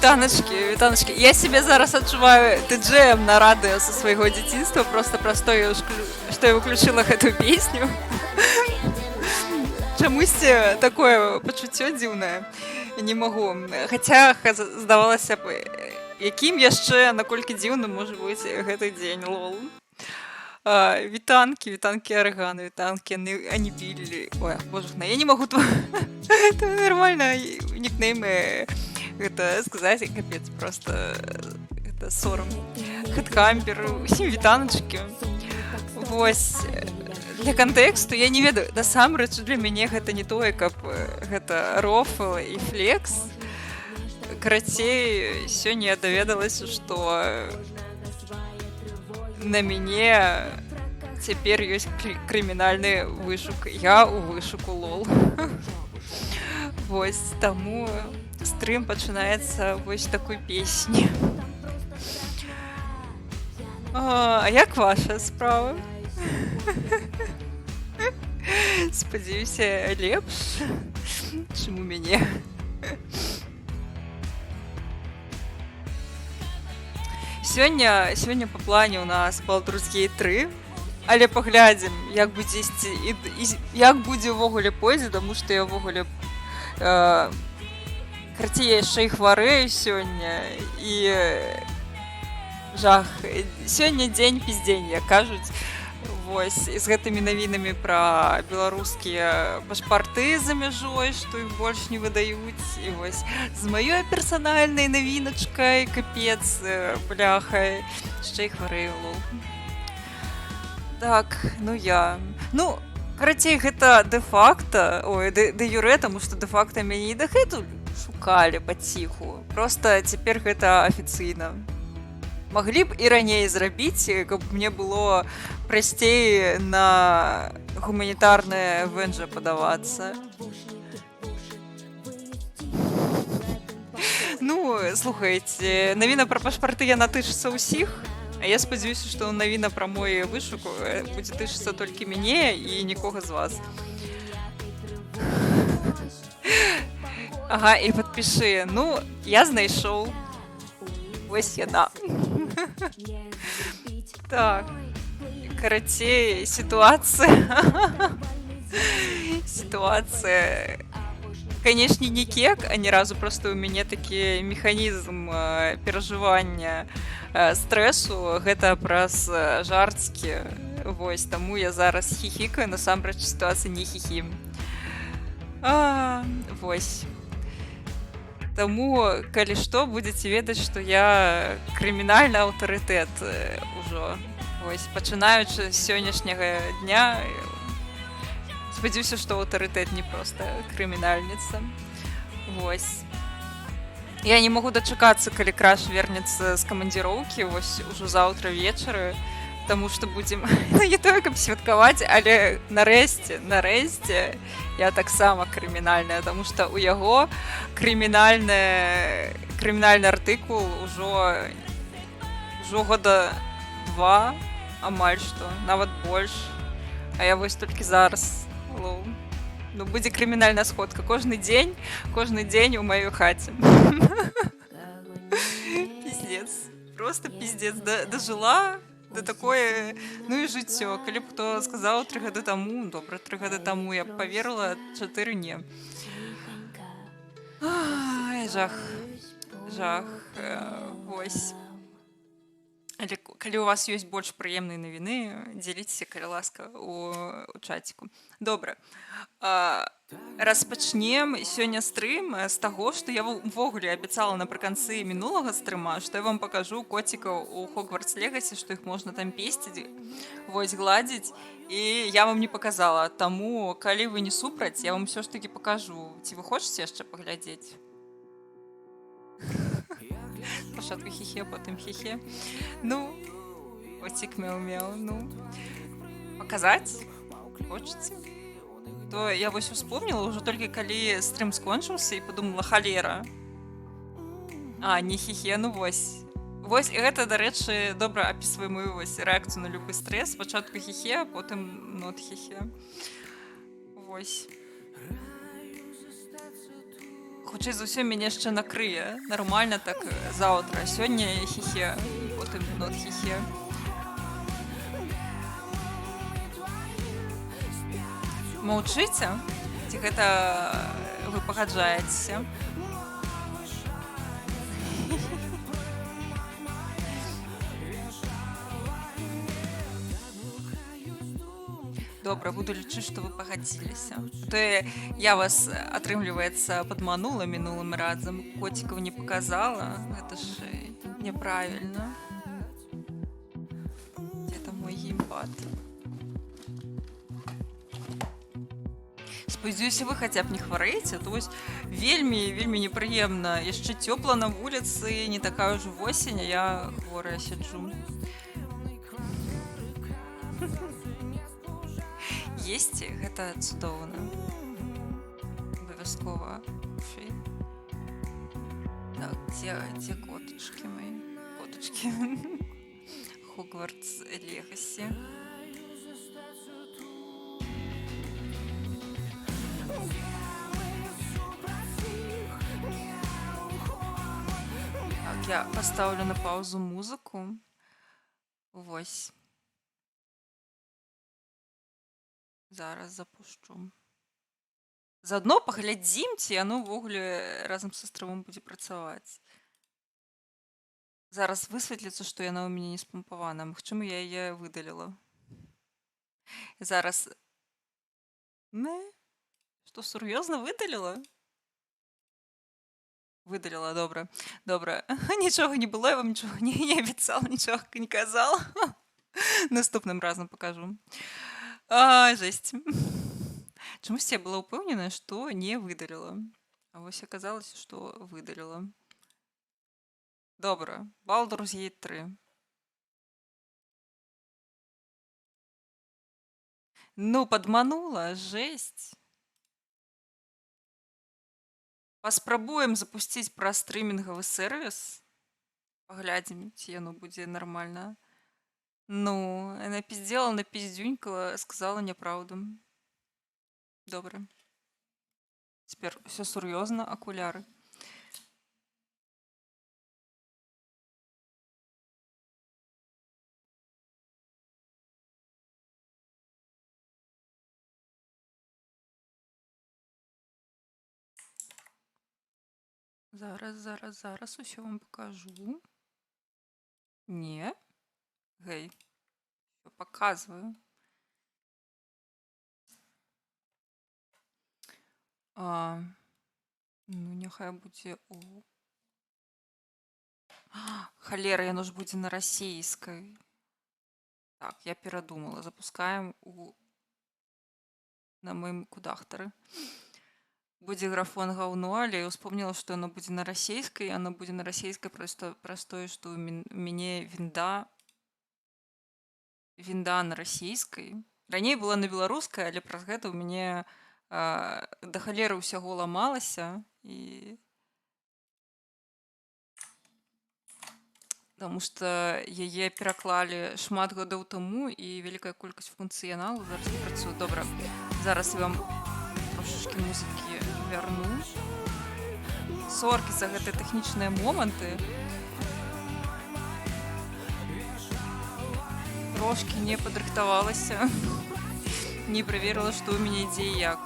Вітаначкі, вітаначкі. Я себе зараз адчуваю дыджеем на радыё са свайго дзяцінства, просто праз тое, што я выключыла гэту песню. Чамусьці такое пачуццё дзіўнае. Не магу. Хаця здавалася б, якім яшчэ, наколькі дзіўным можа быць гэты дзень, лол. Вітанкі, вітанкі арэгана, вітанкі анібілі. Ой, божухна, я не магу это нормально нікнеймы гэта сказаць, капец, просто это сорам. Хэдкампер, усім вітаначкі. Вось, для кантэксту я не ведаю, насамрэч для мяне гэта не тое, каб гэта рофл і флекс. Карацей, сёння я даведалася, што на мяне цяпер ёсць крымінальны вышук. Я ў вышуку, лол. Вось, таму стрым пачынаецца вось такой песні. А як ваша справа? Спадзяюся, лепш, чым у мяне. Сёння па плане ў нас Baldur's Gate 3, але паглядзім, як будзе ісці і як будзе ўвогуле пойдзе, таму што я ўвогуле карацей, я яшчэ і хварэю сёння, і жах. Сёння дзень пиздзень, як кажуць. Вось, і з гэтымі навінамі пра беларускія пашпарты за мяжой, што іх больш не выдаюць. І вось з маёй персанальнай навіначкай, капец, бляха, яшчэ і хварэю, лол. Так, ну, карацей, гэта дэ-факта, ой, дэ-юрэ, таму што дэ-факта мяне і дагэтуль шукалі паціху. Проста цяпер гэта афіцыйна. Маглі б і раней зрабіць, каб мне было прасцей на гуманітарнае вэнжа падавацца. Ну, слухайце, навіна пра пашпарты яна тычыцца ўсіх, а я спадзяюся, што навіна пра мой вышук будзе тычыцца толькі мяне і нікога з вас. Ага, і падпішы. Ну, я знайшоў. Вось яна. Так, карацей, ситуация, конечно, не кек, а ні разу просто у мяне такі механізм перажывання стрэсу, гэта праз жарткі. Вось, таму я зараз хіхікаю, насамрэч сітуацыя не хіхі. Вось. Таму, калі што, будзеце ведаць, што я крымінальны аўтарытэт ужо. Вось, пачынаючы з сённяшняга дня, спадзяюся, што аўтарытэт не проста крымінальніца. Вось. Я не магу дачакацца, калі Краш вернецца з камандзіроўкі, вось, ужо заўтра вечары, таму што будзем, не тое, каб святкаваць, але нарэшце, я таксама крымінальная, таму што ў яго крымінальны артыкул ужо года 2, амаль што, нават больш. А я вось толькі зараз. Ну, будзе крымінальная сходка кожны дзень у маёй хаце. Пиздец. Просто пиздец. Дажыла да такое, ну і жыццё. Калі б хто сказаў 3 гады таму, добра, 3 гады таму я б паверыла, 4 не. Ай, жах. Вось. Але калі у вас ёсць больш прыемныя навіны, дзяліцеся, калі ласка, у чаціку. Добра. Распачнем сёння стрым з таго, што я ўвогуле абяцала напрыканцы мінулага стрыма, што я вам пакажу коцікаў у Хогвартс Легасі, што іх можна там песціць, вось, гладзіць, і я вам не паказала. Таму, калі вы не супраць, я вам ўсё ж такі пакажу. Ці вы хочаце яшчэ паглядзець? Спачатку хіхе, потым хіхе. Ну, коцік мяу-мяу, ну. Паказаць? Хочаце? То я вось успомніла ўжо толькі калі стрым скончыўся і падумала, халера. Не хіхе, ну вось. Вось, і гэта, дарэчы, добра апісвае мою вось рэакцыю на любы стрэс. Спачатку хіхе, а потым нот хіхе. Вось. хутчэй за ўсё мяне яшчэ накрые нармальна так заўтра. Сёння хіхе, потым нот хіхе. Маўчыце? Ці гэта вы пагаджаецеся? Добра, буду лічыць, што вы пагадзіліся. То я вас, атрымліваецца, падманула мінулым разам, коцікаў не паказала. Гэта ж няправільна. Дзе там мой геймпад? Спадзяюся, вы хаця б не хварэеце, то вось вельмі непрыемна. Яшчэ цёпла на вуліцы, не такая ўжо восень, а я хворая сяджу. Есці гэта цудоўна. Абавязкова. Так, дзе котачкі мои? Котачкі. Хогвартс Легасі. Так, я пастаўлю на паузу музыку. Вось. Зараз запушчу. Заадно паглядзім, ці яно ўвогуле разам са стрымом будзе працаваць. Зараз высветліцца, што яна ў мяне не спампавана. Магчыма, я яе выдаліла. Зараз... Што, сур'ёзна выдаліла? Выдаліла, добра. Добра. Нічога не было, я вам нічога не абяцала, нічога не казала. Наступным разам пакажу. Жесть. Чамусьці я была ўпэўненая, што не выдаліла. А вось аказалася, што выдаліла. Добра. Baldur's Gate 3. Ну, падманула, жесть. Паспрабуем запусціць праз стрымінгавы сервіс. Паглядзім, ці яно будзе нармальна. Ну, напиздела, напиздюнькала, сказала няправду. Добра. Цяпер усё сур'ёзна, акуляры. Зараз усё вам пакажу. Не. Гэй. Всё показываю. Ну, няхай будзе у... Халера, яно ж будзе на расійскай. Так, я перадумала. Запускаем на маім кудахтары. Будзе графон гаўно, але я успомніла, што яно будзе на расійскай. Яно будзе на расійскай праз тое, што ў мяне вінда на расійскай. Раней была на беларускай, але праз гэта ў мяне да халеры ўсяго ламалася. І... Таму што яе пераклалі шмат гадоў таму і вялікая колькасць функцыяналу зараз не працуе. Добра, зараз я вам трошачкі музыкі вярну. Соркі за гэтыя тэхнічныя моманты. Трошкі не падрыхтавалася. Не праверыла, што ў мяне ідзе і як.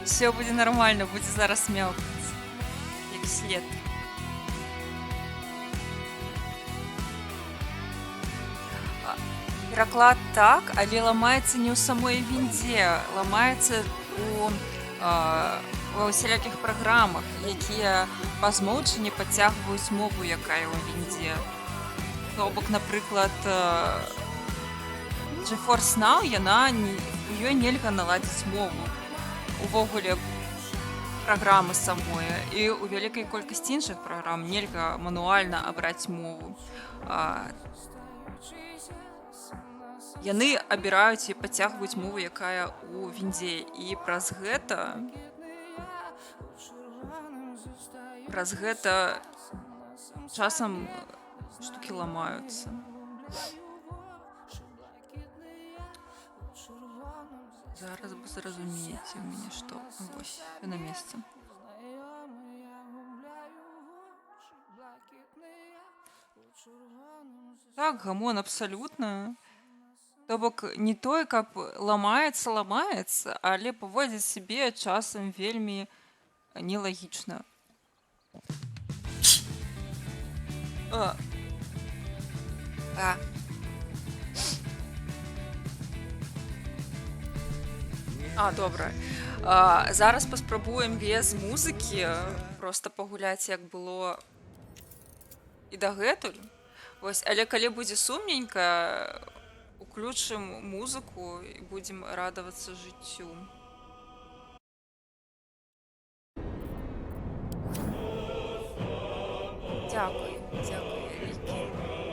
Все будзе нармальна, будзе зараз мелкаць. Як след. Пераклад так, але ламаецца не ў самой віндзе. Ламаецца ва ўсялякіх праграмах, якія па змоўчанні падцягваюць мову, якая ў віндзе. То бок, напрыклад, GeForce Now, у ёй нельга наладзіць мову. Увогуле праграмы самой. І ў вялікай колькасці іншых праграм нельга мануальна абраць мову. яны абіраюць і пацягваюць мову, якая ў віндзе, і праз гэта часам штукі ламаюцца. Зараз вы зразумееце ў мяне, што вось на месцы. Так, гамон абсалютна. То бок не тое, каб ламаецца, але паводзіць сябе часам вельмі нелагічна. Добра. Зараз паспрабуем без музыкі проста пагуляць, як было і дагэтуль. Вось, але калі будзе сумненька, уключым музыку і будзем радавацца жыццю. Дзякуй, вялікі.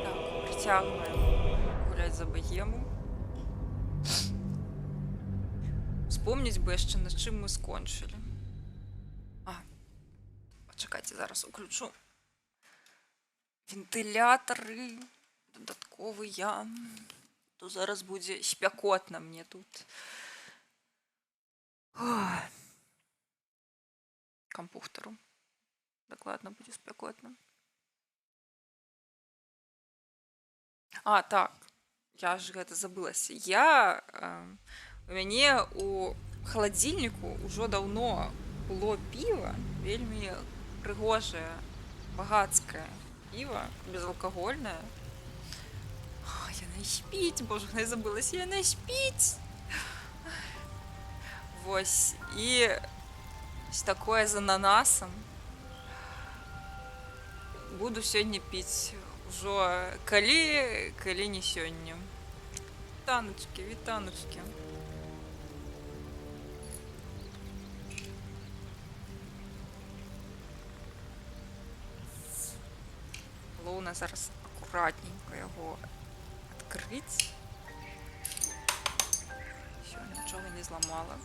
Так, працягваем гуляць за багему. Вспомніць бы яшчэ, на чым мы скончылі. Пачакайце, зараз уключу. Вентылятары дадатковыя. То зараз будзе спякотна мне тут. Кампухтару. Дакладна будзе спякотна. Так. Я ж гэта забылася. У мяне у халадзільніку ўжо даўно было піва, вельмі прыгожае, багацкае піва, безалкагольнае. Яна спіць, божа, я забылася, яна спіць. Вось, і такое з ананасам. Буду сёння піць ужо калі не сёння. Вітаначкі. Галоўна зараз акуратненька яго адкрыць. Всё, нічога не зламала.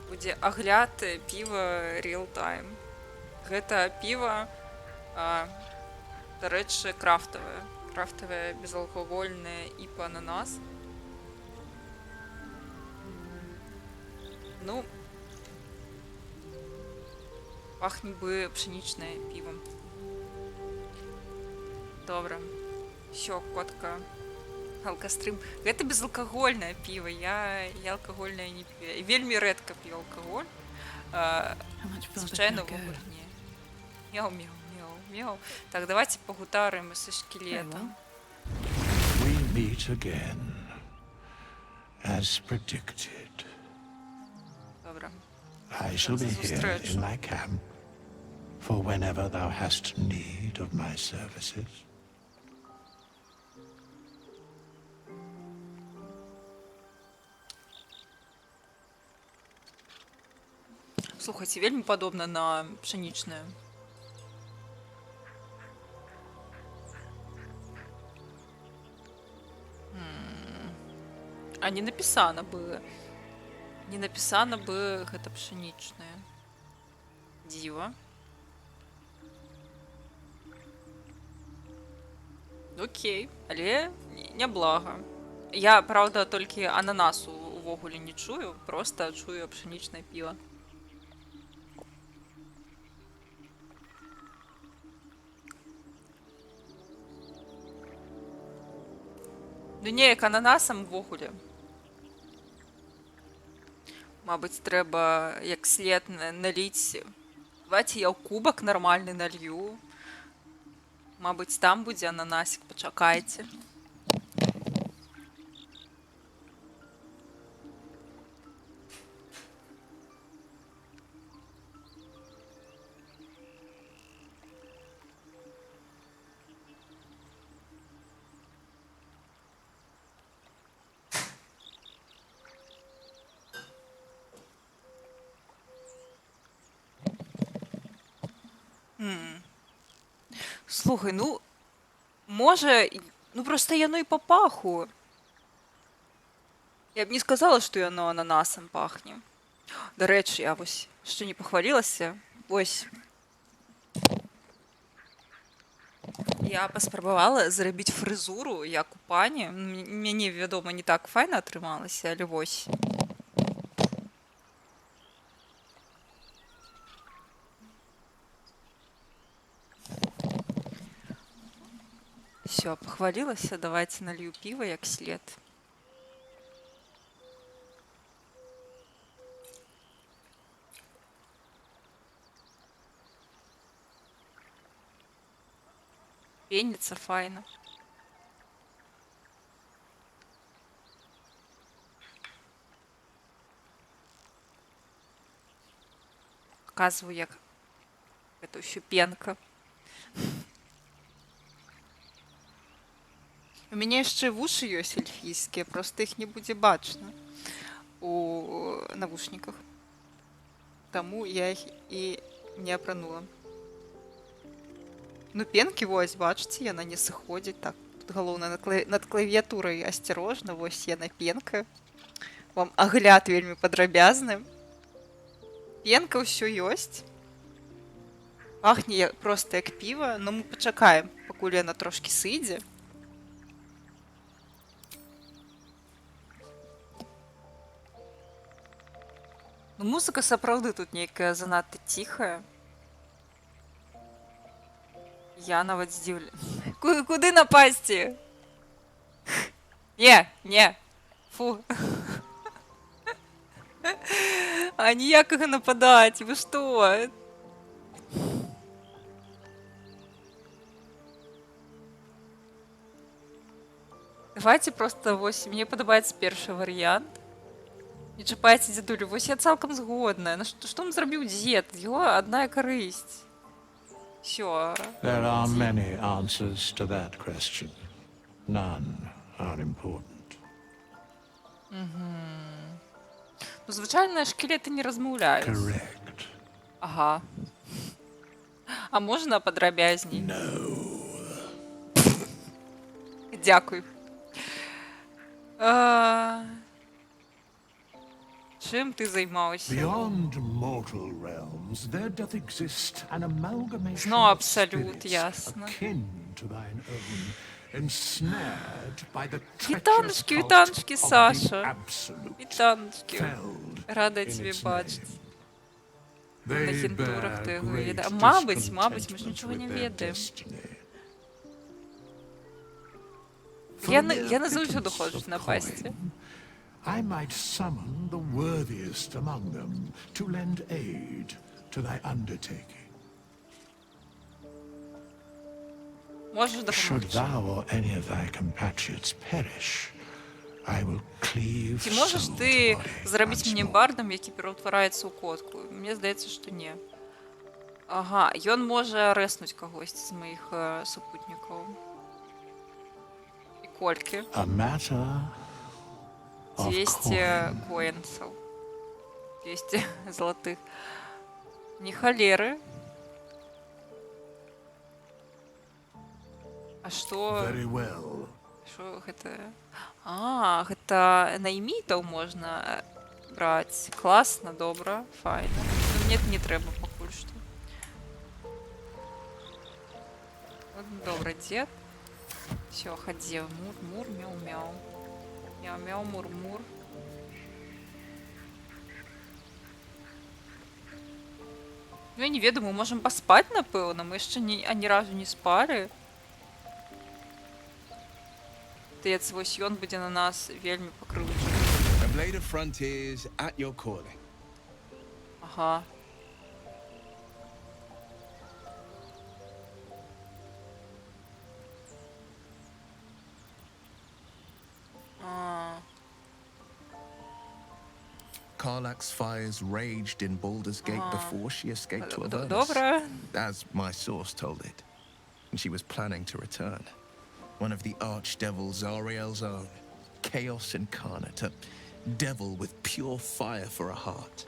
Будзе агляд піва Real Time. Гэта піва, дарэчы, крафтавае. Крафтавае, безалкагольнае і па-ананас. Ну, пахне бы пшенічнае піва. Добра. Всё, котка. Алкастрым. Гэта безалкагольнае піва. Я алкагольнае не п'ю. І вельмі рэдка п'ю алкаголь. Звычайна ўвогуле не. Мяу. Так, давайте погутаримо со шкелетом. We meet again, as predicted. Добре. I shall be here in my camp for whenever thou hast need of my services. Слухайте, вельмі падобна на пшенічнае. А не написано бы гэта пшенічнае. Дзіва. Окей, але няблага. Я, правда, толькі ананасу увогуле не чую, просто чую пшенічнае піва. Ну неяк ананасам увогуле. Мабыць, трэба як след наліць. Давайте я ў кубак нармальны налью. Мабыць, там будзе ананасік, пачакайце. Слухай, ну, можа, Ну просто яно і по паху. Я б не сказала, што яно ананасам пахне. Дарэчы, я вось ще не пахвалілася. Ось. Я паспрабавала зрабіць фрызуру, як у пані. Мяне, вядома, не так файна атрымалася, але вось. Все, похвалилась, давайте налью пиво, як след. Пенится файно. Показываю, як это еще пенка. У мяне яшчэ вушы ёсць эльфійскія, просто іх не будзе бачна у навушніках. Таму я іх і не апранула. Ну, пенкі, вось, бачыце, яна не сыходзіць. Так, тут галоўна над клавіятурай асцярожна, вось яна пенка. Вам агляд вельмі падрабязны. Пенка ўсё ёсць. Пахне проста як піва, но мы пачакаем, пакуль яна трошкі сыдзе. Ну, музыка сапраўды тут нейкая занадта ціхая. Я нават здзіўлена. Куды напасці? Не. Фу. А ніякага нападаць, вы што? Давайте просто вось, мне падабаецца першы варыянт. Не чапайце дзедулю, вось я цалкам згодная. Што вам зрабіў дзед? Яго адная карысць. Всё. There are many answers to that question. None are important. Ну, звычайна шкілеты не размаўляюць. Correct. Ага. А можна падрабязней? No. Дзякуй. Чым ты займаўся? Beyond mortal realms, there doth exist an amalgamation Зноў of абсалют, spirits ясна. akin to thine own, ensnared by the treacherous Вітаночки, cult вітаночки, of the Саша. absolute, Вітаночки. felled Рада in тебе its бачити. name. На They кентурах bear ти його great їде. Мабуть, ми ж discontentment нічого не with their ведаємо. destiny. Я For mere не завжди pittance доходжу of на пасті. coin, I might summon the worthiest among them to lend aid to thy undertaking. Можеш Should допомогти. thou or any of thy compatriots perish, I will cleave Чи можеш soul ти to body зробити once мені more. бардом, який перетворяється у котку? Мені здається, що ні. Ага, ён може реснуть когось з моїх супутників. І кольки. A matter of 200 coin. коинсов. 200 золотых. Не холеры. А что? Very well. Что это? А, это наймітов можна брать. Классно, добро, файно. Ну, мне это не треба покуль что. Вот, добро, дед. Все, ходи. Мур-мур, мяу-мяу. Мяу-мяу, мур-мур. Ну, я не ведаю, мы можем поспать, напэўна. Мы яшчэ ні разу не спалі. Тэц, вось ён будзе на нас вельмі пакрыўджаны. A blade of frontiers at your calling. Ага. Karlach's fires raged in Baldur's Gate before she escaped to Avernus, Добре. as my source told it. And she was planning to return. One of the archdevil Zariel's own, chaos incarnate, a devil with pure fire for a heart.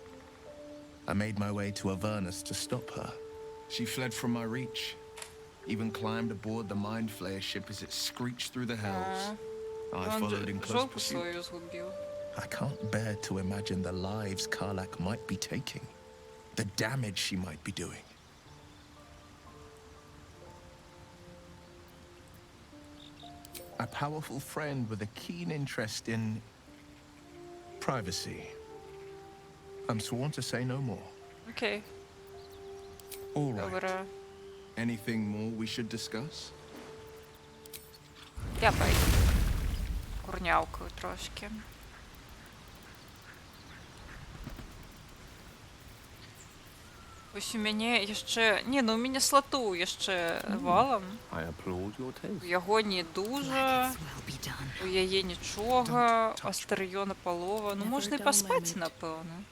I made my way to Avernus to stop her. She fled from my reach. Even climbed aboard the Mind Flayer ship as it screeched through the hells. I Він followed in close жопу pursuit. свою згубив. I can't bear to imagine the lives Karlak might be taking, the damage she might be doing. A powerful friend with a keen interest in privacy. I'm sworn to say no more. Окей, All right. добре. Anything more we should discuss? Я пойду. Курнявкою трошки. Ось у мяне яшчэ... Не, ну у мяне слату яшчэ валам. I applaud your У taste. яго не дужа, у яе нічога, Астарыёна палова. Ну можна і паспаць, напэўна.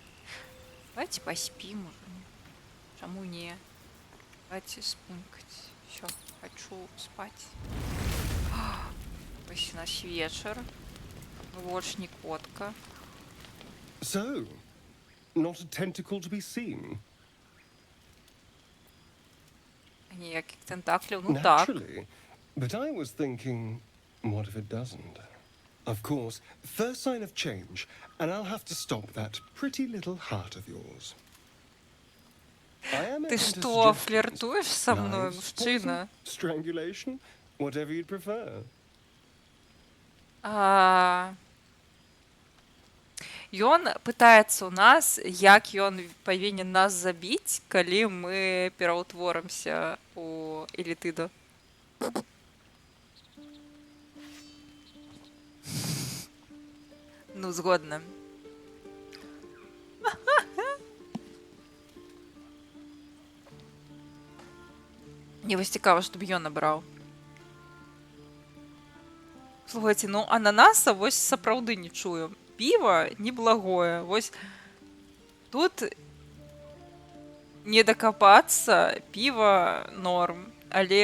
Давайте паспім уже. Чаму не? Давайте спункаць. Всё, хочу спаць. Ось у нас вечар. Больш не котка. So, not a tentacle to be seen. Ніяких тентаклів, ну так. Naturally. But I was thinking, what if it doesn't? Of course, first sign of change, and I'll have to stop that pretty little heart of yours. I am Ти open to що, suggestions. фліртуєш со мною, Knives, мужчина? poison, strangulation, whatever you'd prefer. Ён пытаецца ў нас, як ён павінен нас забіць, калі мы пераўтворымся у Элітыду. Ну, згодна. Мне вось цікава, што б ён набраў. Слухайце, ну ананаса вось сапраўды не чую. Піва неблагое. Вось тут не дакапацца, піва норм, але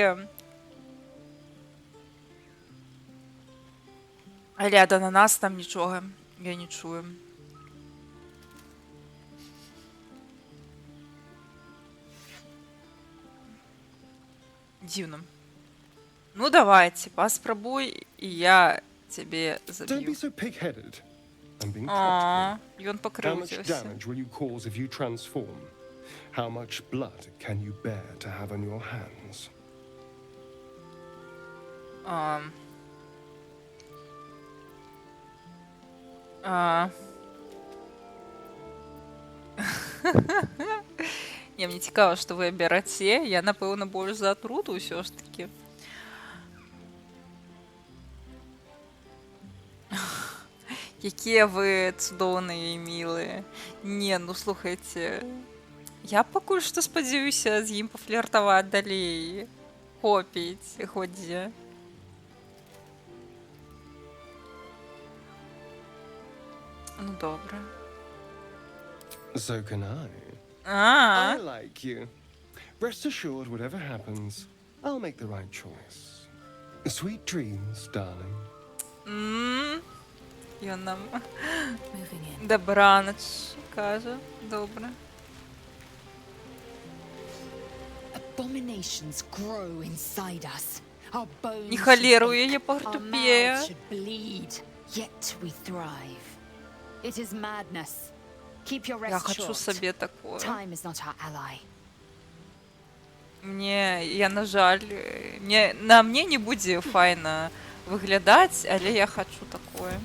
ад ананаса там нічога я не чую. Дзіўна. Ну давайте, паспрабуй, і я цябе Don't be заб'ю. so pig-headed. I'm being А, practical. ён How much пакрыўдзіўся. damage will you cause if you transform? How much blood can you bear to have on your hands? А. А. Не, мне цікава, што вы абераце. Я, напэўна, больш за атруту ўсё ж такі. Якія вы цудоўныя і мілыя. Не, ну слухайце. Я пакуль што спадзяюся з ім пафліртаваць далей. Хопіць, годзе. Ну, добра. So can I. А, I like you. Rest assured, whatever happens, I'll make the right choice. Sweet dreams, darling. Ён нам Moving in. добранач каже. Добре. Abominations grow inside us. Our bones Не should холерує, я ache, our портупея. mouths should bleed, yet we thrive. It is madness. Keep your Я rest хочу short. собі такое. Time is not our ally. Я, на жаль, на мне не будзе файна выглядаць, але я хочу такое.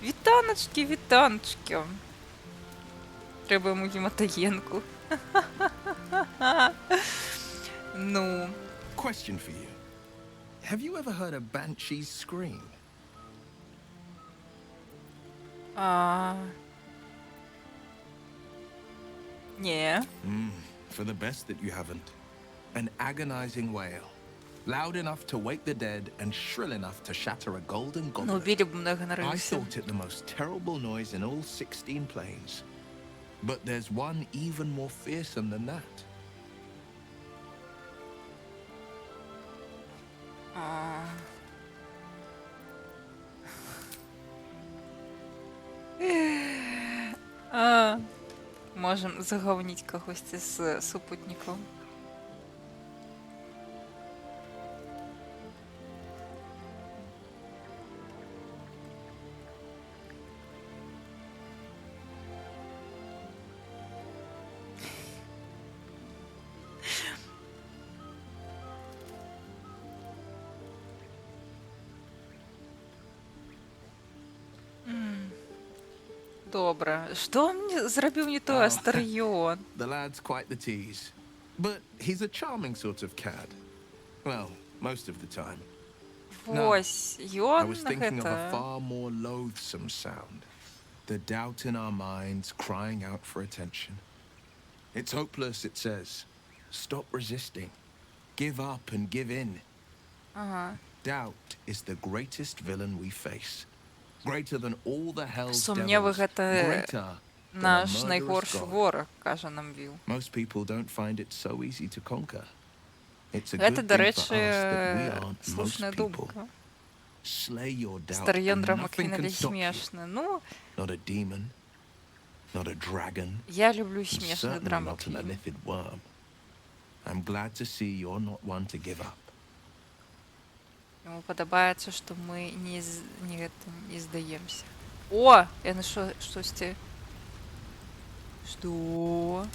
Вітаначкі, вітаначкі. Трэба яму гематагенку. Ну, Question for you. Have you ever heard a banshee's scream? не. For the best that you haven't. An agonizing wail. Loud enough to wake the dead and shrill enough to shatter a golden Ну, goblet. вбілі б многа на I ринці. thought it the most terrible noise in all 16 planes. But there's one even more fearsome than that. Можем загавніць кагосьці з супутнікаў. Добра. Што мне зрабіў не той Астарыён? The lad's quite the tease. But he's a charming sort of cad. Well, most of the time. Вось, I ён was thinking of a гэта... far more loathsome sound. The doubt in our minds crying out for attention. It's hopeless, it says. Stop resisting. Give up and give in. Ага. Doubt is the greatest villain we face. Greater than all the hell's Сумневы devils. гэта Greater than a наш murderous найгоршы god. вораг, кажа нам Віл. Most people don't find it so easy to conquer. It's a Гэта, good да thing рэчы, for us that we aren't most слушная people. думка. Slay your doubt Старыён and nothing драма-кіналі can stop you. смешны. Ну, Not a demon, not a dragon, я люблю and смешны certainly not an драма-кіны. elithid worm. I'm glad to see you're not one to give up. Яму падабаецца, што мы не здаемся. О, я нашо штосьці. Што?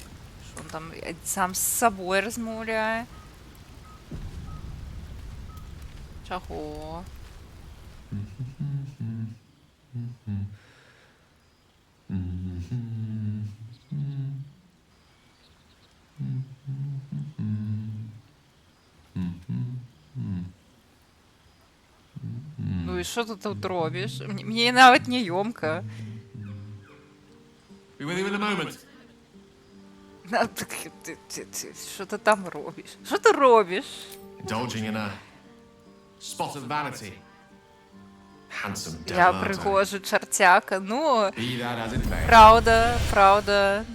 Што он там сам з сабой размаўляе? Чаго? Ну і що ти тут робиш? Мені навіть не ёмка. Be with you in a moment. Що ти там робиш? Що ти робиш? Indulging in a spot of vanity. Handsome devil. Я aren't I? пригожу чертяка. Ну, Be that as it may. правда.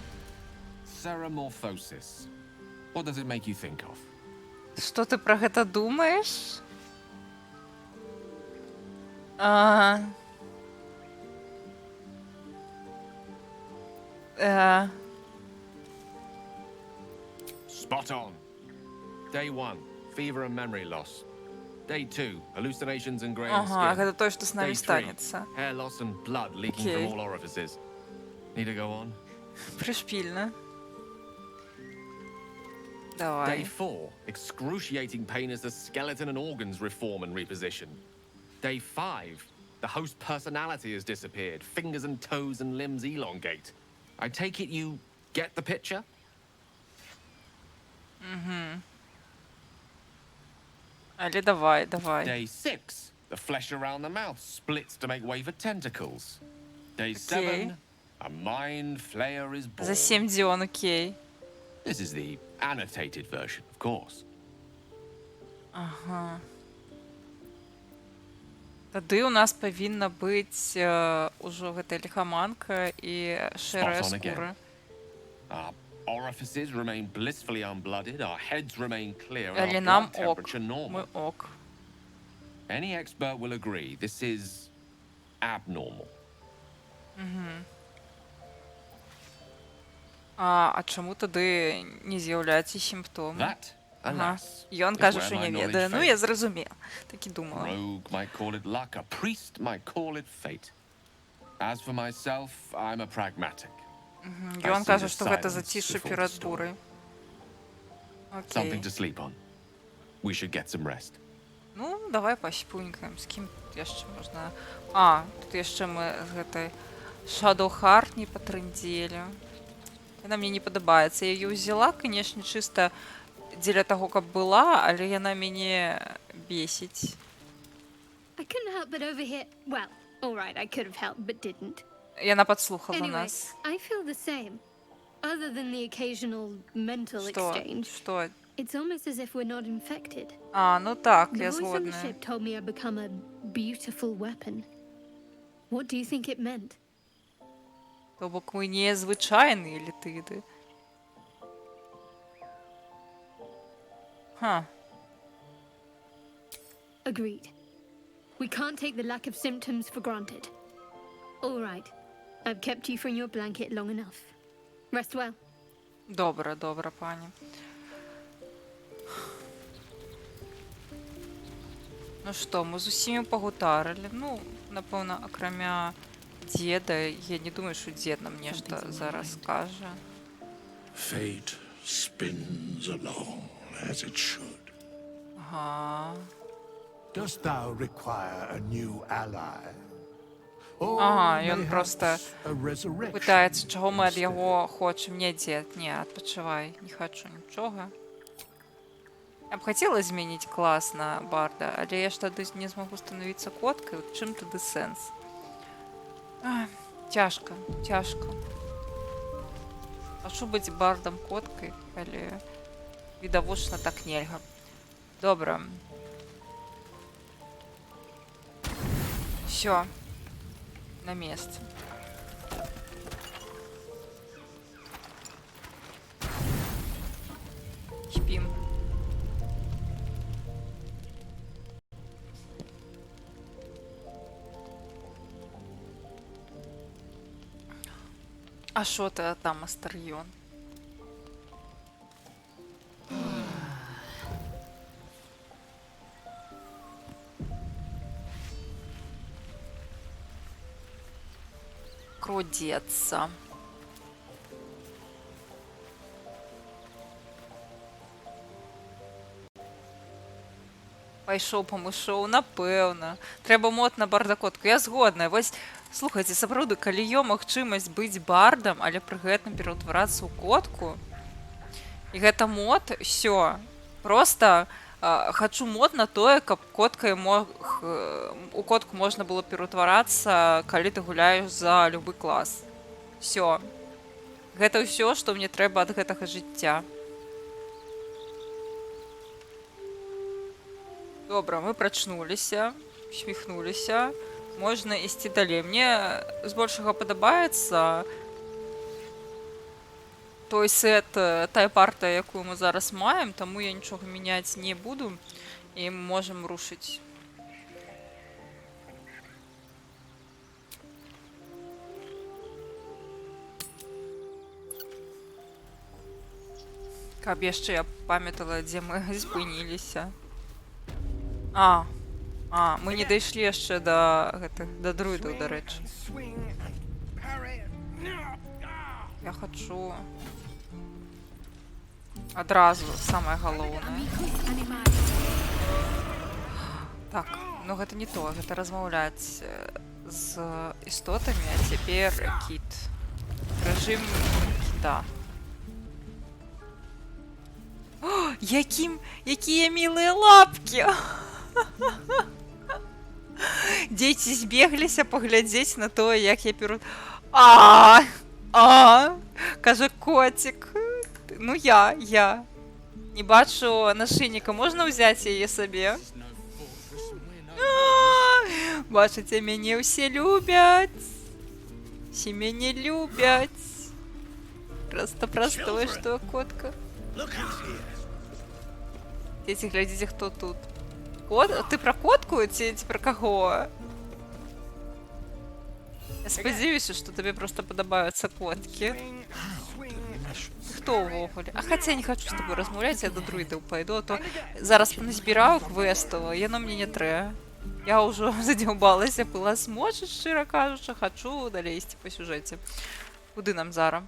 Ceramorphosis. What does it make you think of? Що ти про гэта думаєш? Spot on. Day 1, fever and memory loss. Day 2, hallucinations and graying Ага, skin. гэта то, што з Day намі 3, станецца. hair loss and blood leaking Okay. from all orifices. Need to go on? Пришпільна. Day Давай. 4, excruciating pain as the skeleton and organs reform and reposition. Day 5, the host personality has disappeared. Fingers and toes and limbs elongate. I take it you get the picture? Але давай. Day 6, the flesh around the mouth splits to make way for tentacles. Day Okay. 7, a mind flayer is born. За 7 дзён, окей. This is the annotated version, of course. Тады у нас павінна быць ужо гэтая ліхаманка і шэрая Spot on again. скура. Our orifices remain blissfully unblooded, our heads remain clear, and Але our нам blood ок. temperature normal. Ми ок. Any expert will agree this is abnormal. А чаму тады не з'яўляюцца сімптомы? That, Ага. alas, Ён is кажа, where што my не knowledge ведае. Ну, я fails. зразумела. Так і думала. Rogue might call it luck, a priest might call it fate. As for myself, I'm a pragmatic. Ён see кажа, the што гэта silence зацішша before the перад storm. бурай. Something Окей. to sleep on. We should get some rest. Ну, давай паспунькаем. З кім тут яшчэ можна... А, тут яшчэ мы з гэтай Shadowheart не патрындзелі. Яна мне не падабаецца. Я яе ўзяла, канешне, чыста дзеля таго, каб была, але яна мяне бесіць. I couldn't help but overhear. Well, all right, I could have helped but didn't. Яна падслухала Anyway, нас. I feel the same. Other than the occasional mental Што? exchange, Што? it's almost as if we're not infected. А, ну так, The я voice on the згодная. ship told me I'd become a beautiful weapon. What do you think it meant? То бок мы не звычайныя літыды. Ха. Agreed. We can't take the lack of symptoms for granted. All right. I've kept you from your blanket long enough. Rest well. Добра, пані. Ну што, мы з усімі пагутарылі. Ну, напэўна, акрамя дзеда, я не думаю, што дзед нам нешта зараз скажа. Fate spins along as it should. Ага. Dost thou require a new ally? or Ага, ён mayhaps просто a resurrection пытаецца, чаго мы ад instead. яго хочам. Не, дзед, не, адпачывай, не хачу нічога. Я б хацела змяніць клас на барда, але я ж тады не змагу станавіцца коткай. У чым тады сэнс? Цяжка, цяжка. Хачу быць бардам коткай, але відавочна так нельга. Добра. Всё. На месцы. Спім. А що ти там, Астарйон? Крудеться. Пайшоў, памышоў, напэўна. Трэба мод на бардакотку. Я згодная. Вось, слухайце, сапраўды, калі ёсць магчымасць быць бардам, але пры гэтым пераўтварацца ў котку, і гэта мод, всё. Просто хачу мод на тое, каб у котку можна было пераўтварацца, калі ты гуляеш за любы клас. Всё. Гэта ўсё, што мне трэба ад гэтага жыцця. Добра, мы прачнуліся, усміхнуліся. Можна ісці далей. Мне збольшага падабаецца той сет, тая партыя, якую мы зараз маем, таму я нічога мяняць не буду, і мы можам рушыць. Каб яшчэ я памятала, дзе мы спыніліся. Мы не дайшлі яшчэ да друідаў, дарэчы. Я хачу адразу самае галоўнае. Так, ну гэта не то, гэта размаўляць з істотамі, а цяпер кіт. Рэжым кіта. Якія мілыя лапкі! Дзеці збегліся паглядзець на тое, як я перу... Кажа коцік. Ну я. Не бачу нашыйніка. Можна ўзяць яе сабе? Бачыце, мяне ўсе любяць. Усе мяне любяць. Проста простое, што котка. Дзеці, глядзіце, хто тут. Ты пра котку ці пра каго? Я спадзяюся, што табе проста падабаюцца коткі. Хто ўвогуле? А хаця я не хачу з табой размаўляць, я да друідаў пайду, а то зараз назбіраю квестаў, яно мне не трэ. Я ўжо задзяўбалася, была смочыць, шчыра кажучы, хачу далей ісці па сюжэце. Куды нам зараз?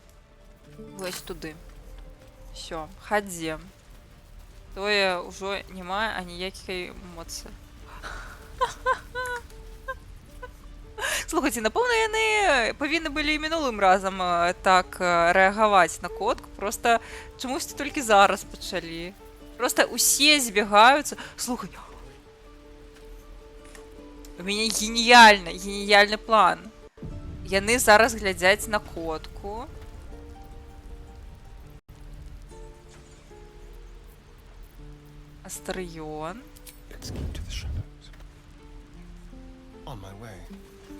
Вось туды. Всё, хадзем. Тое ўжо няма аніякай эмоцыі. Слухайце, напэўна, яны павінны былі і мінулым разам так рэагаваць на котку, проста чамусьці толькі зараз пачалі. Проста усе збегаюцца. Слухай, у мяне геніяльны план. Яны зараз глядзяць на котку. Астарйон.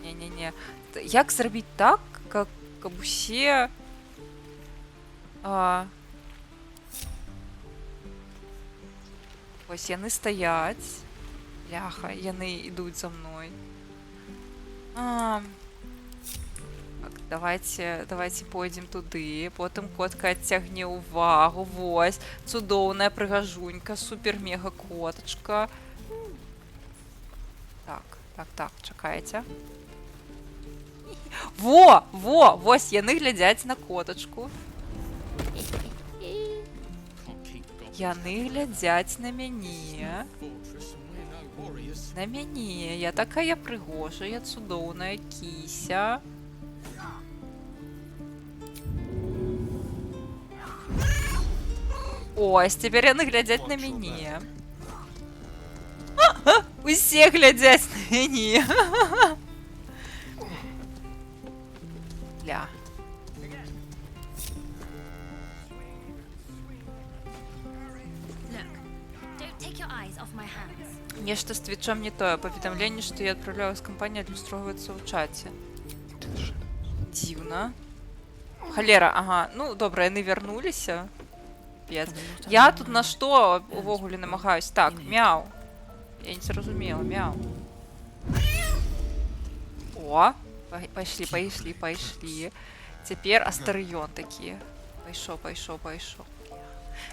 Не. Як зрабіць так, каб усе... Вось яны стаяць. Ляха, яны ідуць за мной. Давайте пойдзем туды, потым котка адцягне ўвагу. Вось, цудоўная прыгажунька, супер-мега котачка. Так, чакайце. Вось, яны глядзяць на котачку. Яны глядзяць на мяне. На мяне. Я такая прыгожая, цудоўная кіся. Ось, цяпер яны глядзяць на мяне. Усе глядзяць на мяне. Ля. Нешта з твічом не тое. Паведамленне, што я адпраўляю з кампаніі, адлюстроўваецца ў чаце. Дзіўна. Халера, ага. Ну, добра, яны вярнуліся. Пец. Я тут на што увогуле намагаюсь? Так, мяу. Я не зразумела, мяу. О, пайшлі. Цяпер Астарыён такі. Пайшоў.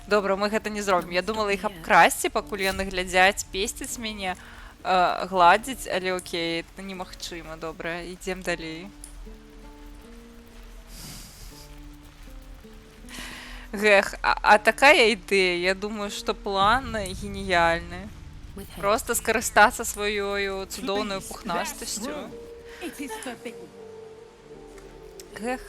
Добра, мы гэта не зробім. Я думала іх абкрасці, пакуль яны глядзяць, песціць мяне, гладзіць, але окей, это немагчыма. Добра, ідзем далей. Гэх, а такая ідэя, я думаю, што план геніяльны. Просто скарыстацца сваёю цудоўнаю пухнастасцю. Гэх.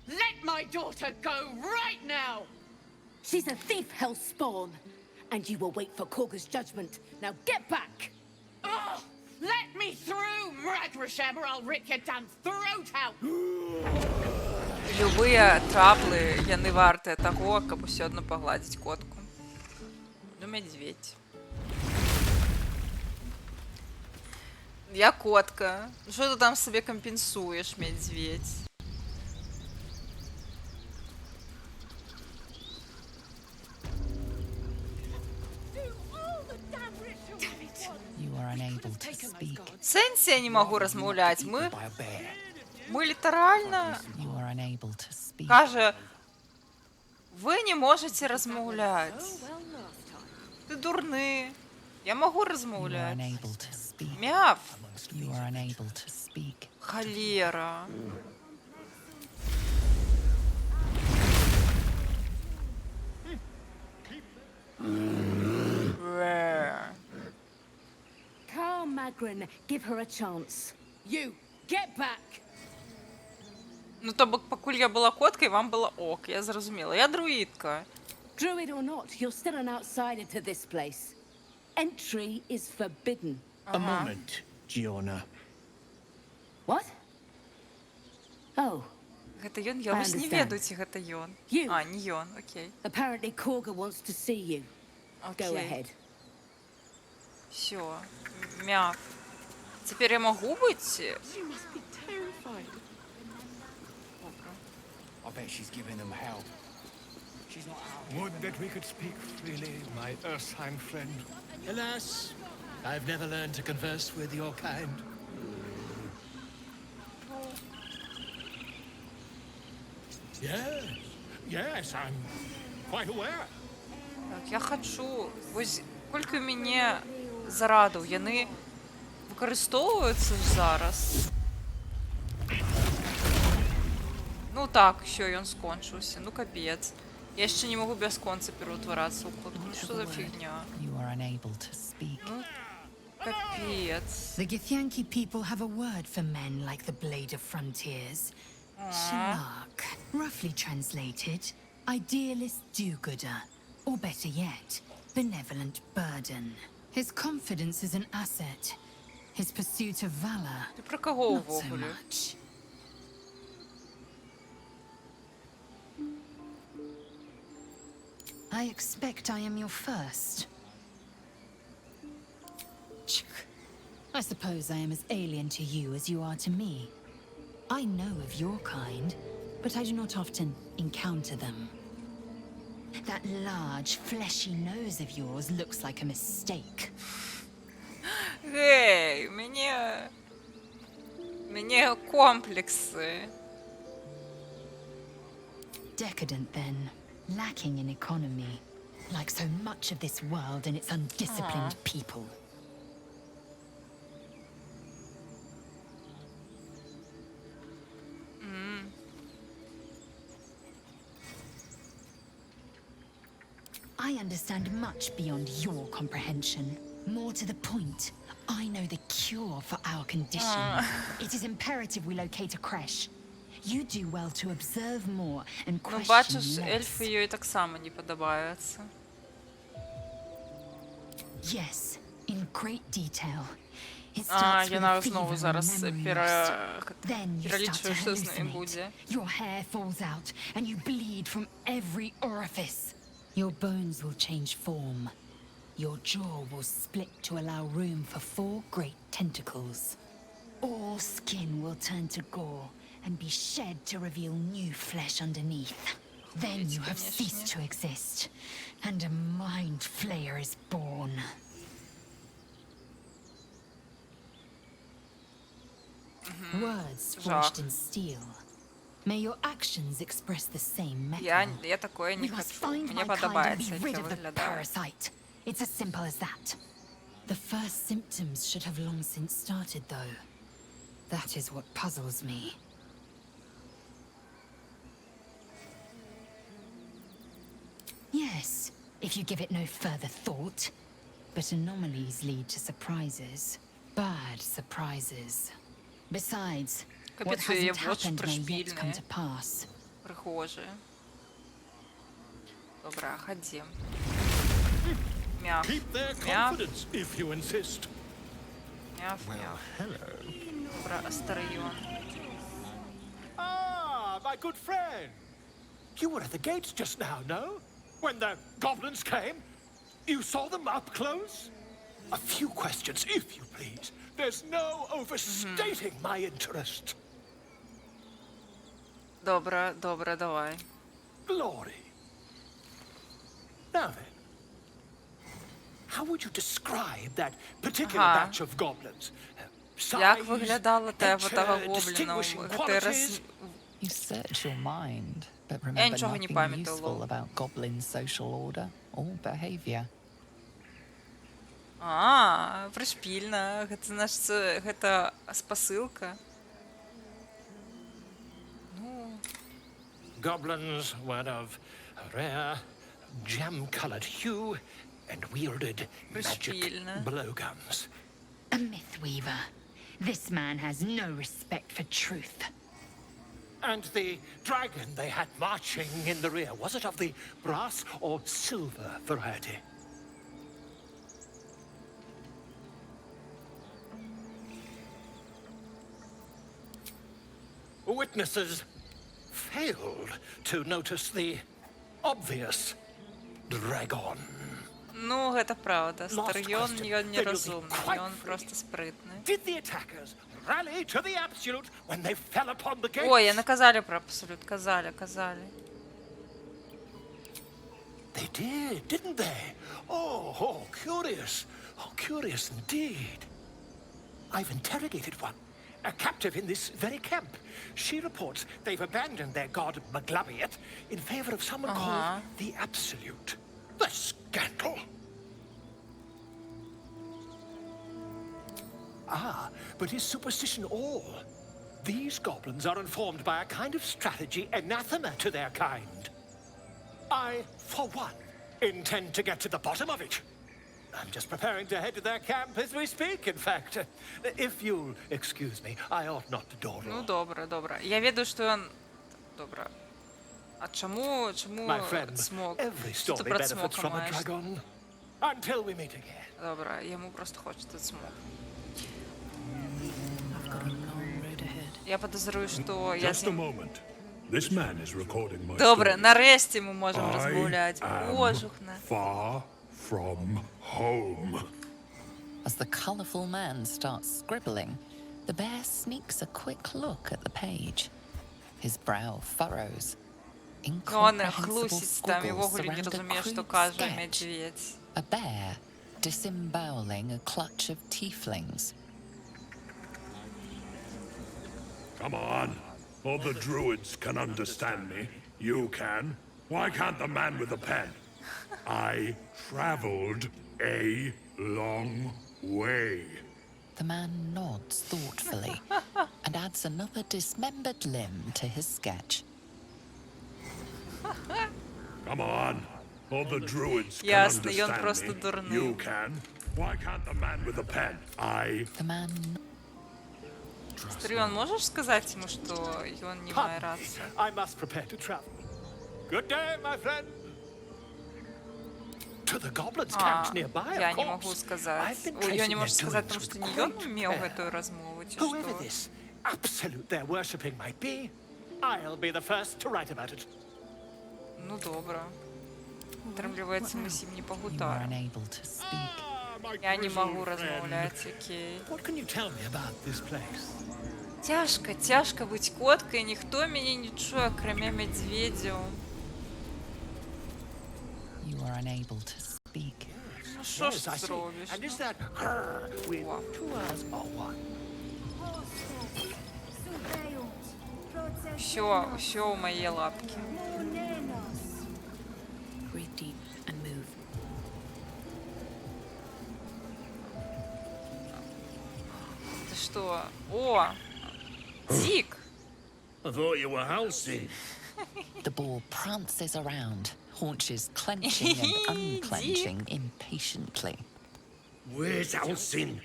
Let my daughter go right now! She's a thief, Hellspawn, and you will wait for Korga's judgment. Now get back! Oh, let me through, Mragrasham, or I'll rip your damn throat out! Любыя траблы, яны вартыя таго, каб усё адно пагладзіць котку. Ну, мядзведь. Я котка. Что ты там себе компенсуешь, медведь? Сенсі я не могу размаўляць. Мы літаральна... Кажа, вы не можете размаўляць. Ты дурны. Я могу размаўляць. Мяв. Холера. Carl Magrin, give her a chance. You, get back! Ну, то бок, пакуль я была коткай, вам было ок. Я зразумела. Я друидка. Druid or not, you're still an outsider to this place. Entry is forbidden. A moment, Giona. What? Oh. Гэта ён? Я вось не ведаю, ці гэта ён. А, не ён, окей. Apparently Korga wants to see you. Go ahead. Всё. Мяв. Теперь я могу быть? I bet she's giving them hell. She's not out. Would that we could speak freely, my Ursine friend. Alas, I've never learned to converse with your kind. Yes, I'm quite aware. Так, я хочу... Вось, колькі ў мяне зарадаў, яны выкарыстоўваюцца зараз. Ну так, усё, ён скончыўся. Ну капец. Я яшчэ не магу бясконца пераўтварацца ў котку. Ну што за фігня? Ну, капец. The Githyanki people have a word for men like the Blade of Frontiers. Shalak. Roughly translated, idealist do-gooder. Or better yet, benevolent burden. His confidence is an asset. His pursuit of valor, Ти про кого not so увогуле? much. I expect I am your first. I suppose I am as alien to you as you are to me. I know of your kind, but I do not often encounter them. That large, fleshy nose of yours looks like a mistake. Гей, мне комплекси. Decadent, then. Lacking in economy. Like so much of this world and its undisciplined people. I understand much beyond your comprehension. More to the point, I know the cure for our condition. It is imperative we locate a creche. You do well to observe more and Ну, question бачиш, less. ельфи їй так само не подобаються. Yes, in great detail. It А, starts with a я fever знову and зараз memory loss. перелічую, Then you start to що з нею hallucinate. буде. Your hair falls out and you bleed from every orifice. Your bones will change form. Your jaw will split to allow room for 4 great tentacles. All skin will turn to gore and be shed to reveal new flesh underneath. Then you have ceased to exist, and a mind flayer is born. Words forged in steel. May your actions express the same metal. Я такое не We must хочу. find Мне my kind and подобається, be як rid це of the виглядає. parasite. It's as simple as that. The first symptoms should have long since started, though. That is what puzzles me. Yes, if you give it no further thought. But anomalies lead to surprises. Bad surprises. Besides, what Капец, я hasn't вот happened may yet come пришпильные. to pass. Прихожие. Добре, ходім. Мяв. Keep their Мяв, confidence, if you insist. мяв, мяв. Добре, Астаріон. Ah, my good friend. You were at the gates just now, no? When the goblins came? You saw them up close? A few questions, if you please. There's no overstating my interest. Добре, добре, давай. Glory. Now then, how would you describe that particular Ага. batch of goblins? Як Size, виглядала того гобліна? distinguishing Ти роз... qualities? You search your mind, but Я remember нічого не nothing пам'ятала. useful about goblin social order or behavior. А, пришпільна. Гэта значыць, гэта спасылка. Ну, Goblins were of a rare, jam-colored hue and wielded magic Пришпильно. blowguns. A mythweaver. This man has no respect for truth. And the dragon they had marching in the rear, was it of the brass or silver variety? Witnesses failed to notice the obvious dragon. ну гэта правда. Last Астаріон question. ён не Then you'll be разумны, quite ён free. просто спрытны. Did the attackers rally to the absolute when they fell upon the gates? Ой, яны казалі пра абсалют, казалі. They did, didn't they? Oh, curious. Oh, curious indeed. I've interrogated one, a captive in this very camp. She reports they've abandoned their god Maglabiet in favor of someone called the Absolute. The scandal! Ah, but is superstition all? These goblins are informed by a kind of strategy anathema to their kind. I, for one, intend to get to the bottom of it. I'm just preparing to head to their camp as we speak, in fact. If you'll excuse me, I ought not to dawdle. Ну, добра, добра. Я ведаю, што ён... Добра. А чаму My friend, смог? every Што ты story пра benefits смока from a маеш? dragon. Until we meet again. Добра, яму просто хочется смог. I've got a long road ahead. Я подозрюю, што я Just з a ім... moment. This man is recording my Добре, story. нарэшце мы можам I размаўляць. am Божухна. far from home. As the colourful man starts scribbling, the bear sneaks a quick look at the page. His brow furrows. Ну, он Incomprehensible глусіць там, і squiggles вогуле не surround a разумее, што crude кажа sketch. медведь. A bear disemboweling a clutch of tieflings. Come on. All the druids can understand me. You can. Why can't the man with the pen? I traveled a long way. The man nods thoughtfully and adds another dismembered limb to his sketch. Come on. Or the druids can Ясно, і он understand просто me. дурний. You can. Why can't the man with the pen? The man Стрион, можешь сказать ему, что он не моя раса? I must prepare to travel. Good day, my friend. To the goblins' camps nearby, Я of не могу course. сказать. I've been Ой, я tracing не their могу сказать, doings потому что with не ён great умел care. эту размову, чи Whoever что? this absolute their worshipping might be, I'll be the first to write about it. Ну, добра. Атрымліваецца, мы з ім не you were пагутарым. unable to speak. Я не могу размаўляць, окей. What can you tell me about this place? Цяжка быць коткай, ніхто мяне не чуе, акрамя мядзведзяў. You were unable to speak. Ну, што ж Yes, I ты see. зробіш? And is that her with Wow. two R's or one? Усё ў мае лапкі. Breathe deep and move. Ты што? О! Дик! I thought you were Halsey. The boar prances around, haunches clenching and unclenching impatiently. Where's Halsey?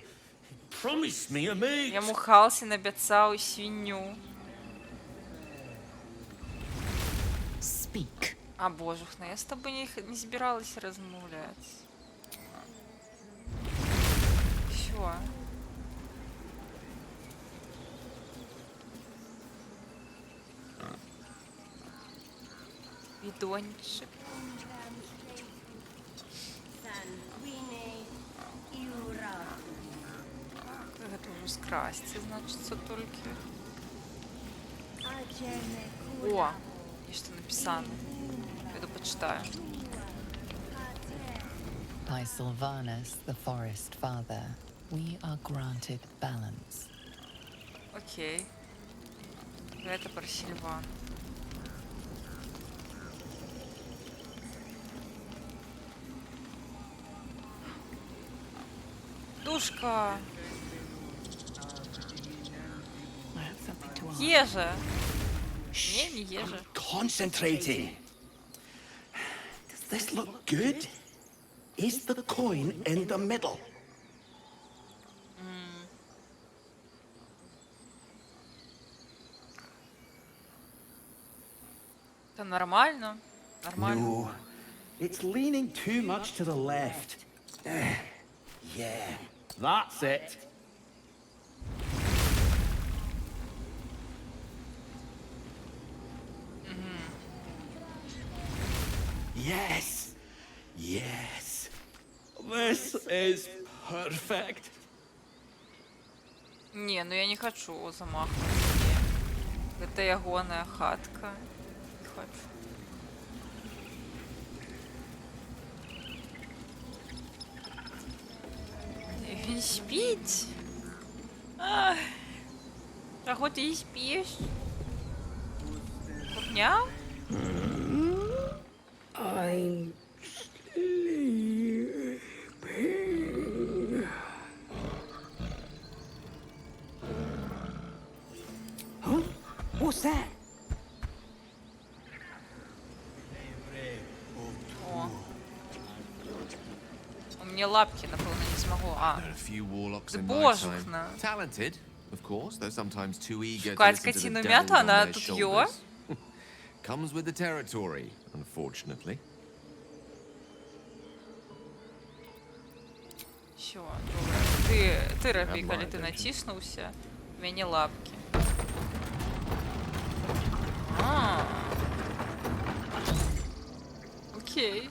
Promise me a mate. Яму Халсін абяцаў свінню. Speak. А божухна, я з табой не збіралася размаўляць. Всё. Бидончик. Гэта ўжо скрасці, значыцца, толькі. О, нешта напісана. Піду почитаю. By Sylvanus, the forest father, we are granted balance. Окей. Гэта пра Сільван. Душка. I have something to ask. Ежа. Не, не ежа. Concentrating. Does this look good? Is the coin in the middle? Это нормально? Нормально. No. It's leaning too much to the left. Yeah, that's it. Yes. Yes. This is perfect. Не, ну я не хочу замахнуться. Не. Это ягоная хатка. Не хочу. Він спить. Ах. А хоть и спишь. Кухня? I'm sleeping. Huh? What's that? О. У меня лапки, напевно, не змогу. А. A few warlocks Да in my божухна. time. Talented, of course, though sometimes too eager to Шукать listen to the скотину devils мяту, on она their тут ё. shoulders. Comes with the territory, unfortunately. Що, добре. Ти роби, коли Нормально, ти так. натиснувся. У мене лапки. А. Окей.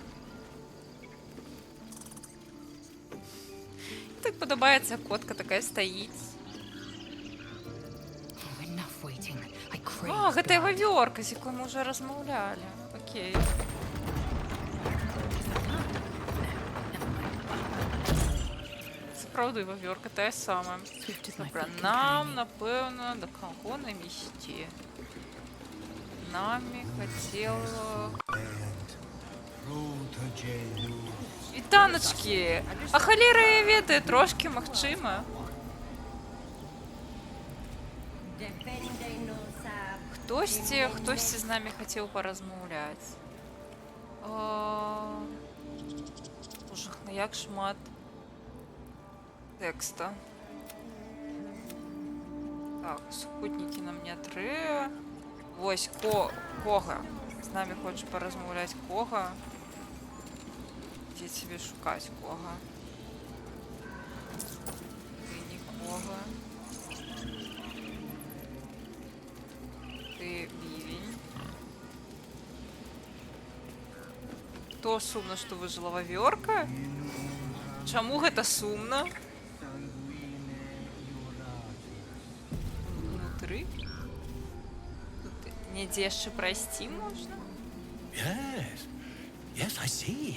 Так подобається, котка така стоїть. Oh, enough waiting. I crave А, гэта blood. вавёрка, з якою ми вже розмовляли. Окей. Це правда, вавёрка та сама. Swift is my Добре, foot нам, companion. напевно, до кого нам істи? Намі хотіло... Вітаночки! А халера я ведаю, трошки магчыма. Хтосьці з намі хацеў паразмаўляць. Ужах, ну як шмат текста. Так, супутники нам не треба. Ось, Кога. З нами хоче порозмовляти Кога. Де тебе шукати Кога? Ти не Кога. Ти бівень. То сумно, што выжила вавёрка? Чаму гэта сумна? Унутры? Тут недзе яшчэ прайсці можна? Yes. Yes, I see.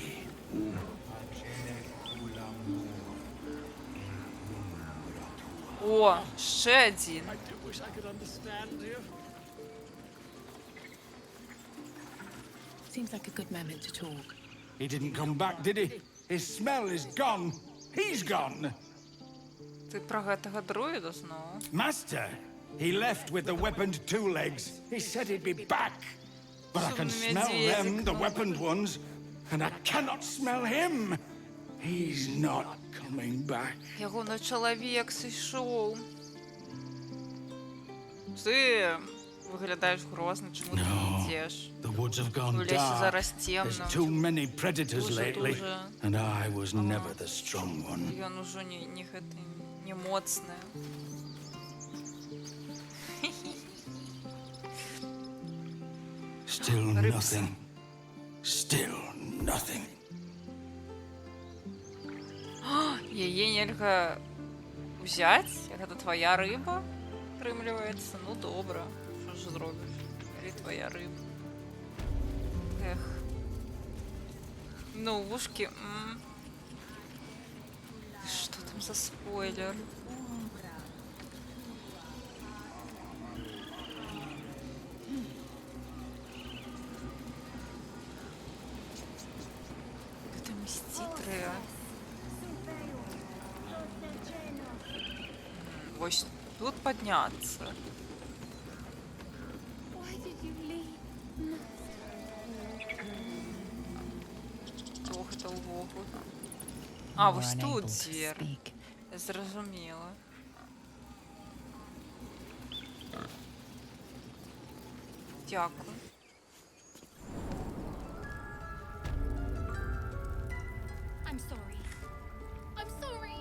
О, ще один. Seems like a good moment to talk. He didn't come back, did he? His smell is gone. He's gone. Ти про гэтага друіда знову? Master, he left with the weaponed two legs. He said he'd be back. But I can Сумный smell медведик, them, the ну. weaponed ones, and I cannot smell him. He's not coming back. Яго на чалавек сышоў. Ти виглядаєш грозно, чому ти не йдеш? The woods have У gone лісі dark. зараз There's темно. too many predators Дуже, lately, дуже. and I was never the strong one. Ён ужо не моцны. Still Рыбса. nothing. Still nothing. Яе нельга ўзяць? Гэта твоя рыба? Атрымліваецца? Ну добра. Што ж зробіш? Калі твоя рыба. Эх. Ну, вушкі. Што там за спойлер? Гэта місці трэба. Вось тут падняцца. Хто гэта ўвогуле? А, вось We're тут unable to дзвер. speak. Я зразумела. Дякую. I'm sorry. I'm sorry.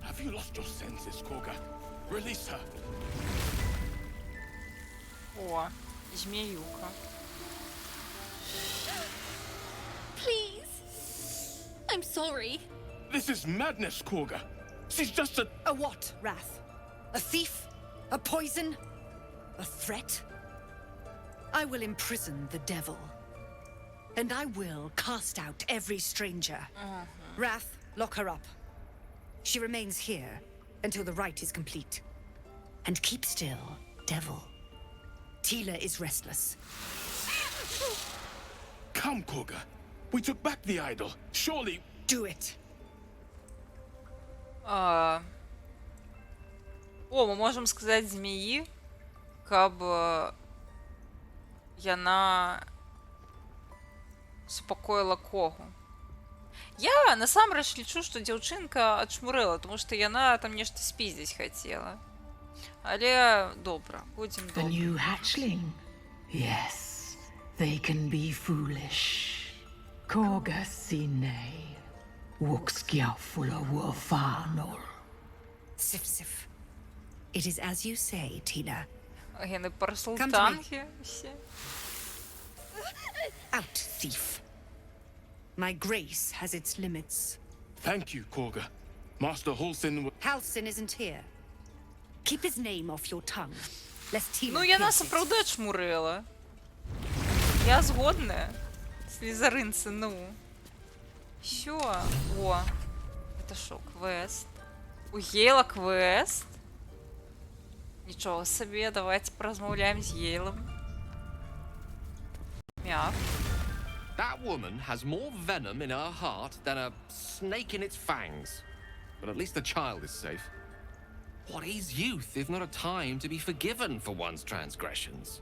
Have you lost your senses, Korga? Release her. О, змеюка. Please. I'm sorry. This is madness, Korga. She's just a... A what, Wrath? A thief? A poison? A threat? I will imprison the devil. And I will cast out every stranger. Wrath, lock her up. She remains here until the rite is complete. And keep still, devil. Tila is restless. Come, Korga. We took back the idol. Surely... Do it. О, мы можем сказать змеі, каб яна супакоіла Когу. Я насамрэч лічу, што дзяўчынка адчмурыла, тому што яна там нешта спіздзіць хацела. Але добра, будзем The добра. new hatchling? Yes, they can be foolish. Korga sine. Wuxkiafula wafanol. Sif Sif. It is as you say, Tila. Яны пара Come to me. султанкі все. Out, thief. My grace has its limits. Thank you, Korga. Master Halsin... Halsin isn't here. Keep his name off your tongue, lest Tila Ну, яна hears it. сапраўды адчмурыла. Я згодная. Слізарынцы, ну. Всё. О, это шо, квест? У Гейла квест? Нічого собі, давайте поразмовляем з Гейлом. Мяв. That woman has more venom in her heart than a snake in its fangs. But at least the child is safe. What is youth if not a time to be forgiven for one's transgressions?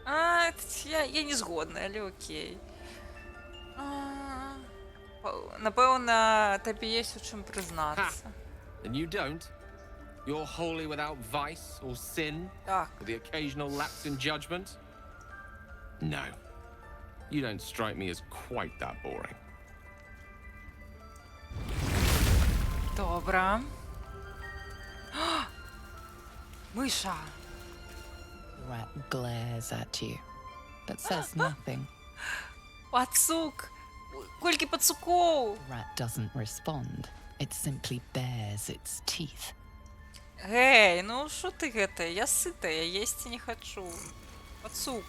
Я не згодна, але окей. Напевно, тобі є у чим признатися. And you don't? You're wholly without vice or sin? Так. With the occasional lapse in judgment? No. You don't strike me as quite that boring. Добре. Миша. The rat glares at you, but says nothing. Пацук. Кольки пацуков. The rat doesn't respond. It simply bares its teeth. Гей, ну що ти гэта? Я сыта, я есть не хочу. Пацук.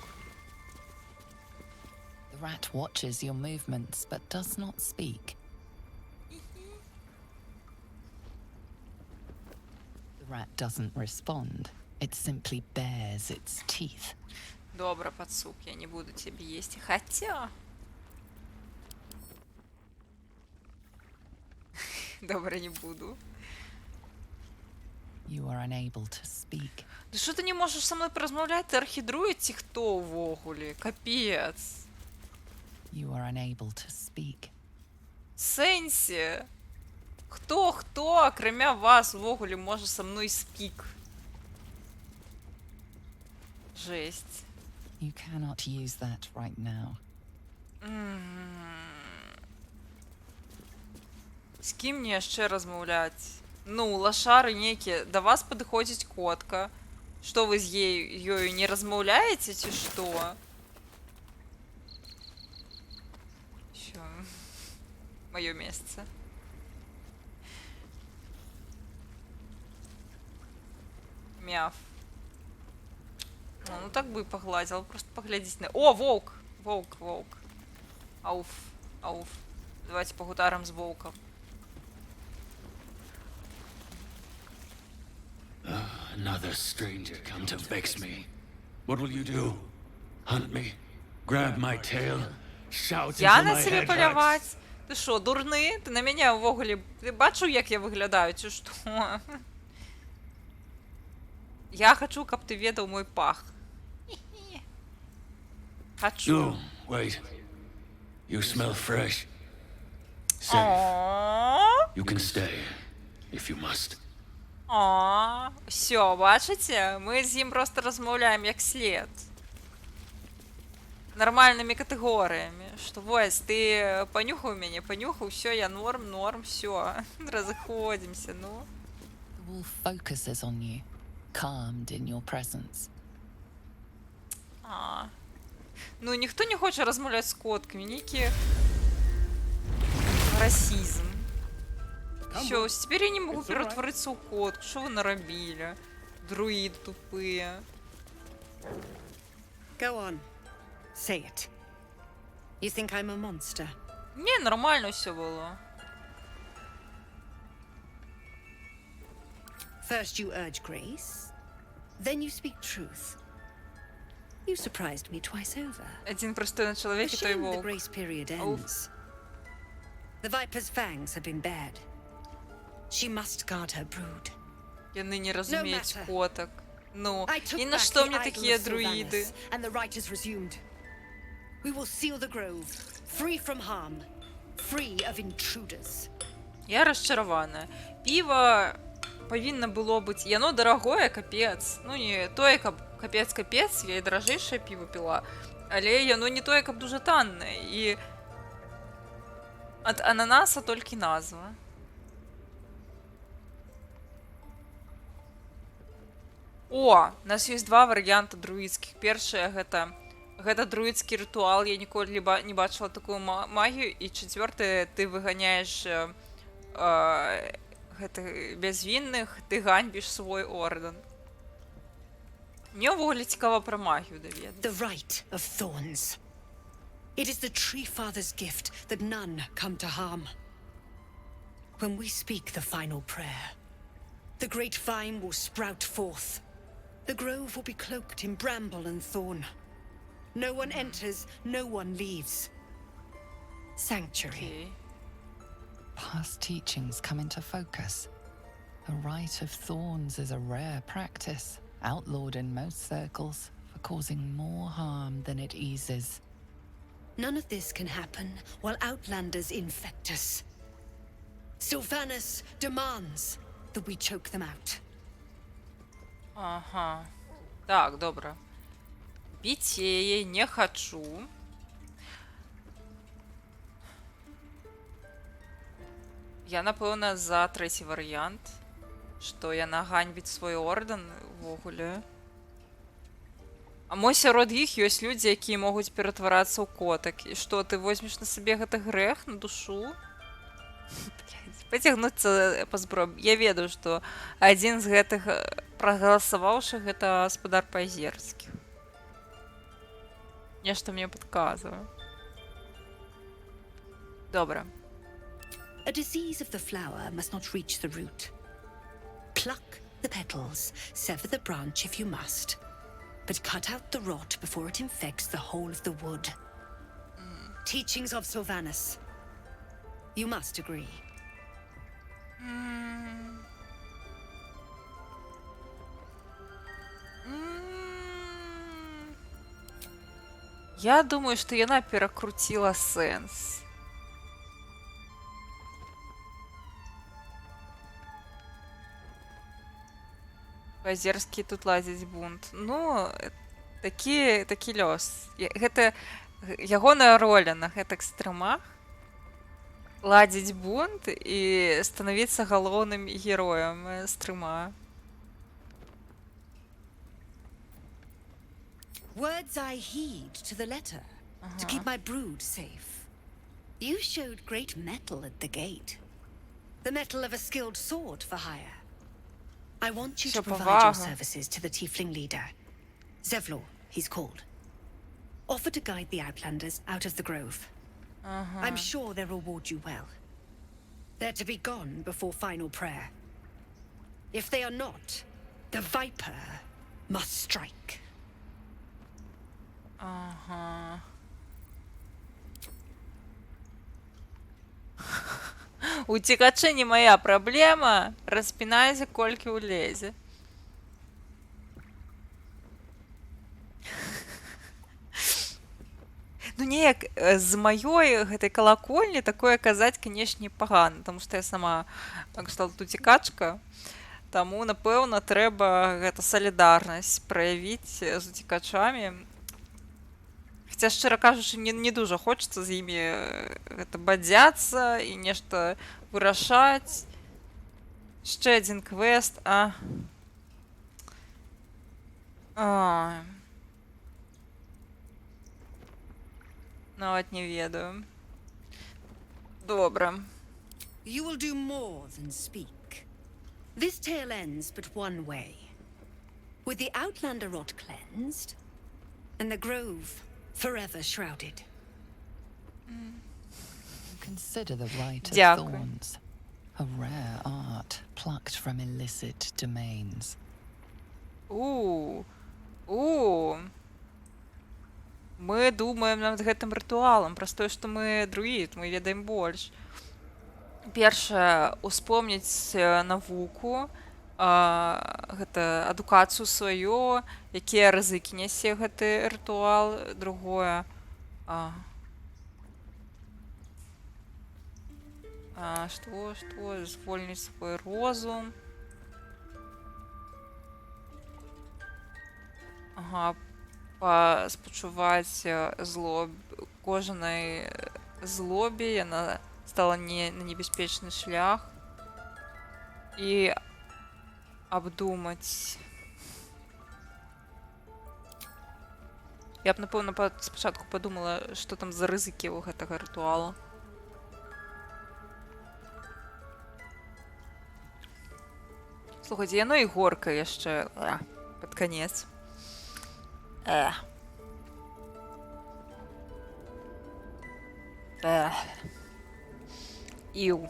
The rat watches your movements, but does not speak. The rat doesn't respond. It simply bares its teeth. Добре, пацук, я не буду тебе есть. Хотя... Добре, не буду. You are unable to speak. Да що ти не можеш со мною порозмовляти? Ти архідруїд ці хто ввогулі? Капець. You are unable to speak. Сенсі? Хто, окремя вас, ввогулі може со мною спік? Жесть. You cannot use that right now. З ким мені ще розмовляти? Ну, лошари некі. До вас підходить котка. Що ви з їю не розмовляєте, чи що? Що? Моє місце. Мяв. Ну так бы и погладил, просто поглядеть на... О, волк! Волк. Ауф. Давайте погутарим с волком. Another stranger come to vex me. What will you do? Hunt me? Grab my tail? Shout Я until на my себе head полювати? hurts? Ти що, дурний? Ти на мене ввогулі... Ти бачив, як я виглядаю, чи що? Я хочу, щоб ти ведав мой пах. Хочу. Oh, wait. You smell fresh. Safe. О, You can stay, if you must. Все, бачите? Ми з ним просто розмовляємо як слід. Нормальными категориями. Что, Войс, ты понюхал меня? Понюхал, все, я норм, все. Разходимся, ну. The wolf focuses on you, calmed in your presence. Ну, ніхто не хоче розмовляти з котками, некий расизм. Все, теперь я не могу превратиться в котку. Что вы наробили? Друиды тупые. Go on. Say it. You think I'm a monster? Не, нормально все было. First you urge grace, then you speak truth. You surprised me twice over. Один простой на A человеке, то и shame the волк. grace period ends. The Viper's fangs have been bared. She must guard her brood. Яны не разумеют matter. коток. Ну, I took и на back что the мне idol такие of друиды? Sylvanas, and the rite is resumed. We will seal the grove, free from harm, free of intruders. Я розчарована. Пиво повинно было быть... И оно дорогое, капец. Ну, не тое, капец, я и дорожейшее пиво пила. Але яно не тое, каб дуже танне. И от ананаса толькі назва. О, у нас есть два варианта друидских. Першае гэта друидский ритуал. Я ніколі не бачила такую магію. І чацвёртае, ты выганяешь гэтых бязвінных, ты ганьбіш свой орден. Мне ўвогуле цікава пра магію даведацца. The rite of thorns. It is the Tree Father's gift that none come to harm. When we speak the final prayer, the great vine will sprout forth. The grove will be cloaked in bramble and thorn. No one enters, no one leaves. Sanctuary. Past teachings come into focus. The Rite of Thorns is a rare practice, outlawed in most circles for causing more harm than it eases. None of this can happen while Outlanders infect us. Sylvanas demands that we choke them out. Ага. Так, добре. Бить я її не хочу. Я, напевно, за третій варіант. Що яна ганьбіць свой орден ввогуле. А мо сярод іх ёсць людзі, якія могуць ператварацца ў котак. І што, ты возьмеш на сабе гэты грэх на душу? Пацягнуцца па зброю. Я ведаю, што адзін з гэтых прагаласаваўшых гэта гаспадар Пазерскіх. Нешта мне падказвае. Добра. A disease of the flower must not reach the root. Pluck the petals, sever the branch if you must, but cut out the rot before it infects the whole of the wood. Teachings of Sylvanas. You must agree. Я думаю, што яна перакруціла сэнс. Пазерскі тут ладзіць бунт. Ну, такі лёс. Гэта ягоная роля на гэтых стрымах. Ладзіць бунт і станавіцца галоўным героем стрыма. Words I heed to the letter, to keep my brood safe. You showed great mettle at the gate. The mettle of a skilled sword for hire. I want you to provide your services to the tiefling leader. Zevlor, he's called. Offer to guide the Outlanders out of the grove. I'm sure they'll reward you well. They're to be gone before final prayer. If they are not, the Viper must strike. Ага. Уцекачы не моя праблема. Распінайся, колькі ўлезе. Ну неяк з маёй гэтай калакольні такое казаць, канешне, пагана, таму што я сама кшталту уцекачка. Таму, напэўна, трэба гэта салідарнасць праявіць з уцекачамі. Хаця, шчыра кажучы, не дужа хочацца з імі гэта бадзяцца і нешта вырашаць. Яшчэ адзін квест, нават не ведаю. Добра. You will do more than speak. This tale ends but one way. With the Outlander rot cleansed, and the grove forever shrouded. Consider the Rite of Дякую. Thorns. A rare art plucked from illicit domains. Мы думаем над гэтым рытуалам, праз тое, што мы друід, мы ведаем больш. Першае, успомніць навуку, гэта адукацыю сваю, якія рызыкі нясе гэты рытуал. Другое, што? Звольніць свой розум. Паспачуваць кожнай злобе, яна стала на небяспечны шлях. І абдумаць. Я б, напэўна, спачатку падумала, што там за рызыкі ў гэтага рытуала. Слухайце, яно і горка яшчэ пад канец. Іў.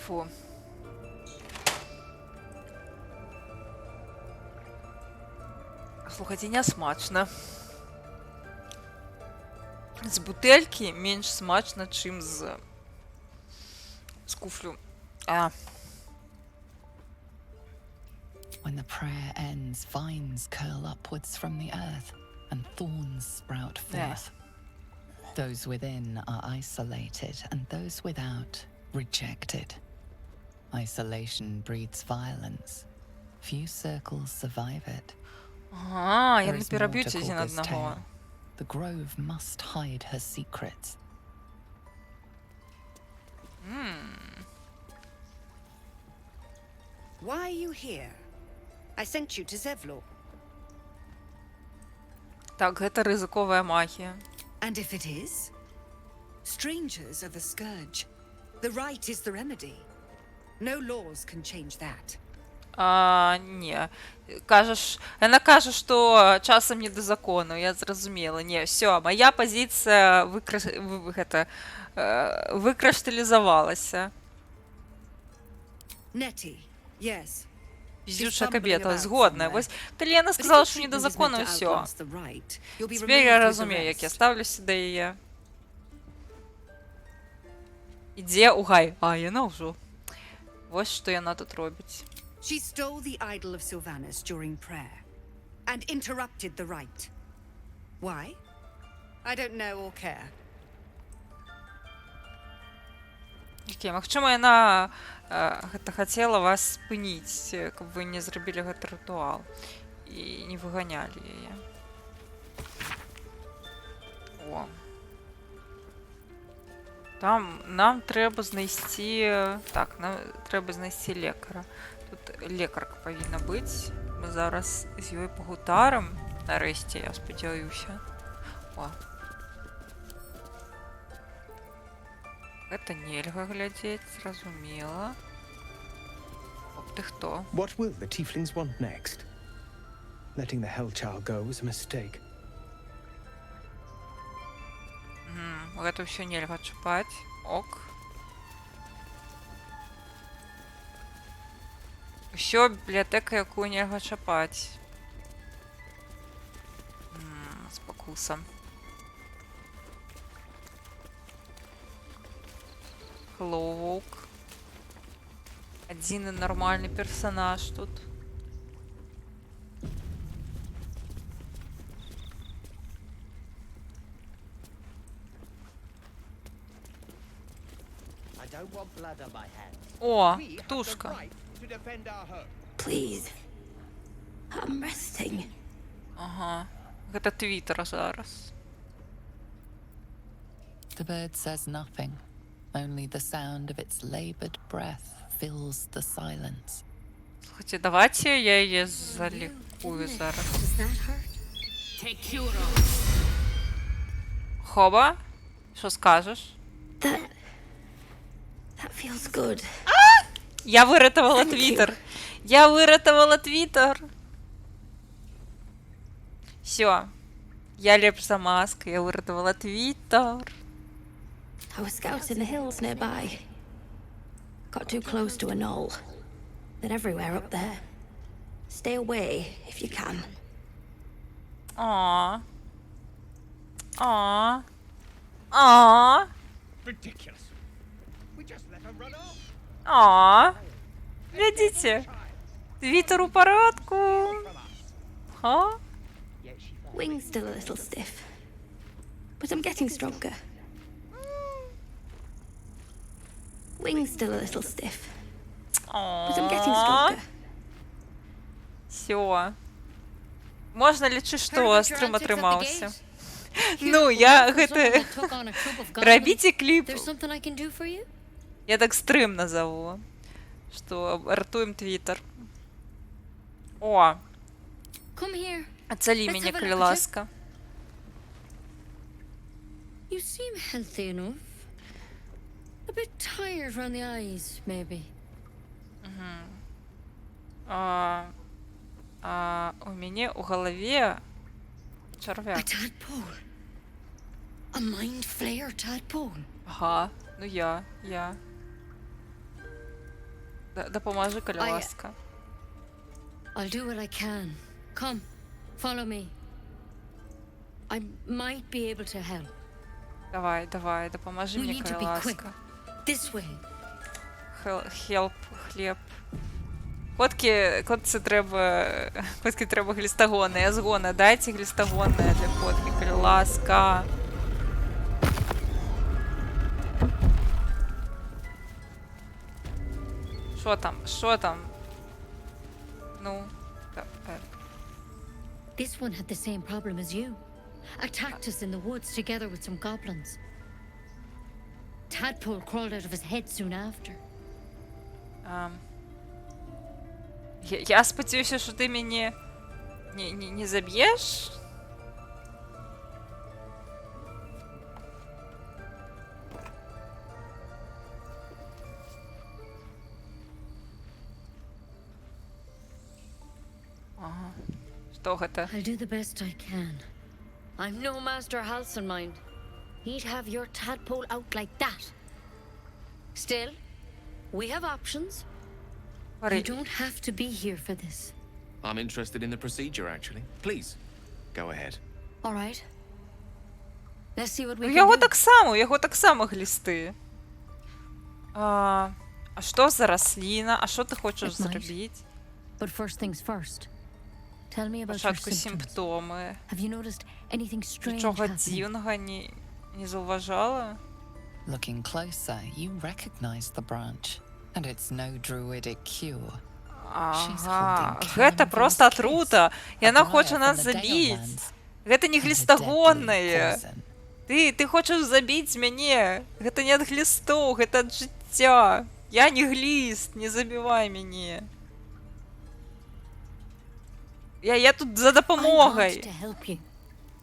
Фу. Слухайце, нясмачна. З бутэлькі менш смачна, чым з куфлю. When the prayer ends, vines curl upwards from the earth, and thorns sprout forth. Those within are isolated, and those without rejected. Isolation breeds violence. Few circles survive it. Ага, я There на is more to переб'юсь один Corgur's одного. tale. The grove must hide her secrets. Why are you here? I sent you to Zevlor. Так, гэта рызыковая магія. And if it is? Strangers are the scourge. The rite is the remedy. No laws can change that. Не. Кажаш, яна кажа, што часам не да закону, я зразумела. Не, всё, моя пазіцыя выкрашталізавалася. Nettie, yes. Везючая кабета, згодная. Вось, калі яна сказала, што не да закону, ўсё. Цяпер я разумею, як я ставлюся да яе. Ідзе ў гай. Яна ўжо. Вось што яна тут робіць. She stole the idol of Sylvanus during prayer and interrupted the rite. Why? I don't know or care. Окей, магчыма, яна гэта хацела вас спыніць, каб вы не зрабілі гэты рытуал і не выганялі яе. О. Там нам трэба знайсці... Так, нам трэба знайсці лекара. Тут лекарка павінна быць. Мы зараз з ёй пагутарым. Нарэшце, я спадзяюся. О. Гэта нельга глядзець, зразумела. Оп, ты хто? What will the tieflings want next? Letting the Hellchild go was a mistake. Гэта ўсё нельга чапаць. Ок. Усё бібліятэка, якую нельга чапаць. Спакуса. Клоук. Адзіны нармальны персанаж тут. О, птушка. Please. I'm resting. Ага. Гэта твиттер зараз. The bird says nothing. Only the sound of its labored breath fills the silence. Слухайте, давайте я яе залікую зараз. Хоба? Що скажеш? That feels good. Я выратавала твиттер. Я выратавала твиттер. Всё. Я лепш за Маска. Я выратавала твиттер. I was scouting the hills nearby. Got too close to a knoll. They're everywhere up there. Stay away if you can. Aww. Aww. Aww. Ridiculous. We just let her run off. Aww. Видите? Твиттер у порядку. Huh? Wings still a little stiff. But I'm getting stronger. Wings still a little stiff. But I'm getting stronger. Всё. Можна лічыць, што стрым атрымаўся. Ну, я гэта... Рабіце кліп. Я так стрым назову. Што ратуем твиттер. О! Ацалі мяне, калі ласка. You seem healthy enough. A bit tired around the eyes, maybe. У мяне ў галаве чарвяк. A tadpole. A mind flayer tadpole. Ага, ну я. Дапамажы, калі ласка. I'll do what I can. Come, follow me. I might be able to help. Давай, дапамажы мне, калі ласка. This way. Хлеб. Котці треба глістагони. Азгона, дайте глістагони для котки, коли ласка. Що там? Ну, так. This one had the same problem as you. Attacked us in the woods together with some goblins. Tadpole crawled out of his head soon after. Я сподіваюся, що ти мені не заб'єш? Ага. Що це? I'll do the best I can. I'm no Master Halson, mind. He'd have your tadpole out like that. Still, we have options. You don't have to be here for this. I'm interested in the procedure, actually. Please, go ahead. All right. Let's see what we can Його так само глісти. А що за рослина? А що ти хочеш зробити? But first things first. Tell me about your Спочатку symptoms. симптоми. Have you noticed anything strange Нічого happening? дивного не зауважала? Looking closer, you recognize the branch, and it's no druidic cure. Ага, гэта просто отрута. И она хочет нас забить. Гэта не глістагоннае. Ты хочаш забіць мяне. Гэта не ад глістоў, гэта ад жыцця. Я не гліст, не забівай мяне. Я тут за I want дапамогай. to help you,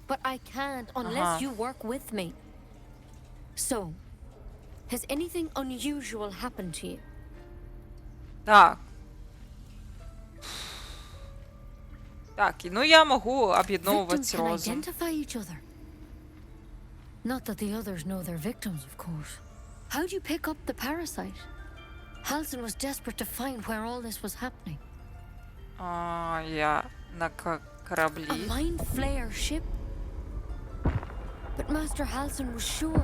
but I can't unless you work with me. So, has anything unusual happened to you? Так. Так, ну я можу Victims об'єдновувати can розум. identify each other. Not that the others know they're victims, of course. How'd you pick up the parasite? Halson was desperate to find where all this was happening. Я на A кораблі. mind flayer ship? But Master Halson was sure.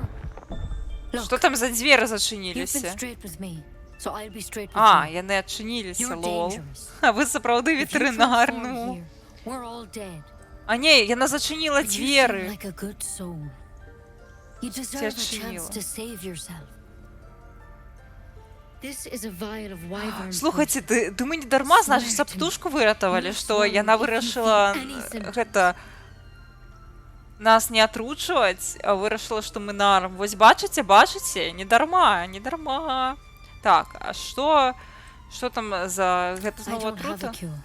Що там за двері You've been зачинилися? straight with me, so I'll be straight with А, you. яны адчинилися, You're лол. dangerous. А ви сапраўды If you ветеринар, transform ну. here, we're all dead. А не, яна зачинила But you seem двері. like a good soul. You deserve a chance to save yourself. This is a vial of wyvern. Слухайте, ты мы не дарма, значит, за птушку выратавалі, што яна вырашыла гэта нас не атручваць, а вырашыла, што мы нарм. Вось бачыце, не дарма, не дарма. Так, а што там за гэта I знову don't have a атрута? cure.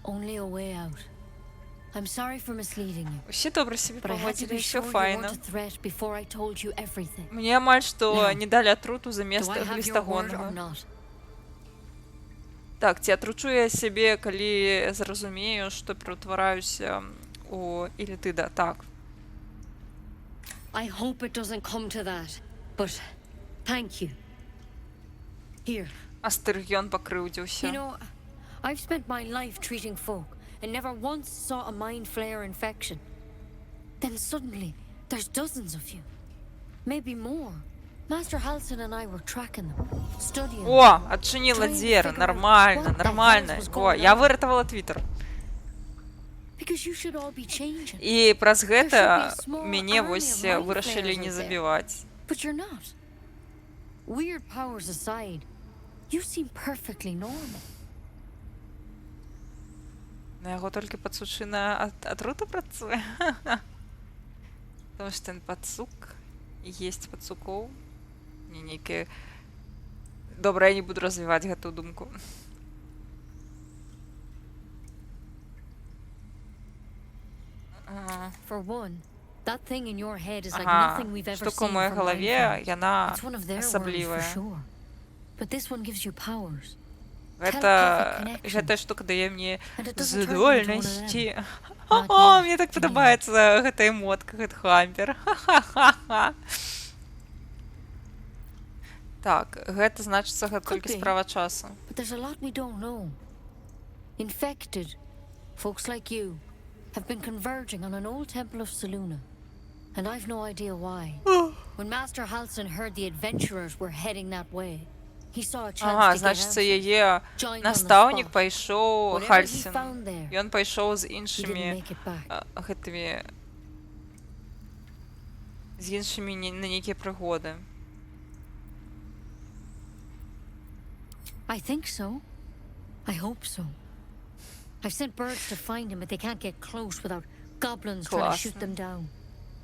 Only a way out. I'm sorry for misleading you. Усе добра сябе But I had to паводзілі, be ўсё sure you файна. weren't a threat before I told you everything. Мне амаль што Now, не далі атруту Do замест I have your word or глістагоннага. not? Так, ці атручу я сябе, калі зразумею, што пераўтвараюся у Ілітыда. Так. I hope it doesn't come to that. But thank you. Here. Астыргён пакрыўдзіўся. You know, I've spent my life treating folk and never once saw a mind flayer infection. Then suddenly, there's dozens of you. Maybe more. Master Halson and I were tracking them, studying О, them, адчыніла trying to дзверы, figure out нормально, what the нормально. hell was О, going я on. выратавала твиттер. Because you should all be changing. І праз гэта There should be a small мяне army вось of mind вырашылі flayers не out there. забіваць. But you're not. Weird powers aside, you seem perfectly normal. На яго толькі пацучына атрута працуе. Потому што ён пацук і есць пацукоў. Не нейкія... Добра, я не буду развіваць гэтую думку. For one, that thing in your head is like Ага, nothing we've ever штука ў seen маёй from галаве, Mindflayer. яна It's one of their worlds асаблівая. for sure. But this one gives you powers. Гэта штука дае мне And it doesn't turn you into one of здольнасці. them. О, мне так падабаецца гэта эмотка, гэты хампер. Ха-ха-ха. Так, гэта значыцца, гэта Could толькі be. справа часу. But there's a lot we don't know. Infected, folks like you, have been converging on an old temple of Selûne. And I've no idea why. When Master Halson heard the adventurers were heading that way, He saw a chance Ага, to get значить, out. це яе Joined on the настаўнік spot. пайшоў Whatever he Хальсін. found there, Ён пайшоў з he didn't іншымі make it back. гэтымі з іншымі на нейкія прыгоды. I think so. I hope so. I've sent birds to find him, but they can't get close without goblins trying to shoot Класна. them down.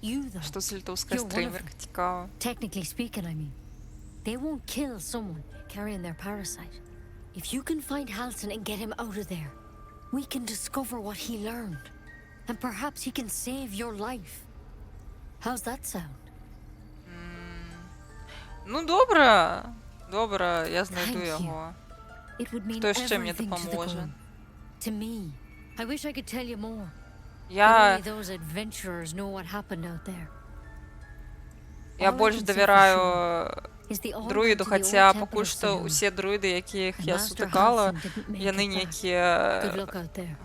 You, though, Што за літоўская you're one of стрымерка, them. цікава. Technically speaking, I mean. They won't kill someone carrying their parasite. If you can find Halsin and get him out of there, we can discover what he learned. And perhaps he can save your life. How's that sound? Ну, добра. Добра, я знайду Thank you. яго. It would mean Хто яшчэ мне everything to the дапаможа? Gorn. To me. I wish I could tell you more. Я, But only those adventurers know what happened out there. я All I больш can say for давяраю Is the All друіду, went to the хаця old temple пакуль of што Saloon. ўсе друіды, якіх And я Master сутыкала, Halsin didn't make яны it back. Good нейкія, luck out there.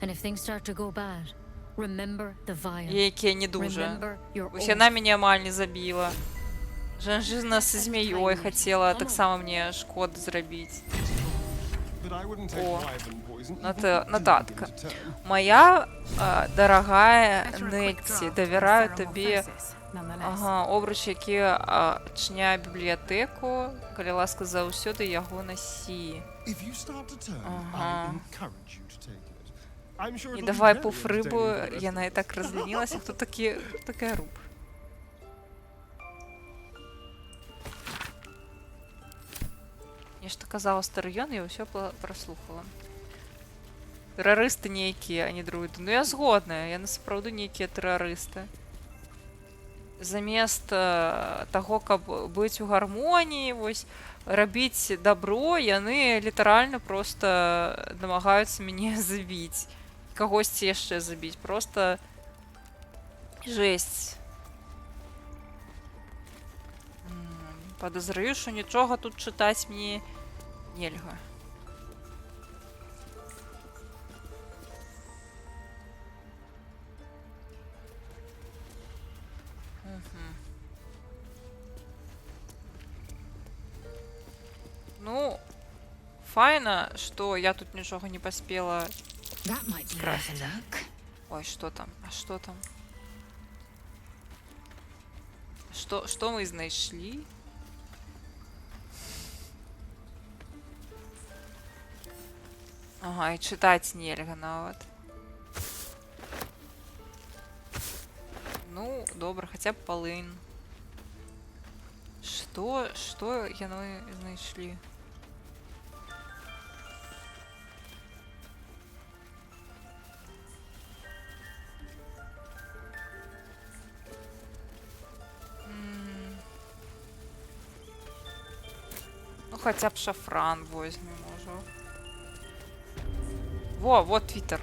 And if things start to go bad, remember the vial. якія не дуже. Remember your Вось яна oath. мяне амаль не забіла. Жанжызна са змяёй хацела таксама мне шкоды зрабіць. О, нотатка. Моя дарагая Нетці, давяраю табе обруч, які адчыняе бібліятэку, калі ласка, заўсёды яго насі. І давай пуф рыбу, яна і так разлінілася. Хто такая рыб? Нешта казала Старыён, я ўсё праслухала. Тэрарысты нейкія, а не друіды. Ну я згодная, яны сапраўды нейкія тэрарысты. Замест таго, каб быць у гармоніі, вось, рабіць дабро, яны літаральна проста намагаюцца мяне забіць. Кагосьці яшчэ забіць. Проста жэсць. Падазраю, што нічога тут чытаць мне нельга. Ну, файна, што я тут нічога не паспела скрасіць. Ой, што там? А што там? Што мы знайшлі? Ага, і чытаць нельга нават. Ну, добра, хаця б палынь. Што яны знайшлі? Ну, хаця б шафран возьмем, можа. Во, вот твиттер.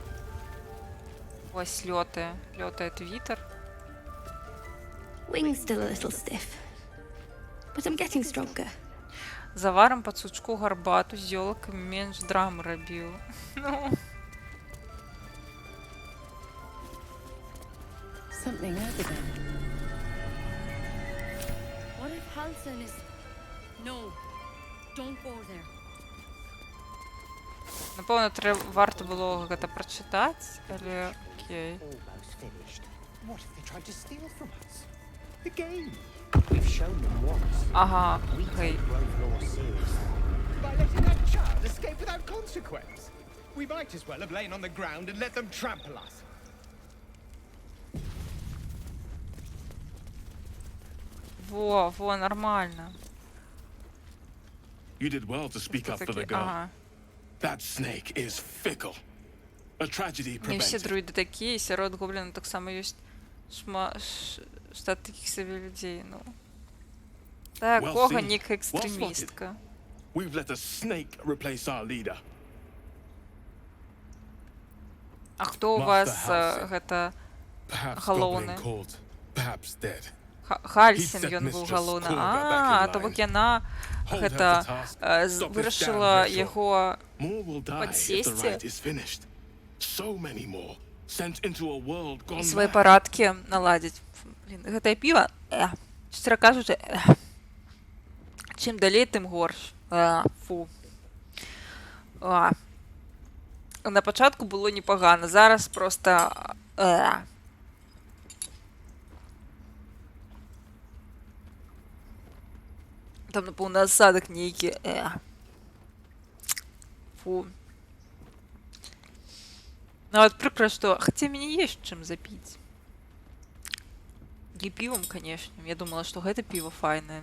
Ось лётае. Лётае твиттер. Wings still a little stiff, but I'm getting stronger. Заварам пад сучку гарбату з ёлкамі, менш драмы рабіў. Ну. Something over there. What if Halsin is... No, don't go there. Напэўна, варта было гэта прачытаць, але окей. Almost finished. What if they tried to steal from us? The game. We've shown them once. Ага, We гей. take Grove law seriously. By letting that child escape without consequence. We might as well have lain on the ground and let them trample us. Во, нормально. You did well to speak up for the girl. That snake is fickle. A tragedy Не все prevented. друиды такие, сярод гоблина таксама ёсць штат такіх сабе людзей, ну. Такога нейкая экстрэмістка. We've let a snake replace our leader. А хто у вас гэта Perhaps галоўны? goblin called, perhaps dead. Хальсін ён быў галоўны. То бок яна гэта вырашыла яго падсесці і свае парадкі наладзіць. Блін, гэтае піва, чыстра кажучы, чым далей, тым горш. Фу. На початку було непогано, зараз просто... Там, напевно, осадок нейкі. Фу. Ну, вот прикро, что... Хотя мне есть чем запить. И пивом, конечно. Я думала, что это пиво файное.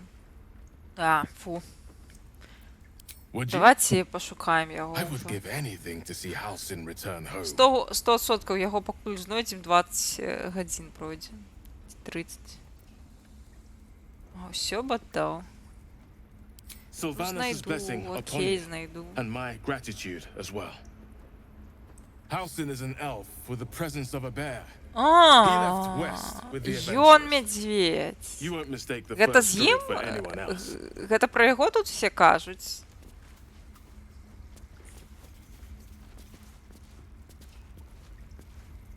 Фу. Давайте пошукаем его. 100% його покуль знойдем, 20 годин пройдем. 30. Все б отдал. Sylvanus' blessing upon Окей, you, знайду. and my gratitude as well. Halsin is an elf with the presence of a bear. Ён медведь. Гэта з ім? Гэта про яго тут все кажуць?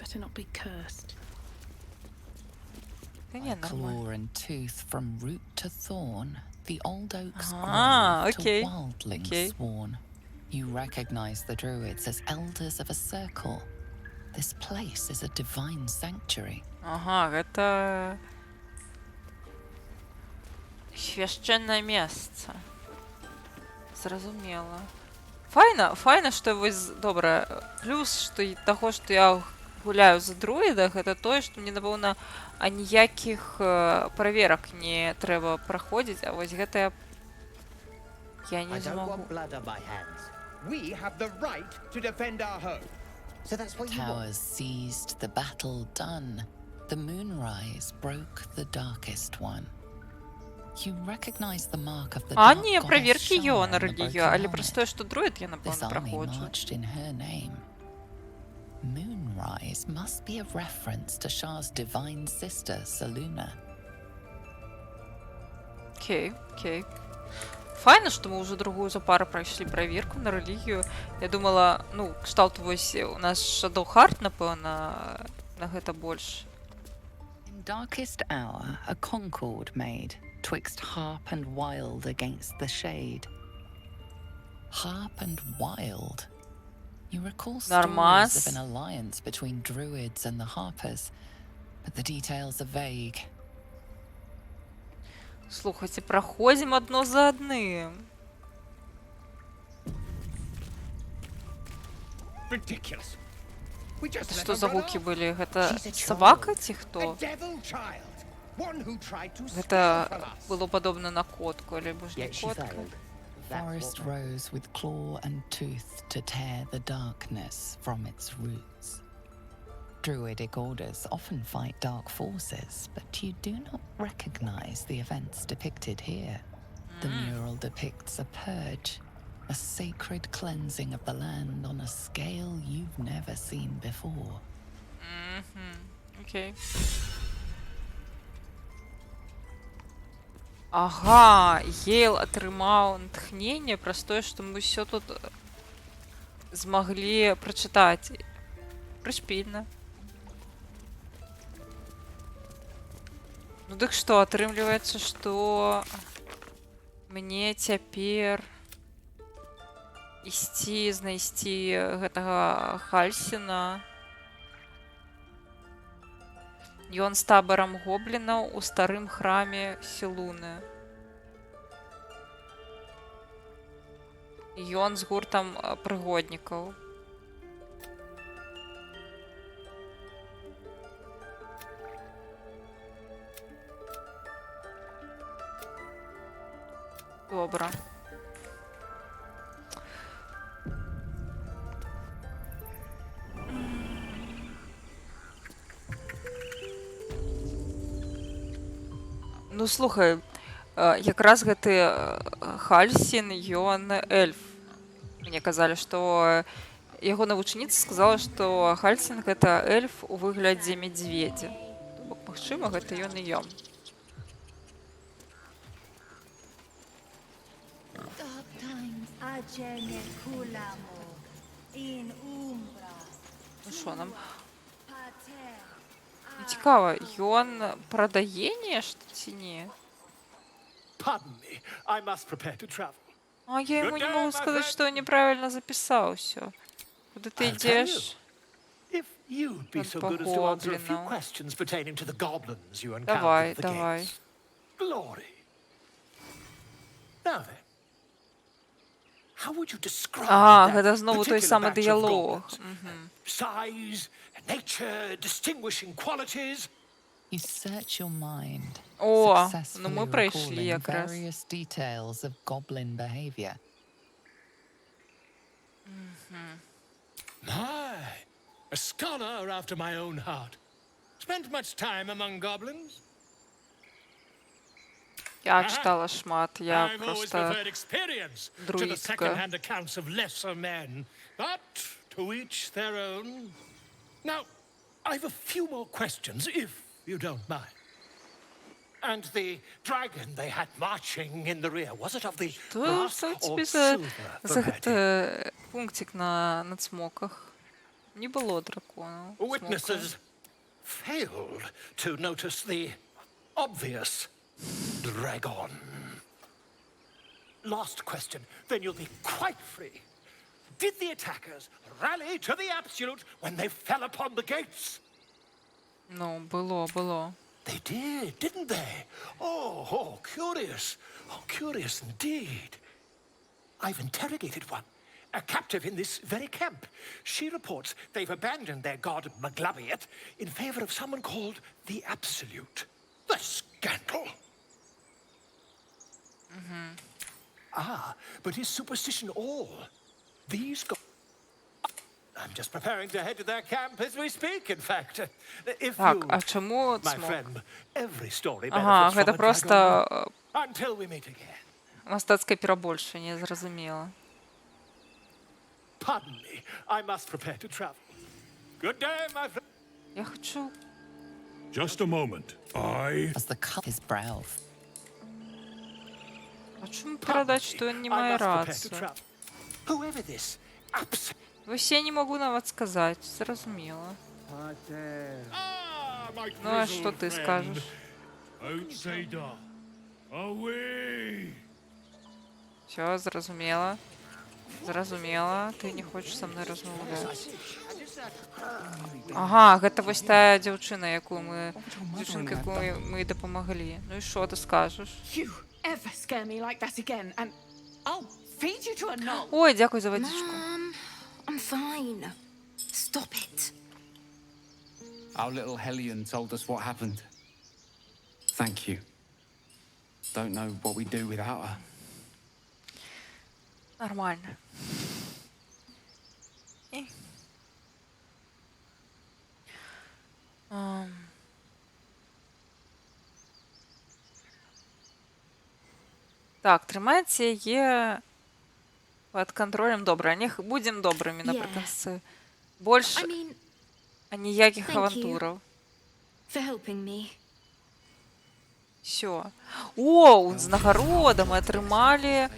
Better not be cursed. A claw and tooth from root to thorn, the old oak's grove to okay. wildlings sworn. You recognize the druids as elders of a circle. This place is a divine sanctuary. Ага, гэта... свяшчэннае месца. Зразумела. Файна, што вось... Добра, плюс што і таго, што я гуляю за друідах, гэта тое, што мне, напэўна, аніякіх праверак не трэба праходзіць, а вось гэта я не змогу. We have the right to defend our home. So that's what you want. Towers seized, the battle done. The moonrise broke the darkest one. You recognize the mark of the dark Не, goddess праверкі Shire ёё on на the рэлігію, broken але helmet. праз тое, што друід я, This напэўна, army праходжу. marched in her name. Moonrise must be a reference to Shah's divine sister, Saluna. Окей. Файна, што мы ўжо другую запару прайшлі праверку на рэлігію. Я думала, ну, кшталт вось у нас Shadowheart, напэўна, на гэта больш. In darkest hour, a concord made, twixt harp and wild against the shade. Harp and wild. You recall stories of an alliance between druids and the harpers, but the details are vague. Слухайте, проходим одно за одним. Ridiculous. We just Это let что her за run гуки off. были? Это She's a собака child, ті хто? a devil child, one who tried to steal from Это us. было подобно на котку, либо ж не котка. Forest rose with claw and tooth to tear the darkness from its roots. Druidic orders often fight dark forces, but you do not recognize the events depicted here. The mural depicts a purge, a sacred cleansing of the land on a scale you've never seen before. Окей. Ага, Гейл атрымаў натхненне праз тое, што мы ўсё тут змаглі прачытаць. Прышпільна. Ну дык што, атрымліваецца, што мне цяпер ісці, знайсці гэтага Хальсіна. Ён з табарам гоблінаў у старым храме Сілуны. Ён з гуртам прыгоднікаў. Добра. Ну, слухай, якраз гэты Хальсін, ён эльф. Мне казалі, што яго навучніца сказала, што Хальсін гэта эльф у выглядзе медведзя. Бок, магчыма, гэта ён і ён. Ну што нам? Цікава, ён прадае нешта ці не? Pardon me, I must prepare to travel. А я ему не могу сказать, что он неправильно записал все. Куда ты идешь? If you'd be so good as to answer a few questions pertaining to the goblins you encountered Давай, at the давай. gates. Glory. Now then, how would you describe А, that это знову той particular самий batch of діалог. goblins? Size, nature, distinguishing qualities. You search your mind, О, successfully ну ми пройшли recalling якраз. various details of goblin behavior. My, a scholar after my own heart. Spent much time among goblins? Я читала шмат, я I've always просто preferred experience to the друидка. second-hand accounts of lesser men. But to each their own. Now, I've a few more questions, if you don't mind. And the dragon they had marching in the rear, was it of the Що brass це or тобі за silver variety? пунктик на цмоках? Не було дракона. Witnesses failed to notice the obvious dragon. Last question, then you'll be quite free. Did the attackers rally to the absolute when they fell upon the gates? Ну, було. They did, didn't they? Oh, curious. Oh, curious indeed. I've interrogated one, a captive in this very camp. She reports they've abandoned their god Maglabiet in favor of someone called the Absolute. The scandal! Ah, but is superstition all? These I'm just preparing to head to their camp as we speak, in fact. If Так, you, а чому my цмок? friend, every story Ага, benefits from это a просто dragon. Until we meet again. мастацьке перебольшення, зрозуміло. Pardon me, I must prepare to travel. Good day, my friend. Я хочу... Just a moment. I... As the cut his brow. А чому передать, что он не має рацію? Whoever this Вообще не могу нам сказать, зрозуміло. Ну, а что ты скажешь? Outsider. Away. Все, зрозуміло. Зрозуміло, ти не хочеш со мною розмовляти. Ага, гэта вось тая дзяўчына, якую мы дапамаглі. Ну і що ти скажеш? You ever scare me like that again, and I'll feed you to a knoll. Ой, дякую за водичку. I'm fine. Stop it. Our little Hellion told us what happened. Thank you. Don't know what we'd do without her. Нормально. Так, трымаецца яе пад кантролем добра. Будзем добрымі напрыканцы. Больш аніякіх авантураў. Всё. О, узнагарода мы атрымалі.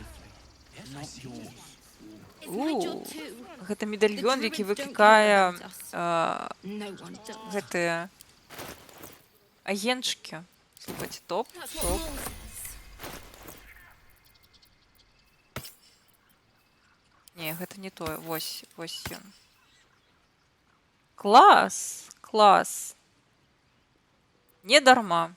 Гэта медальён, які выклікае гэтыя агенчыкі. Слухайце, топ. Не, гэта не тое. Вось ён. Клас. Не дарма.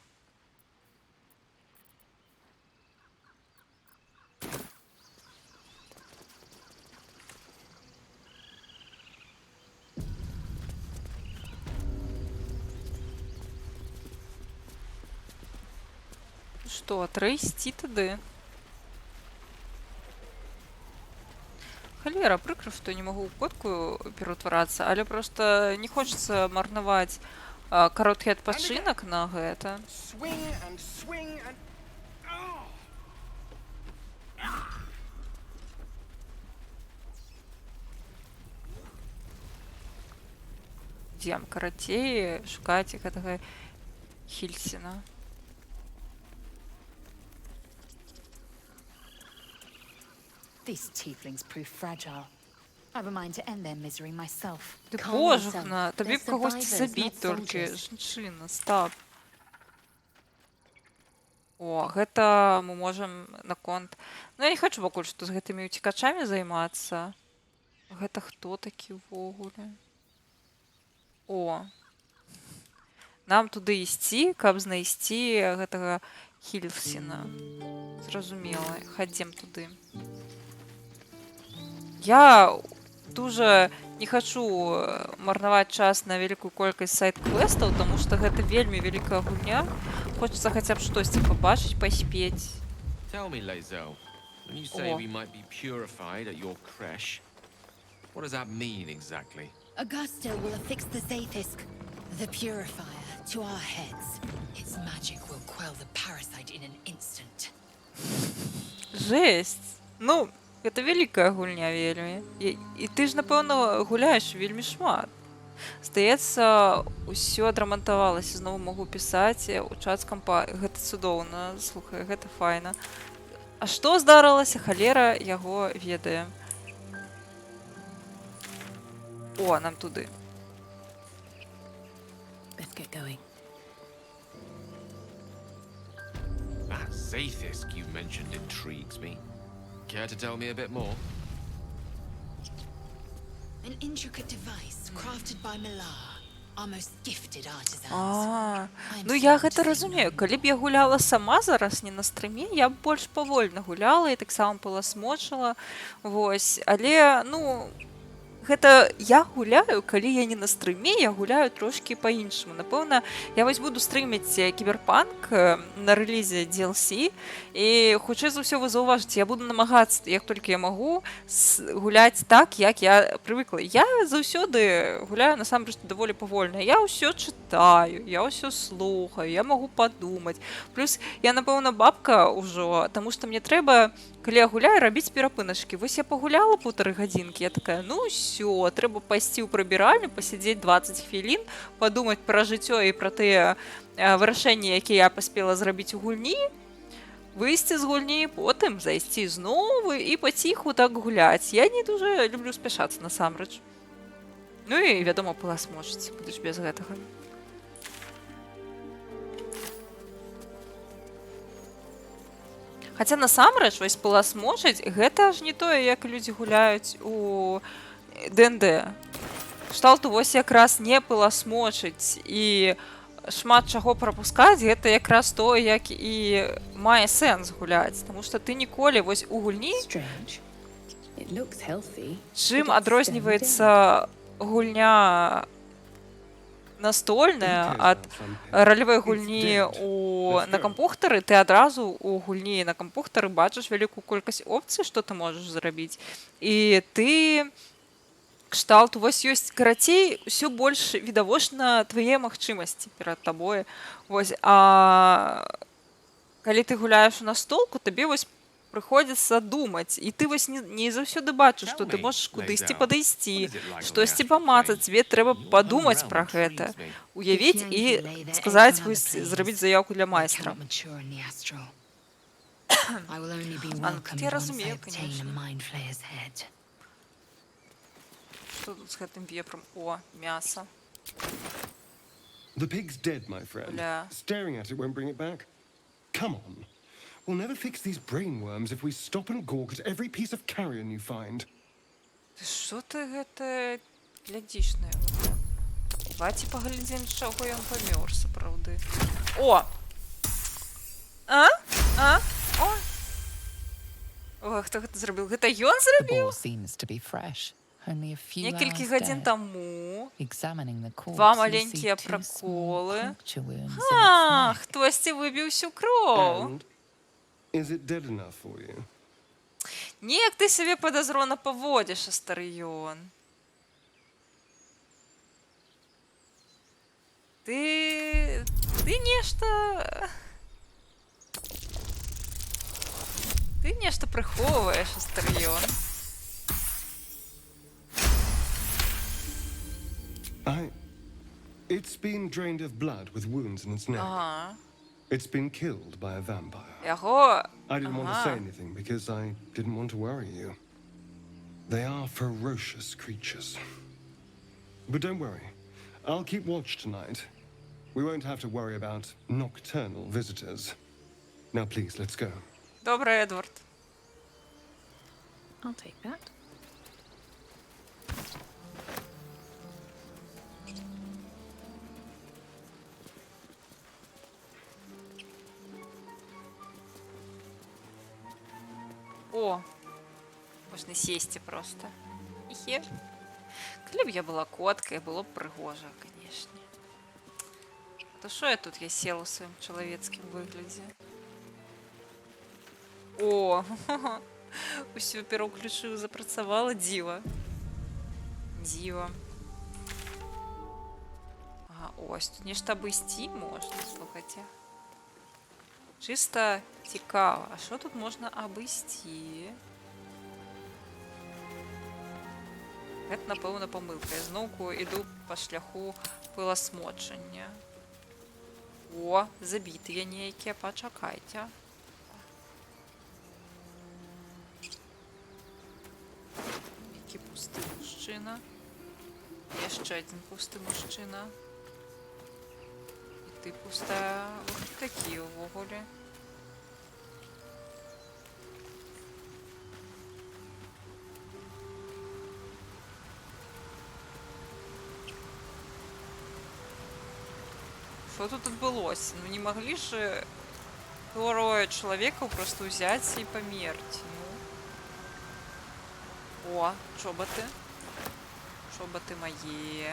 Што, трайсці тады? Халера, прыкра, што не магу ў котку пераўтварацца, але проста не хочацца марнаваць кароткі адпачынак на гэта. Ідзем карацей шукаць гэтага Хільсіна. These tieflings prove fragile. I have a mind to end their misery myself. Ти божухна, тобі б когось забіть тільки, женщина, стап. О, гэта мы можам наконт... Ну, я не хочу пакуль што з гэтымі уцекачамі займацца. Гэта хто такі ўвогуле? О! Нам туды ісці, каб знайсці гэтага Хільфсіна. Зразумела. Хадзем туды. Я дуже не хочу марнаваць час на вялікую колькасць сайт-квестаў, таму што гэта вельмі вялікая гульня. Хочется хаця б штосьці пабачыць, паспець. Tell me, Lae'zel, when you say we might be purified at your creche, what does that mean exactly? Augusta will affix the Zaithisk, the purifier, to our heads. Its magic will quell the parasite in an instant. Жесть! Ну, гэта вялікая гульня вельмі. І ты ж, напэўна, гуляеш вельмі шмат. Здаецца, усё адрамантавалася, зноў магу пісаць у чат з кампа. Гэта цудоўна, слухай, гэта файна. А што здарылася, халера яго ведае. О, нам туды. Let's get going. That Zaithisk you mentioned intrigues me. Care to tell me a bit more? An intricate device crafted by Malar, our most gifted artisans. Ну я гэта разумею. Калі б я гуляла сама зараз, не на стрыме, я б больш павольна гуляла і таксама паласмочыла. Вось, але, ну, гэта я гуляю, калі я не на стрыме, я гуляю трошкі па-іншаму. Напэўна, я вось буду стрыміць кіберпанк на рэлізе DLC, і хутчэй за ўсё вы заўважыце, я буду намагацца, як толькі я магу, гуляць так, як я прывыкла. Я заўсёды гуляю насамрэч даволі павольна. Я ўсё чытаю, я ўсё слухаю, я магу падумаць. Плюс я, напэўна, бабка ўжо, таму што мне трэба, калі я гуляю, рабіць перапыначкі. Вось я пагуляла 1,5 гадзінкі, я такая, ну ўсё, трэба пайсці ў прыбіральню, пасядзець 20 хвілін, падумаць пра жыццё і пра тыя вырашэнні, якія я паспела зрабіць у гульні, выйсці з гульні, потым зайсці зноў і паціху так гуляць. Я не дуже люблю спяшацца насамрэч. Ну і, вядома, паласмочыць, будуць без гэтага. Хаця насамрэч, вось паласмочыць, гэта ж не тое, як людзі гуляюць у ДНД. Кшталту вось якраз не паласмочыць і шмат чаго прапускаць, гэта якраз тое, як і мае сэнс гуляць. Таму што ты ніколі вось у гульні... Чым адрозніваецца гульня настольная ад ролевой гульні на кампухтары, ты адразу у гульні на кампухтары бачыш вялікую колькасць опцый, што ты можаш зрабіць. І ты кшталту вось ёсць карацей, усё больш відавочна твае магчымасці перад табой. Вось, а калі ты гуляеш у настолку, табе вось прыходзіцца думаць, і ты вось не заўсёды бачыш, што ты можаш кудысьці падысці, штосьці памацаць, тебе трэба падумаць пра гэта, уявіць і сказаць, зрабіць заяўку для майстра. Я разумею, конечно. Што тут з гэтым вепрам? О, мяса. The pig's dead, my friend. Staring at it won't bring it back. Come on. We'll never fix these brainworms if we stop and gawk at every piece of carrion you find. Што ты гэта глядзіш на яго? Давайте паглядзім, чаго ён памёр, сапраўды. О! О! О, хто гэта зрабіў? Гэта ён зрабіў? Некалькі гадзін таму. Два маленькія праколы. Хтосьці выбіў усю кроў. Is it dead enough for you? Неяк ты сябе падазрона паводзіш, Астарыён. Ты нешта прыхоўваеш, Астарыён. It's been drained of blood with wounds in its neck. It's been killed by a vampire. I didn't want to say anything because I didn't want to worry you. They are ferocious creatures. But don't worry. I'll keep watch tonight. We won't have to worry about nocturnal visitors. Now, please, let's go. Добре, Едвард. I'll take that. О, можна сісти просто. Хе. Коли б я була коткою, було б пригоже, звісно. То що я тут? Я села у своєму чоловічському вигляді. О, усю переключив, запрацювала діва. Діва. Ага, ось, тут ніж обійти можна, слухайте. Чисто цікаво. А що тут можна обійти? Це, напевно, помилка. Я знову йду по шляху пилосмодження. О, забитые некие, почекайте. Який пустий мужчина. Є ще один пустий мужчина. І ти пуста. Ось такі увогулі. Что тут отбылось? Ну не могли же трое человека просто взять и померти. Ну. О, чоботы. Чоботы мои.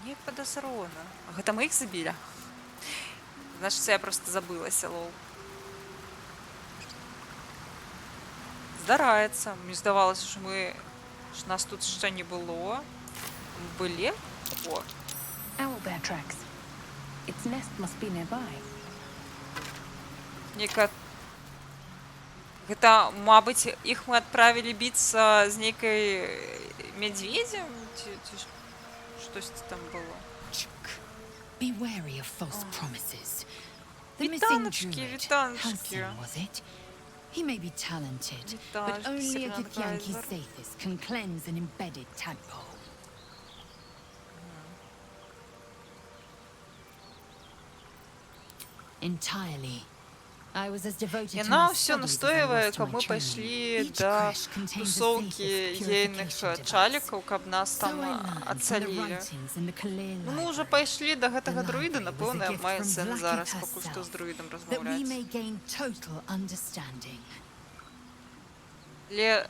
Не подозрона. Ах, это мы их забили? Значит, я просто забылась, лол. Здарається. Мені здавалося, що нас тут ще не було. Були? О. Owlbear tracks. Its nest must be nearby. Нека... Это, мабуть, их мы отправили биться с некой медведем? Что там было? Be wary of false promises. The missing Витаночки, druid, витаночки. Halcyon, was it? He may be talented, but Витаночки, only a Сигнал Githyanki Кайзер. Sathis can cleanse an embedded tadpole. Entirely. I was as devoted И to она my все studies as I настаивает, was to как my мы training. пошли Each до crash contains a тусовки safest ейных purification device. чаликов, каб нас So там I learned from the отцалили. writings in the Kalir Ну, ми library. вже пайшли до гэтага The друїда, library was a напевно, gift має from сенс Vlaakith зараз поки що herself, з друїдом that we розмовляти. may gain total understanding. Але,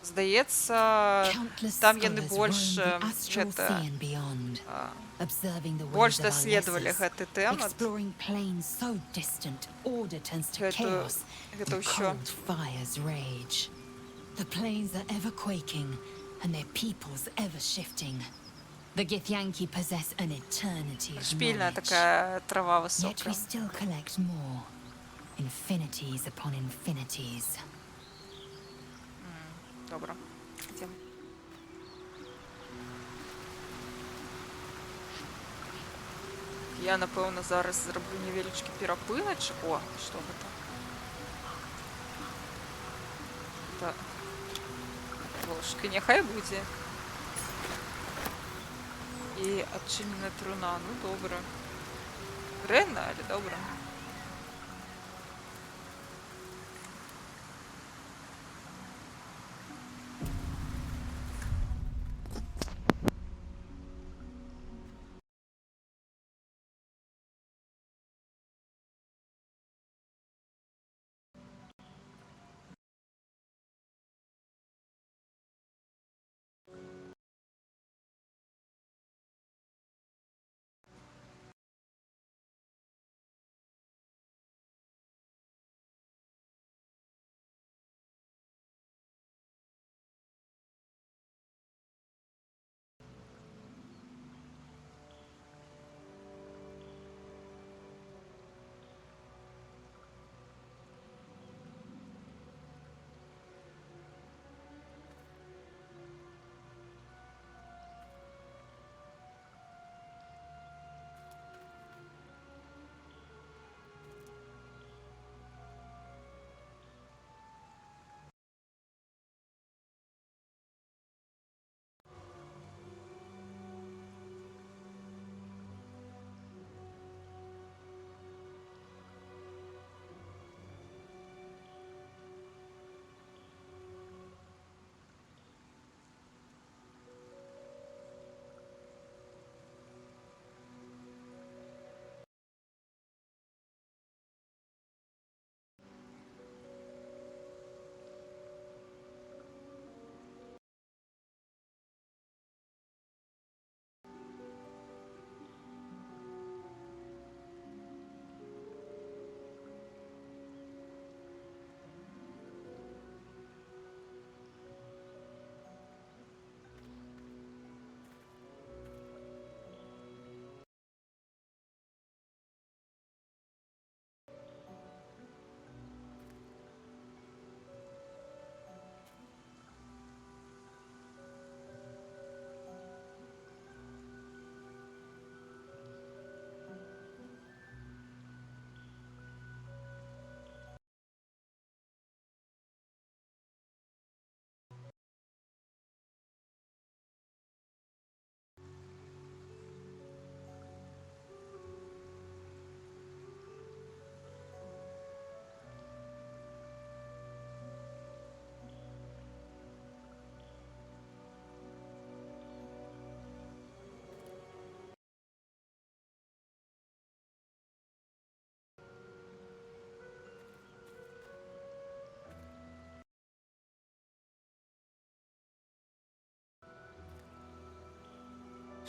здається, Countless там яны scholars больш roamed the astral sea and beyond, observing the больш ways of our даследавалі lessons, гэты тэмат. exploring planes so distant, order turns to Гэта- chaos, гэта and ўсё. cold fires rage. The planes are ever quaking, and their peoples ever shifting. The Githyanki possess an eternity of Шпільная knowledge. така трава Yet we висока. still collect more. Infinities upon infinities. Добре. Йдемо. Я, напевно, зараз зроблю невеличкий перепиночок. О, що це? Так. Ложка, нехай буде. І відчинена труна. Ну, добре. Рено, але добре.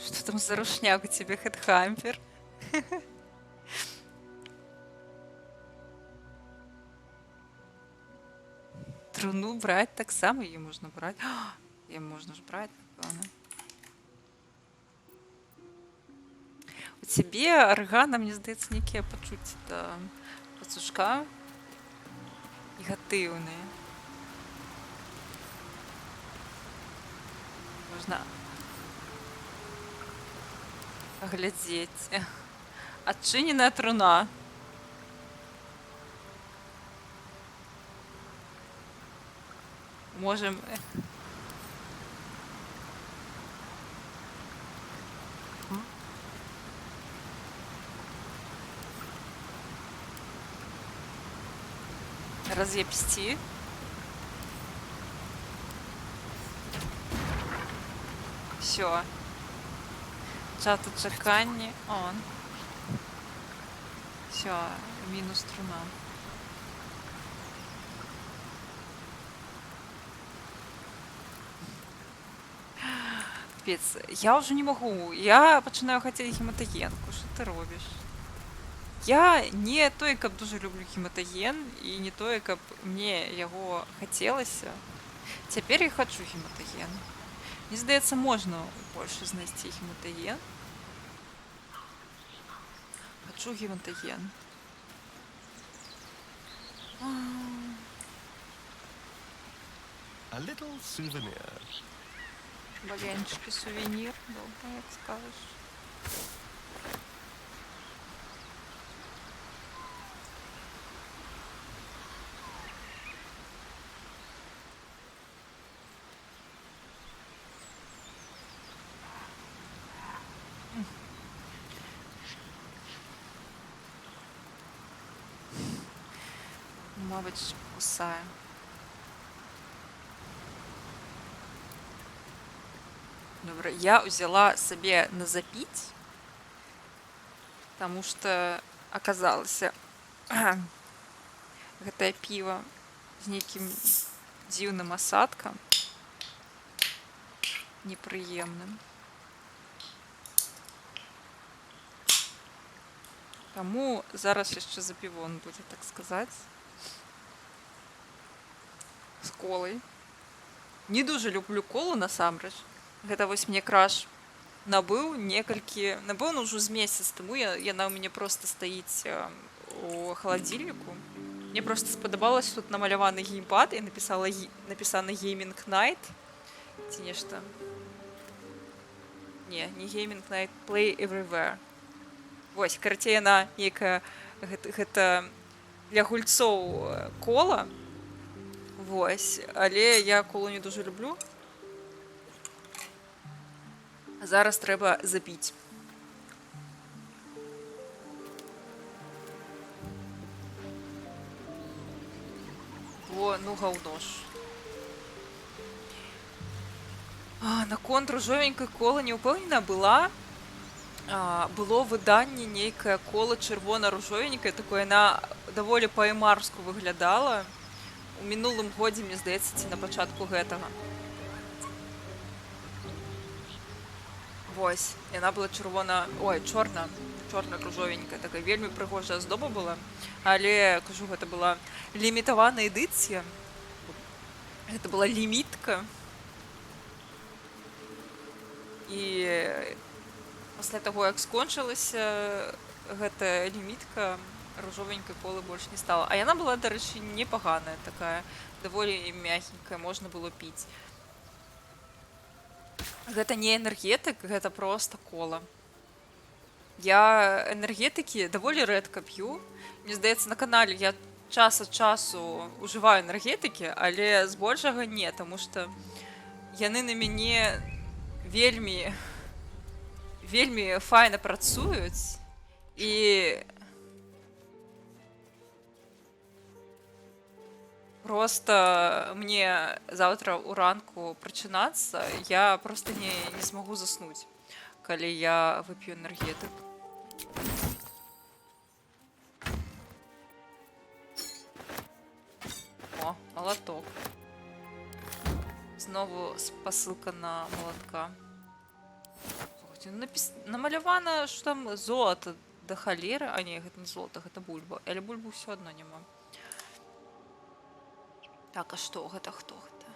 Что там за рушняк у тебя, Хедхампер? Труну брать так само, її можна брати. Її можна ж брати, напевно. У тебе органа, мені здається, ніякі почуття до пацюшка негативні. Можна оглядеть. Отчиненная труна. Можем... разъебсти. Все. Чату чеканні. Он. Все, мінус струна. Пец, я вже не можу. Я починаю хотіти гематогенку. Що ти робиш? Я не той, каб дуже люблю гематоген, і не той, каб мне його хотілося. Тепер я хочу гематоген. Мені здається, можна більше знайти гематоген. Хочу гематоген. A little souvenir. Баганчики сувенір, добре, як скажеш. Мабуть, кусає. Добре, я взяла себе на запить, потому что оказалось, это пиво с неким дивным осадком, неприемным. Тому зараз ще запівон буде, так сказати. З колою. Не дуже люблю колу, насамрэч. Гэта вось мне краш набыў некалькі... Набыў, ну, ўжо з месяц таму, яна ў мяне проста стаіць у халадзільніку. Мне проста спадабалось, тут намаляваны геймпад і напісана Gaming Night. Ці нешта. Не Gaming Night, Play Everywhere. Вось, карацей, яна нейкая... Гэта для гульцоў кола. Вось, але я колу не дуже люблю. Зараз трэба запіць. Бо, ну, гаўно ж. Наконт ружовенькай колы не ўпэўнена была. Было выданне нейкае кола чырвона-ружовенькае, такое яна даволі па-эмарску выглядала. У мінулым годзе, мне здаецца, ці на пачатку гэтага. Вось, яна была чырвона... Ой, чорна-ружовенькая, такая вельмі прыгожая аздоба была. Але, кажу, гэта была лімітаваная эдыцыя. Гэта была лімітка. І пасля таго, як скончылася гэтая лімітка, ружовенькай колы больш не стала. А яна была, дарэчы, непаганая такая, даволі мягенькая, можна было піць. Гэта не энергетык, гэта проста кола. Я энергетыкі даволі рэдка п'ю. Мне здаецца, на канале я час ад часу ўжываю энергетыкі, але збольшага не, таму што яны на мяне вельмі файна працуюць і просто мне завтра уранку прачынацца, я просто не змагу заснуць, калі я вып'ю энергетык. О, молоток. Знову посылка на молотка. Слушайте, ну намалявана, що там золото до холери. А не, гэта не золото, гэта бульба. Але бульбу все одно нема. Так, а што гэта, хто гэта?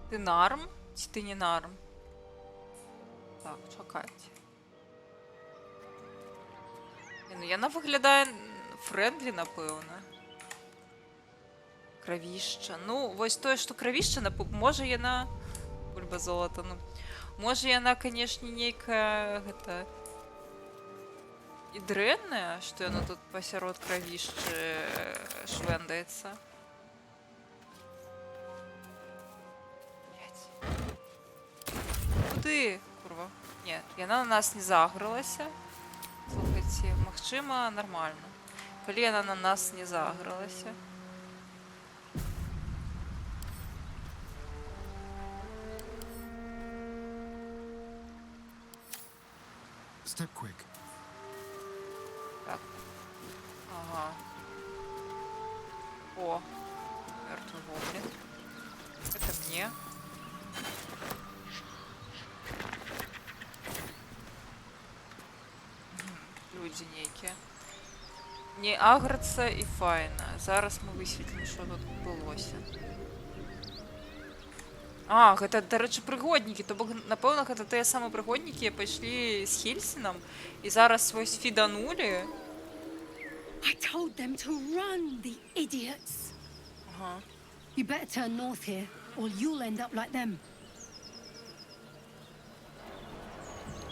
Ты нарм? Ці ты не нарм? Так, чакайце. Ну, яна выглядае френдлі, напэўна. Кравішча. Ну, вось тое, што кравішча, можа яна... Бульба золата, ну... Можа яна, канешне, нейкая, гэта... І дрэнная, што яна тут пасярод кравішчы швэндаецца. Куды, курва? Не, яна на нас не загралася. Слухайце, магчыма, нармальна. Калі яна на нас не загралася. Step quick. Так. Ага. О, мертвый гоблин. Это мне. Люди некие. Не аграцца і файна. Зараз мы высветлім, што тут былося. А, гэта, дарэчы, прыгоднікі. То бок, напэўна, гэта тыя самыя прыгоднікі, якія пайшлі з Хельсінам і зараз вось фіданулі. I told them to run, the idiots. Ага. You better turn north here, or you'll end up like them.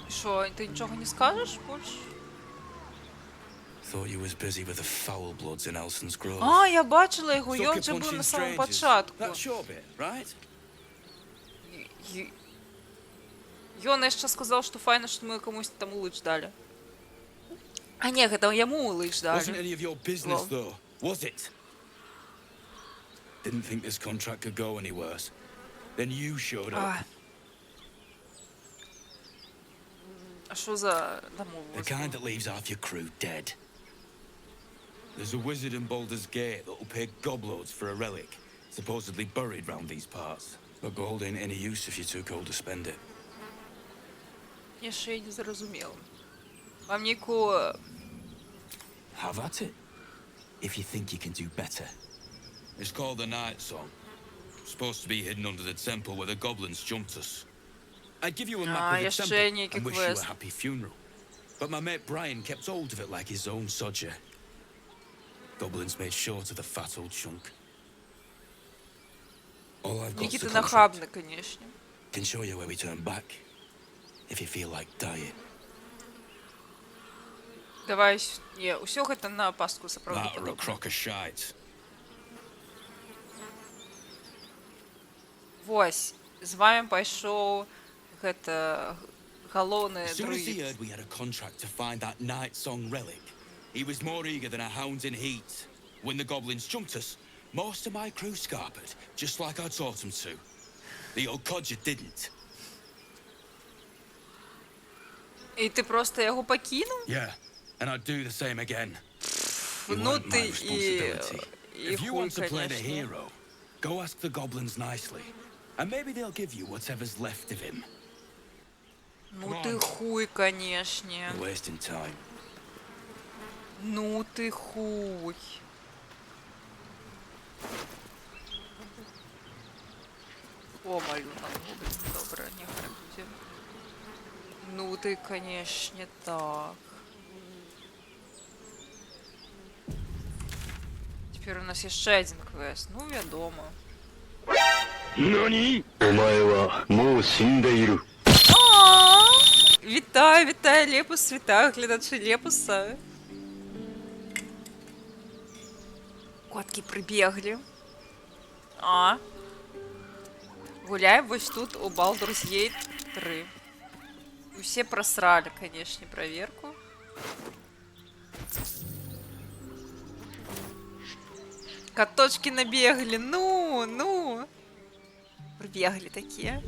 Що, ти нічого не скажеш больш? Thought you was busy with the foul bloods in Elson's Grove. А, я бачила його, Sucker ён же був punching на самому strangers. початку. That's your bit, right? Ён яшчэ сказав, що файно, що ми комусь там улич дали. А не, гэта яму улич дали. Wasn't any of your business, though, was it? Didn't think this contract could go any worse. Then you showed up. А що за домовленість? The kind that leaves half your crew dead. There's a wizard in Baldur's Gate that'll pay gobloads for a relic, supposedly buried round these parts. But gold ain't any use if you're too cold to spend it. Я ще й не зрозуміла. Вам ніку... Have at it, if you think you can do better. It's called the Night Song. Supposed to be hidden under the temple where the goblins jumped us. I'd give you a map of the temple and wish you a happy funeral. But my mate Brian kept hold of it like his own sodger. Goblins made short of the fat old chunk. All I've got's the contract. Can show you where we turn back, if you feel like dying. Давай, не, усё гэта на пастку сапраўды. That or a crock of shite. Вось, з вами пайшоў гэта галоўны As soon as he друід. heard we had a contract to find that Night Song relic, he was more eager than a hound in heat. When the goblins jumped us, most of my crew scarpered, just like I taught them to. The old codger didn't. І ти просто його покинув? Yeah, and I'd do the same again. Ну ти і If you хуй, want to play the конечно. hero, go ask the goblins nicely, and maybe they'll give you whatever's left of him. Ну ти хуй, конечно. You're wasting time. Ну ти хуй. О, малюнок гоблин. Добре, не буде. Ну ти, конечно, так. Теперь у нас еще один квест. Ну, відомо. Нани? お前はもう死んでいる。 Вітаю, вітаю, Лепус, вітаю, глядачі Лепуса. Котки прибегли. А. Гуляем вось тут у Baldur's Gate 3. Все просрали, конечно, проверку. Коточки набегали, ну. Прибегли такие.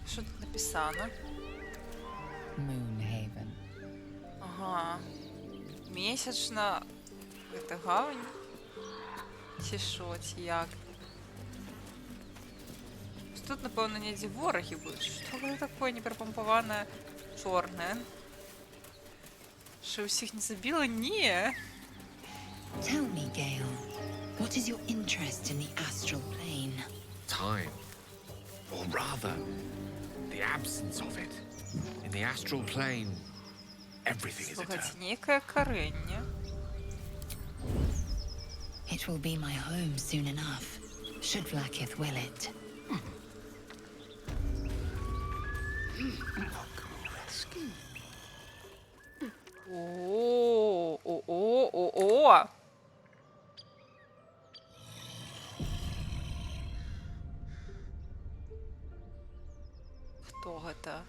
Что тут написано? Moonhaven. Ага. Месячна. Это гавань. Ці шо, ці як? тут, напевно, недзе ворагі будуць. Што гэта такое неперапампаванае чорнае? Що усіх не забіла? Не. Tell me, Gale, what is your interest in the astral plane? Time. Or rather, the absence of it. In the astral plane, everything is Слухайте, eternal. некое коренне. It will be my home soon enough, should Vlaakith will it. О-о-о-о-о-о! Хто гэта?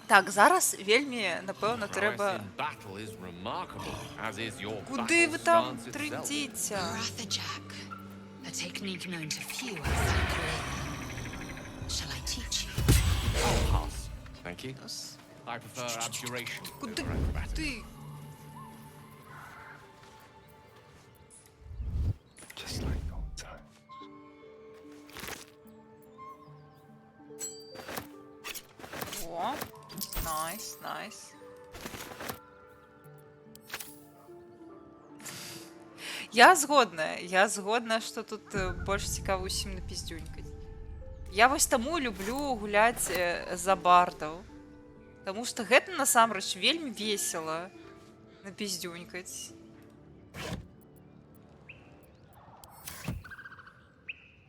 Так, зараз вельмі, напэўна, трэба... Prowess in battle is remarkable, as is your Куди ви battle там stance itself. трендіться? Rathajack, a technique known to few exactly. Shall I teach you? I'll pass. Thank you. I prefer abjuration. Куди over acrobatics. ти? Just like old times. О, найс, найс. Я згодна, што тут больш цікава усім напіздзюнькаць. Я вось таму люблю гуляць за бардаў. Таму што гэта насамрэч вельмі весела напіздзюнькаць.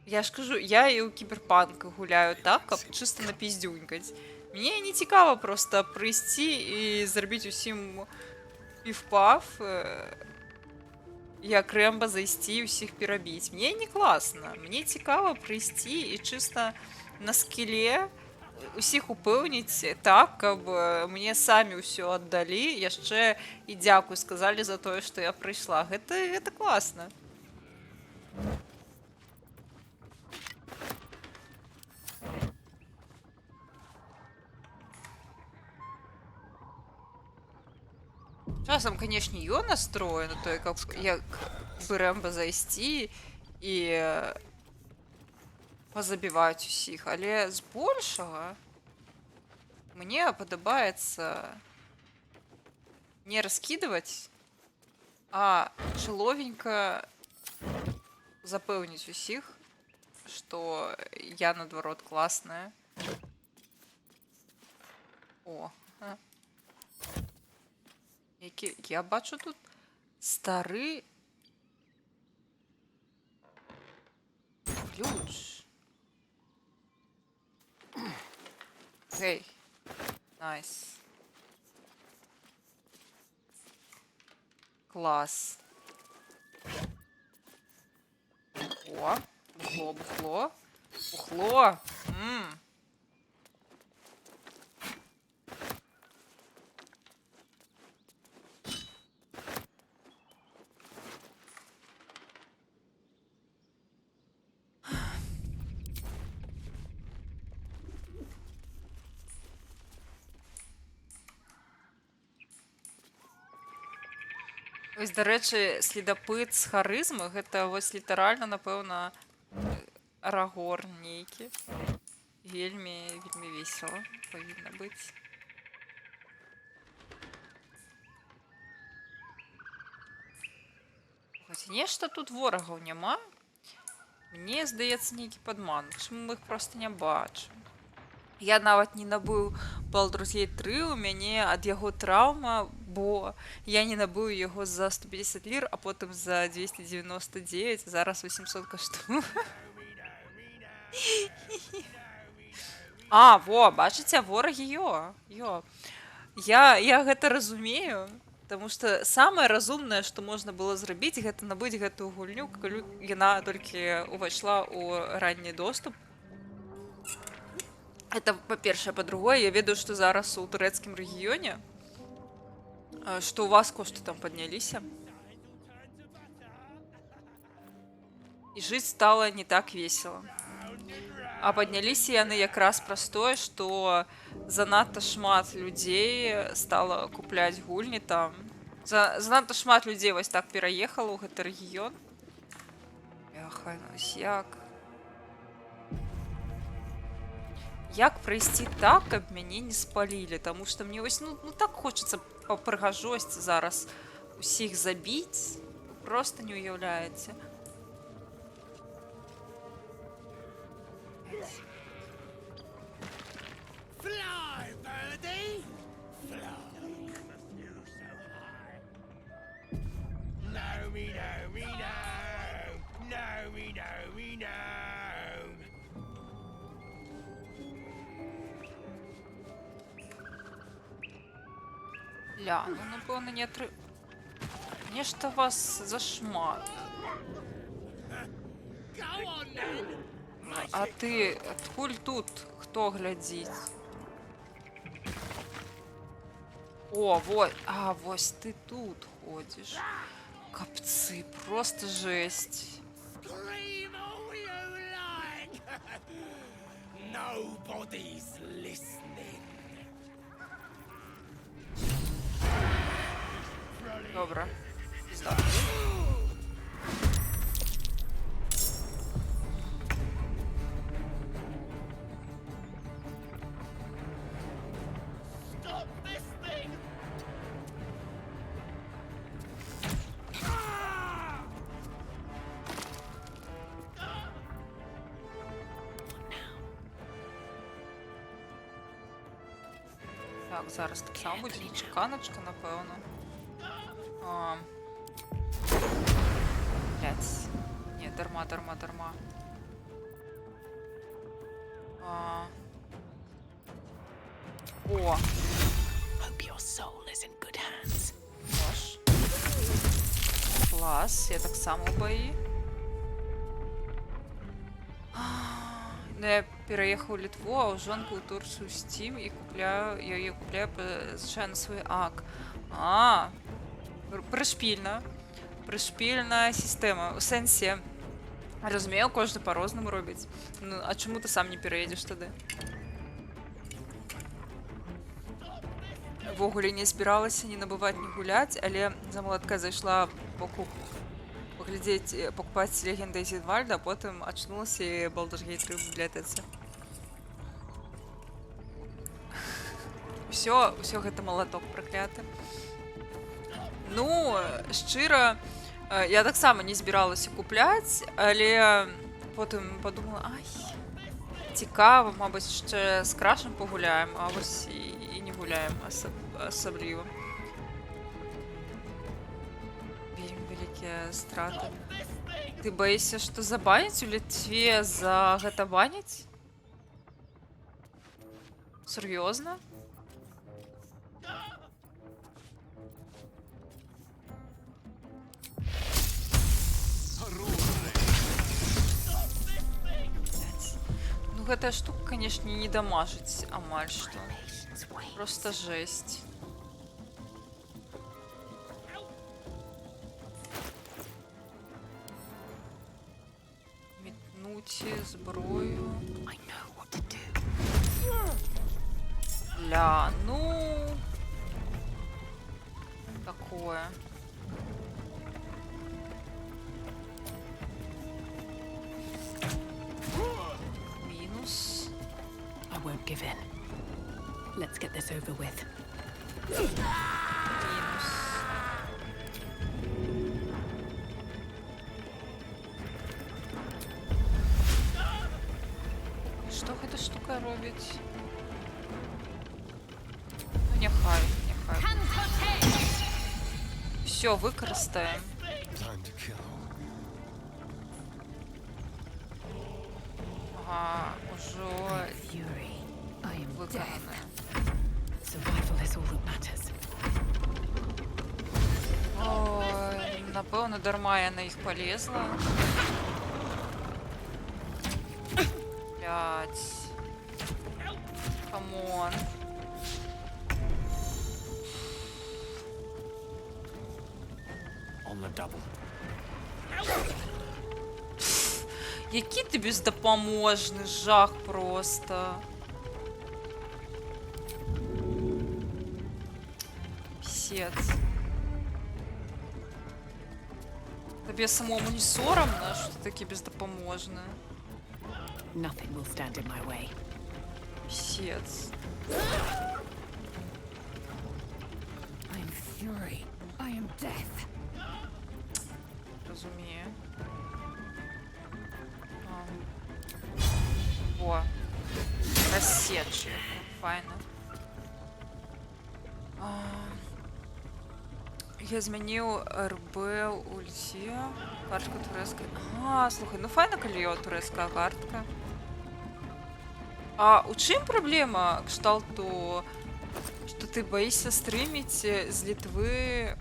Я ж кажу, я і ў кіберпанк гуляю так, каб чыста напіздзюнькаць. Мне не цікава проста прыйсці і зрабіць усім піф-паф, як Рэмба зайсці і ўсіх перабіць. Мне не класна. Мне цікава прыйсці і чыста на скіле усіх упэўніць так, каб мне самі ўсё аддалі, яшчэ і дзякуй сказалі за тое, што я прыйшла. Гэта класна. Часам, канешне, ён настрою на тое, як бы Рэмба зайсці і пазабіваць усіх, але збольшага мне падабаецца не раскідваць, а чаловенька запэўніць усіх, што я, наадварот, класная. О, я бачу тут стары ключ. Гей, найс. Клас. О, бухло. Бухло. Вось, дарэчы, следапыт з харызмы, гэта вось літаральна, напэўна, Арагорн нейкі. Вельмі весела павінна быць. Хоць нешта тут ворагаў няма. Мне здаецца нейкі падман, чаму мы іх проста не бачым. Я нават не набыў Baldur's Gate 3, у мяне ад яго траўма, бо я не набыў яго за 150 лір, а потым за 299, зараз 800 каштую. А, во, бачыце, ворагі, ё. Я гэта разумею, таму што самае разумнае, што можна было зрабіць, гэта набыць гэтую гульню, калі яна толькі увайшла ў ранні доступ. Это па-першае, па-другое, я ведаю, што зараз у турэцкім рэгіёне, што ў вас кошты там падняліся. І жыць стала не так весела. А падняліся яны якраз праз тое, што занадта шмат людзей стала купляць гульні там. Занадта шмат людзей вось так пераехала ў гэты рэгіён. Эх. Слухай, ну ось як пройти так, каб мяне не спалілі, тому що мені ось ну так хочеться по пригажості зараз усіх забіць, просто не уявляєте. Fly, birdie! Fly. No, me, no, me, no! No, me, no, me, no! Ля, ну напевно не три... Нешта вас зашмат. Go on, then! А ти адкуль тут? Хто глядзіць? О, вот, а, вось ти тут ходиш. Капцы, просто жесть. Scream all you like! Nobody's listening. Добре. Пізда. Stop this thing! Так, зараз так само буде чеканочка, напевно. Блять. Ні, дарма. О! Hope your soul is in good hands. Нож. Клас, я так само в бої. Ну, я переехал в Литву, а у жонку в Турцию Steam и купляю, я ее купляю звичайно свой ак. Пришпільна система. У сенсі, розумію, кожен по-розному робить. Ну, а чому ти сам не переїдеш туди? Вогулі не збиралася ні набивати, ні гуляти, але за молотка зайшла покупати Легенда Зідвальда, а потім очнулася і Baldur's Gate 3 в бібліотеці. Усё гэта молоток прокляты. Ну, шчыра, я так само не збиралася купляць, але потім подумала, ай, цікаво, мабуть, ще з Крашем погуляем, а ось і не гуляем особливо. Вельмі великія страты. Ты боишься, что забанить у Литве за гэта банить? Серьезно? Ну, гэтая штука, конечно, не дамажыць амаль што. Просто жесть. Метнуть зброю. Ля, ну... Такое. Минус. I won't give in. Let's get this over with. Минус. Што гэта штука робіць? Ну, няхай. Все, використаем. Ага, уже виконане. Ой, напевно, дарма я на їх полезла. Блять. Камон. On the double. Який ти бездопоможний, жах просто. Пісець. Табе самому не сорамна, што ты такі бездапаможны? Nothing will stand in my way. Пісец. I am fury. I am death. Разумею. Во. Рассечь. Файна. Я змяніў РБ ульце. Картка турэцкая. Слухай, ну файна, калі турэцкая картка. А у чым праблема кшталту, што ты баішся стрыміць з Літвы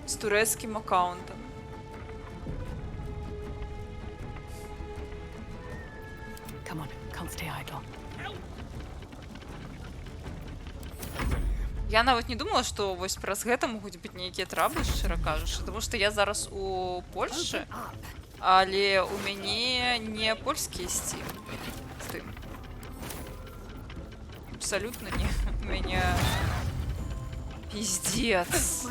з турэцкім аккаунтам? Come on, can't stay idle. Я нават не думала, што вось праз гэта могуць быць нейкія траблы, шчыра кажучы, таму што я зараз у Польшчы, але у мяне не польскі Steam. Абсолютно не. У меня пиздец.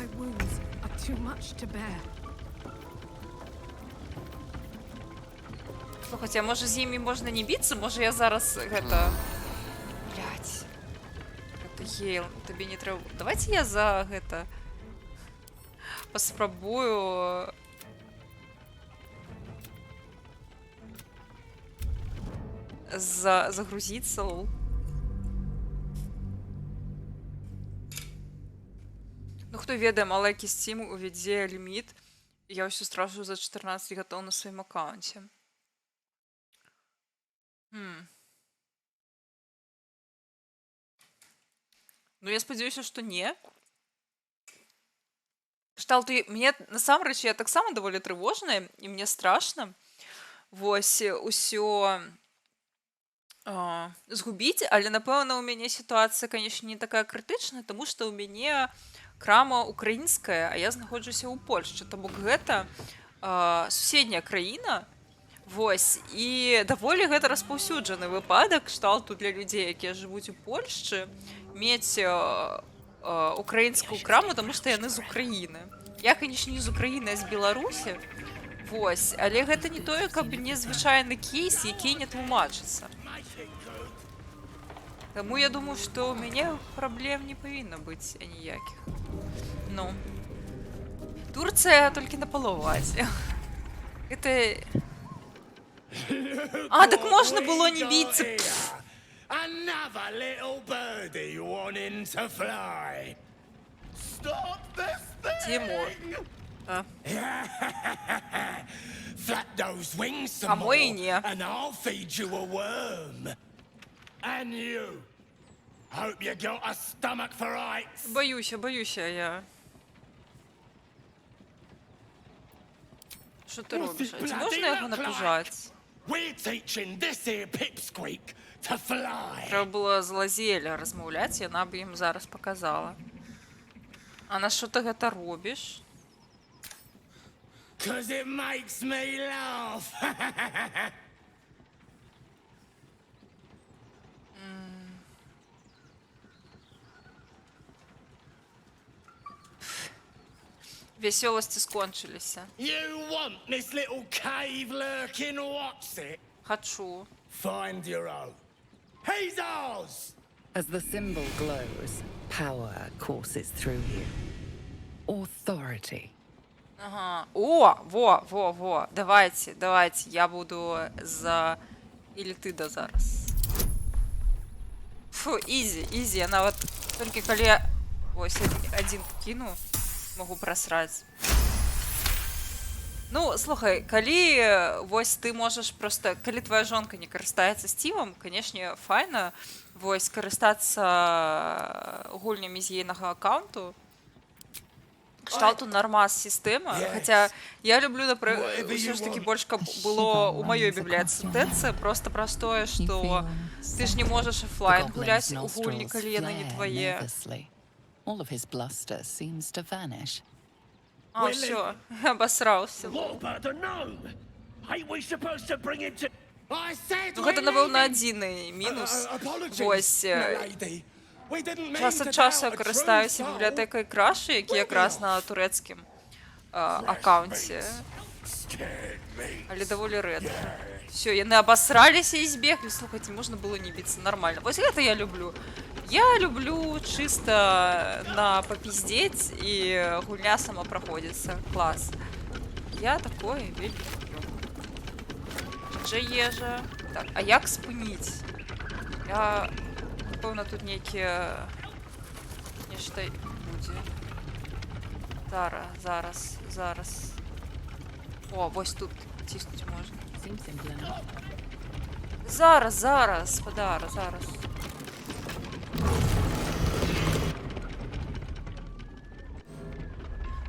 Слухайте, а может з імі можна не биться? Може я зараз гэта... Блядь. Гэта Гейл, табе не трэба... Давайте я за гэта... Паспрабую... Загрузиться, лол. Ну, хто ведае, маленький Steam увядзе ліміт. Я ўсё стражу за 14 гатоў на сваім аккаунце. Ну, я спадзяюся, што не. Кшталту, мне, насамрэч, я таксама даволі трывожная, і мне страшна. Вось, усё... згубіць, але, напэўна, у мяне сітуацыя, канешне, не такая крытычная, таму што ў мяне крама украінская, а я знаходжуся ў Польшчы. То бок гэта суседняя краіна, вось, і даволі гэта распаўсюджаны выпадак кшталту для людзей, якія жывуць у Польшчы, мець украінскую краму, таму што яны з Украіны. Я, канешне, не з Украіны, а з Беларусі, вось, але гэта не тое, каб незвычайны кейс, які не тлумачыцца. Таму я думаю, што ў мяне праблем не павінна быць аніякіх. Ну. Турцыя толькі на паловазе. Гэта... А, так можна было не біцца. Another little birdie wanting to fly. Stop this thing! Тимур. Flap those wings some more, and I'll feed you a worm. And you. Hope you got a stomach for ice. Боюся я. Що ти робиш? Чи можна його напужати? We're teaching this here pipsqueak to fly. Треба було з Лазіеля розмовляти, вона б їм зараз показала. А на що ти гэта робиш? Cause it makes me laugh. Веселости скончилися. You want this little cave lurking what's it? Хочу. Find your own. He's ours! As the symbol glows, power courses through you. Authority. Ага. О, во. Давайте, я буду за... Или ты да зараз. Фу, изи. Я нават толькі калі я... Ось, один кину, могу просраць. Ну, слухай, калі вось ты можаш просто... Калі твоя жонка не карыстаецца Стівам, канешне, файна вось карыстацца гульнямі з ейнага аккаунту. Кшталту нормас сістэма, хаця я люблю, ўсё ж таки больш каб было у маёй бібліятэцы, просто простое, што ты ж не можаш офлайн гуляць у гульні, калі яны не твае. А, ўсё, абасраўся. Ну, гэта, напэўна, адзіны мінус. Вось. Час ад часу я карыстаюся бібліятэкай Крашы, які якраз на турэцкім аккаунте. Але даволі рэдка. Все, яны абасраліся і збеглі. Слухайте, можна было не біцца нормально. Вось гэта я люблю. Я люблю чисто на попиздеть, и гульня сама проходится. Класс. Я такое вельмі люблю. Же ежа. Так, а як спыніць? Я, напэўна, тут нейкія... Нешта будзе. Зараз. О, вось тут ціснуць можна. Зараз, спадара, зараз.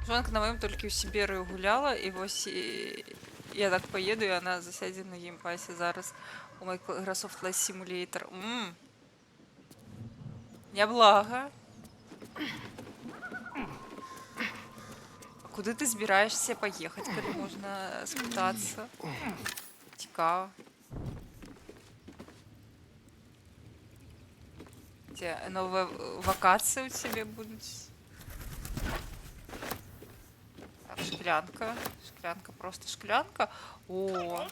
Жонка на моем толькі ў Сіберыю гуляла, і вось я так поеду, і она засядзе на геймпасе зараз у Microsoft Flight Simulator. Няблага. А куды ты збіраешься паехаць, калі можна спытацца? Цікава. Дзе новыя вакацыі ў цябе будуць? Шклянка. Шклянка, просто шклянка. О!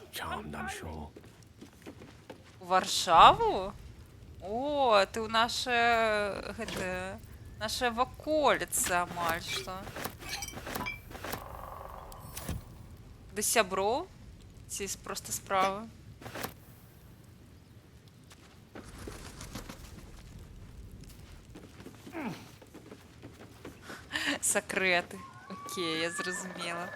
У Варшаву? О, ты ў наша ваколіца амаль што. Да сяброў? Ці проста справа? Сакрэты. Окей, я зразумела.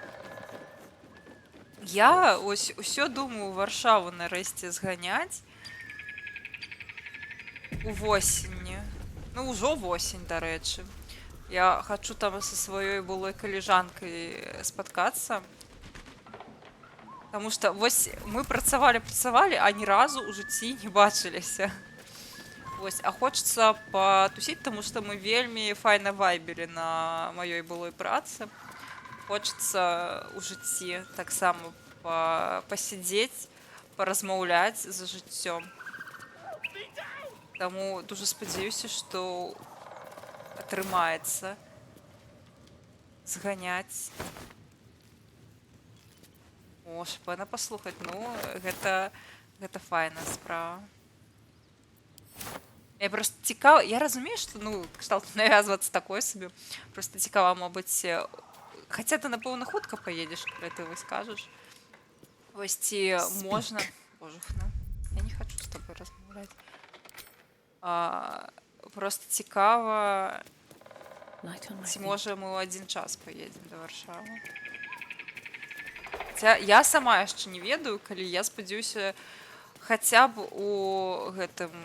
Я ось усё думаю у Варшаву нарэшце зганяць. У восені. Ну, ўжо восень, дарэчы. Я хачу там са сваёй былой каліжанкай спаткацца. Таму што вось мы працавалі, а ні разу ў жыцці не бачыліся. Вось, а хочется потусить, потому что мы вельмі файна вайбелі на маёй былой працы. Хочется у жыцці таксама пасядзець, паразмаўляць за жыццём. Таму дуже спадзяюся, што атрымаецца зганяць. О, шпэна паслухаць, ну, гэта файная справа. Я просто цікава, я разумею, што, ну, кшталт навязвацца такое сабе. Просто цікава, мабыць, хаця ты, напэўна, хутка паедзеш, калі ты вось кажаш. Вось ці можна... Божухна, я не хочу з тобой размаўляць. Просто цікава, ці можа мы ў адзін час паедзем да Варшавы. Хаця я сама яшчэ не ведаю, калі я спадзяюся хаця б у гэтым...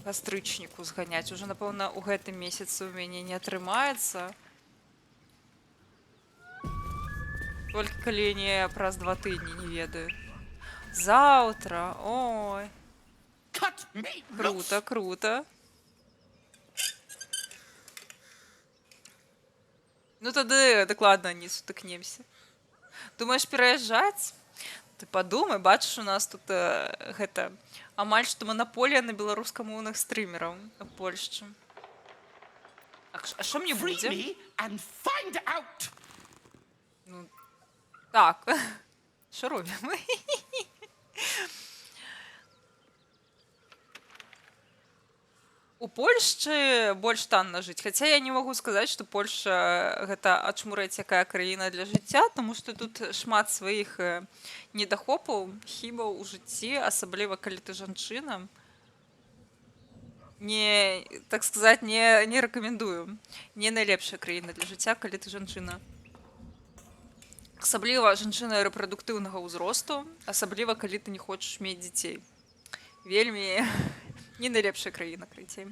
кастрычніку зганяць. Уже, напэўна, у гэтым месяцы ў мяне не атрымаецца. Толькі калі не праз 2 тыдні, не ведаю. Заўтра, ой. Круто, круто. Ну тады дакладна не сутыкнемся. Думаеш пераязджаць? Ты падумай, бачыш, у нас тут гэта амаль што манаполія на беларускамоўных стрымераў у Польшчы. А што мне будзе? Ну, так. Што робім? У Польшчы больш танна жыць. Хаця я не магу сказаць, што Польша гэта ачмурэць якая краіна для жыцця, таму што тут шмат сваіх недахопаў, хібаў у жыцці, асабліва калі ты жанчына. Не, так сказаць, не рэкамендую. Не найлепшая краіна для жыцця, калі ты жанчына. Асабліва жанчына рэпрадуктыўнага ўзросту, асабліва калі ты не хочаш мець дзяцей. Вельмі не найлепшая краіна, крыцей.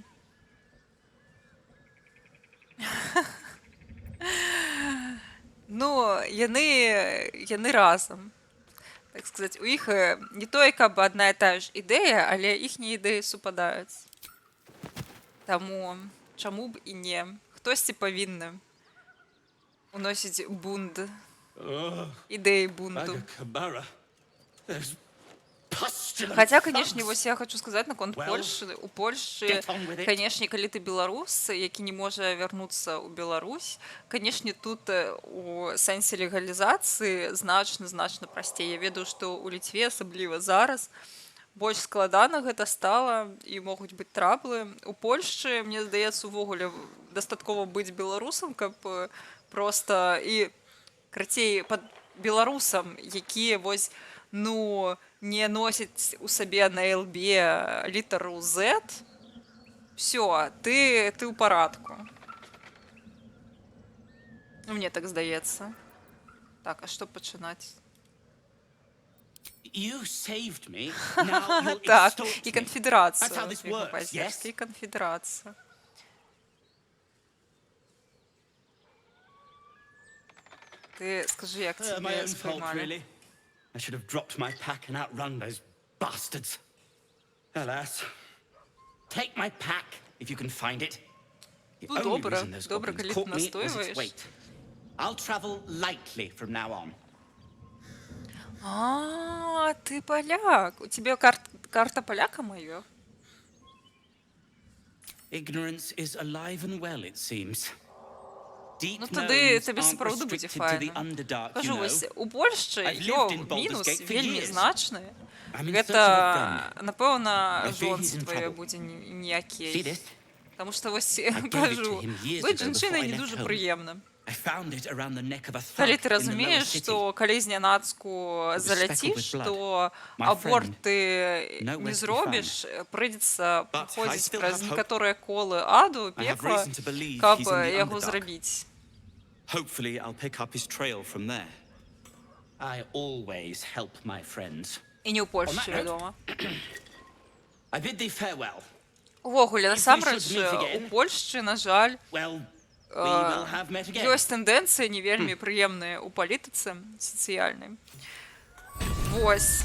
Ну, яны разам. Так сказаць, у іх не тое, каб адна і тая ж ідэя, але іхнія ідэі супадаюць. Таму, чаму б і не? Хтосьці павінны уносіць бунт. Ідэі бунту. Хотя, конечно, вось я хочу сказаць наконт Well, Польшчы. У Польшчы, get on with it. канешне, калі ты беларус, які не можа вярнуцца ў Беларусь, канешне, тут у сэнсе легалізацыі значна прасцей. Я ведаю, што ў Літве, асабліва зараз, больш складана гэта стала і могуць быць траблы. У Польшчы, мне здаецца, увогуле дастаткова быць беларусам, каб проста і крацей пад беларусам, якія вось не носяць у сабе на ЛБ літару Z, все, ты ў парадку. Мне так здаецца. Так, а што пачынаць? You saved me. Now you'll Так, extort і me. канфедэрацыя. That's how this works, yes? І канфедэрацыя. Ты скажи, як My цябе own fault, сприймалі? really. I should have dropped my pack and outrun those bastards. Alas. Take my pack, if you can find it. The Ну, only добре, reason those добре, goblins коли caught ти me was its настоюєш. weight. I'll travel lightly from now on. А, ты поляк. У тебя карта поляка моя? Ignorance is alive and well, it seems. Deep Ну тоді gnomes тобі aren't справді буде restricted to файно. the Underdark, you Кажу, know. ось у Польщі I've його lived in Baldur's мінус Gate for вельми years. значний. I'm in search of a Гэта, friend. напевно, I fear he's жонство in твоє trouble. буде See ніяке. this? Тому що ось gave it to кажу, him years бути ago жінчиною before I не left дуже home. приємно. I found it around the neck of a thug Коли in ти the lower розумієш, city. що коли зненацьку залетиш, то аборт ти nowhere to не be зробиш, прийдеться But I проходити still през have hope. некоторі коли аду, I have пекла, reason to believe каб he's in the його Underdark. зробити. Hopefully, I'll pick up his trail from there. I always help my friends. І не у On Польщі, that note, відомо. I bid thee farewell. Увогуле, If we насамрэч, should meet again, у Польшчы, на жаль, well, we will have met again. ёсць тэндэнцыі не вельмі прыемныя ў палітыцы сацыяльнай. Вось.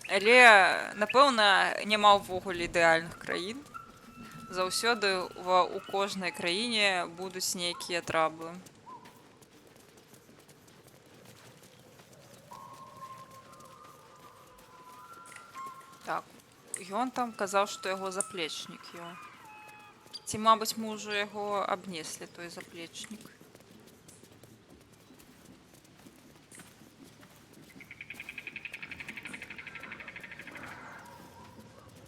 Але, напэўна, няма ўвогуле ідэальных краін. Заўсёды у кожнай краіне будуць нейкія траблы. Так, ён там казаў, што яго заплечнік ёў. Ці, мабыць, мы ўжо яго абнеслі, той заплечнік.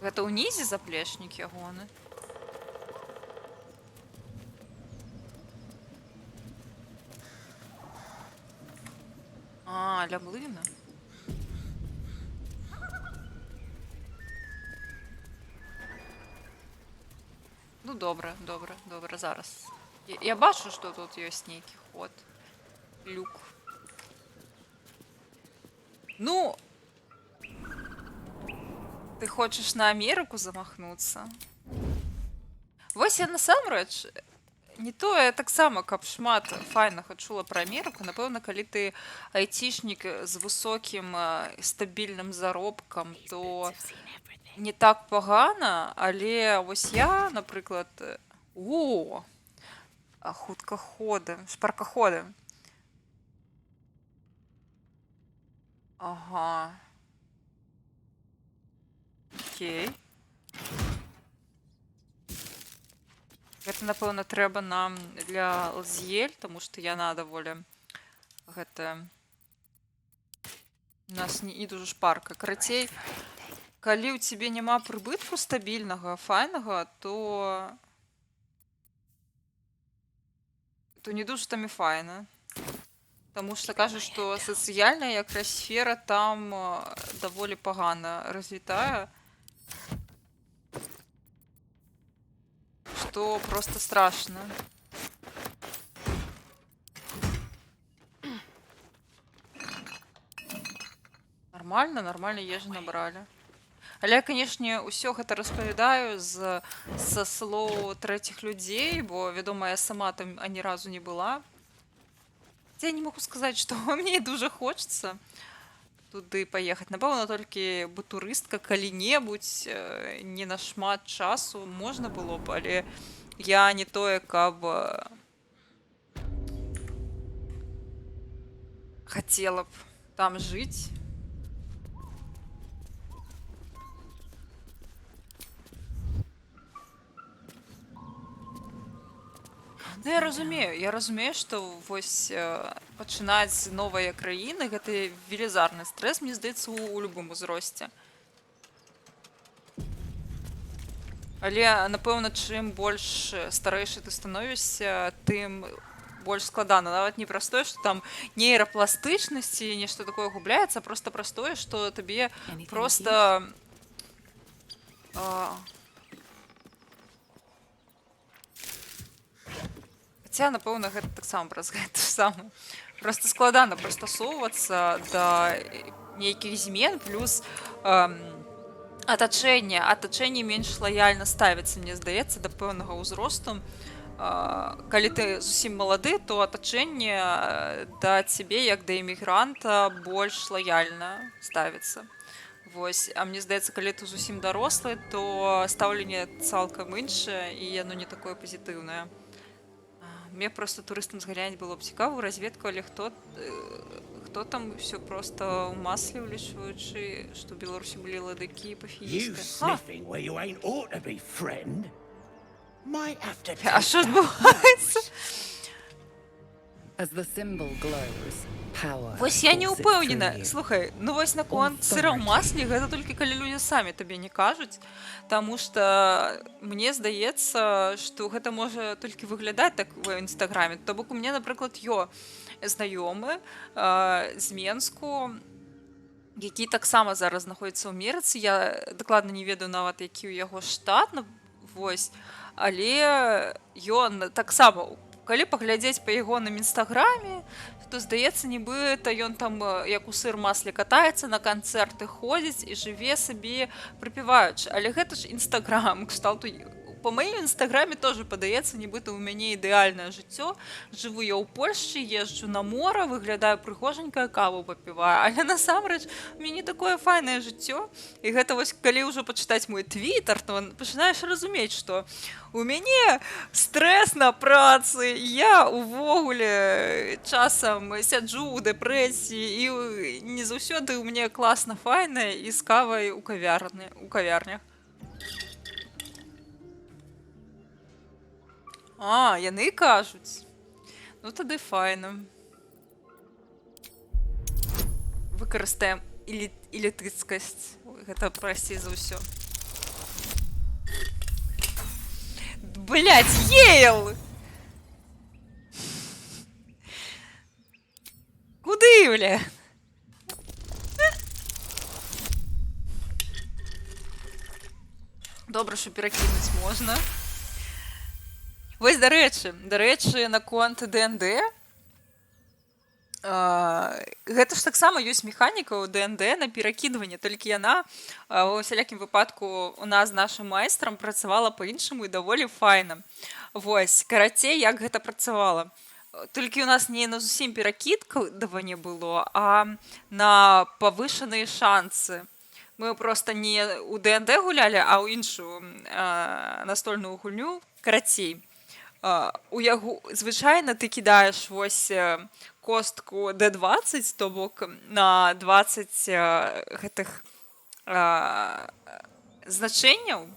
Гэта ўнізе заплечнік ягоны? А, ля млына. Ну, добра, зараз. Я бачу, што тут ёсць нейкі ход. Люк. Ну, ты хочаш на Амерыку замахнуцца? Вось я насамрэч не тое таксама, каб шмат файнага чула пра Амерыку. Напэўна, калі ты айцішнік з высокім стабільным заробкам, то не так пагана, але вось я, напрыклад, хуткаходы, шпаркаходы. Ага. Окей. Гэта, напэўна, трэба нам для Лзель, таму што яна даволі гэта у нас не дужа шпарка. Карацей, калі ў цябе няма прыбытку стабільнага, файнага, то не дужа там і файна. Таму што кажа, што сацыяльная якраз сфера там даволі пагана развітая. Што проста страшна. Нормальна ежы набралі. Але, канешне, ўсё гэта распавядаю са слоў трэціх людзей, бо, вядома, я сама там ані разу не была. Я не магу сказаць, што мне дужа хочацца туды паехаць. Напэўна, толькі бы турыстка калі-небудзь не на шмат часу можна было б, але я не тое, каб хацела б там жыць. Ну, я разумею, што вось пачынаць новыя краіны гэта велізарны стрэс, мне здаецца, у любым узросце. Але, напэўна, чым больш старэйшы ты становішся, тым больш складана. Нават не праз тое, што там нейрапластычнасць ці нешта такое губляецца, а проста праз тое, што табе проста хаця, напэўна, гэта таксама праз гэта самае. Проста складана прыстасоўвацца да нейкіх змен, плюс атачэнне менш лаяльна ставіцца, мне здаецца, да пэўнага ўзросту. Калі ты зусім малады, то атачэнне да цябе, як да імігранта, больш лаяльна ставіцца. Вось. А мне здаецца, калі ты зусім дарослы, то стаўленне цалкам іншае, і яно не такое пазітыўнае. Мне проста турыстам зганяць было б цікава, разведку, але хто там ўсё проста ў масле, улічваючы, што ў Беларусі былі ладыкі і пафіісты. А што адбываецца? Вось я не ўпэўнена. Слухай, ну вось наконт сыра ў масле, гэта толькі калі людзі самі табе не кажуць, таму што мне здаецца, што гэта можа толькі выглядаць так у інстаграме. То бок у мяне, напрыклад, знаёмы з Менску, які таксама зараз знаходзіцца ў Амерыцы. Я дакладна не ведаю нават, які ў яго штат, вось, але ён таксама, калі паглядзець па ягоным інстаграме, то здаецца, нібыта ён там як у сыр масле катаецца, на канцэрты ходзіць і жыве сабе прыпяваючы. Але гэта ж інстаграм, кшталту. Па маім інстаграме тоже падаецца, нібыта ў мяне ідэальнае жыццё. Жыву я ў Польшчы, езджу на мора, выглядаю прыгожанька, каву папіваю. Але насамрэч у мяне такое файнае жыццё. І гэта вось калі ўжо пачытаць мой твітар, то пачынаеш разумець, што у мяне стрэс на працы, я увогуле часам сяджу ў дэпрэсіі, і не заўсёды ў мяне класна файна і з кавай у кавярнях. Яны кажуць. Ну тады файна. Выкарыстаем элітыцкасць. Гэта прасцей за ўсё. Блядь, Ейл! Куды, бля? Добра, што перакінуць можна. Вось, дарэчы, наконт ДНД. Гэта ж таксама ёсць механіка ў ДНД на перакідванне, толькі яна ва ўсялякім выпадку у нас з нашым майстрам працавала па-іншаму і даволі файна. Вось, карацей, як гэта працавала. Толькі у нас не на зусім перакідванне было, а на павышаныя шансы. Мы проста не ў ДНД гулялі, а ў іншую настольную гульню. Карацей. У яго звычайна ты кідаеш вось костку D20, то бок на 20 гэтых значэнняў.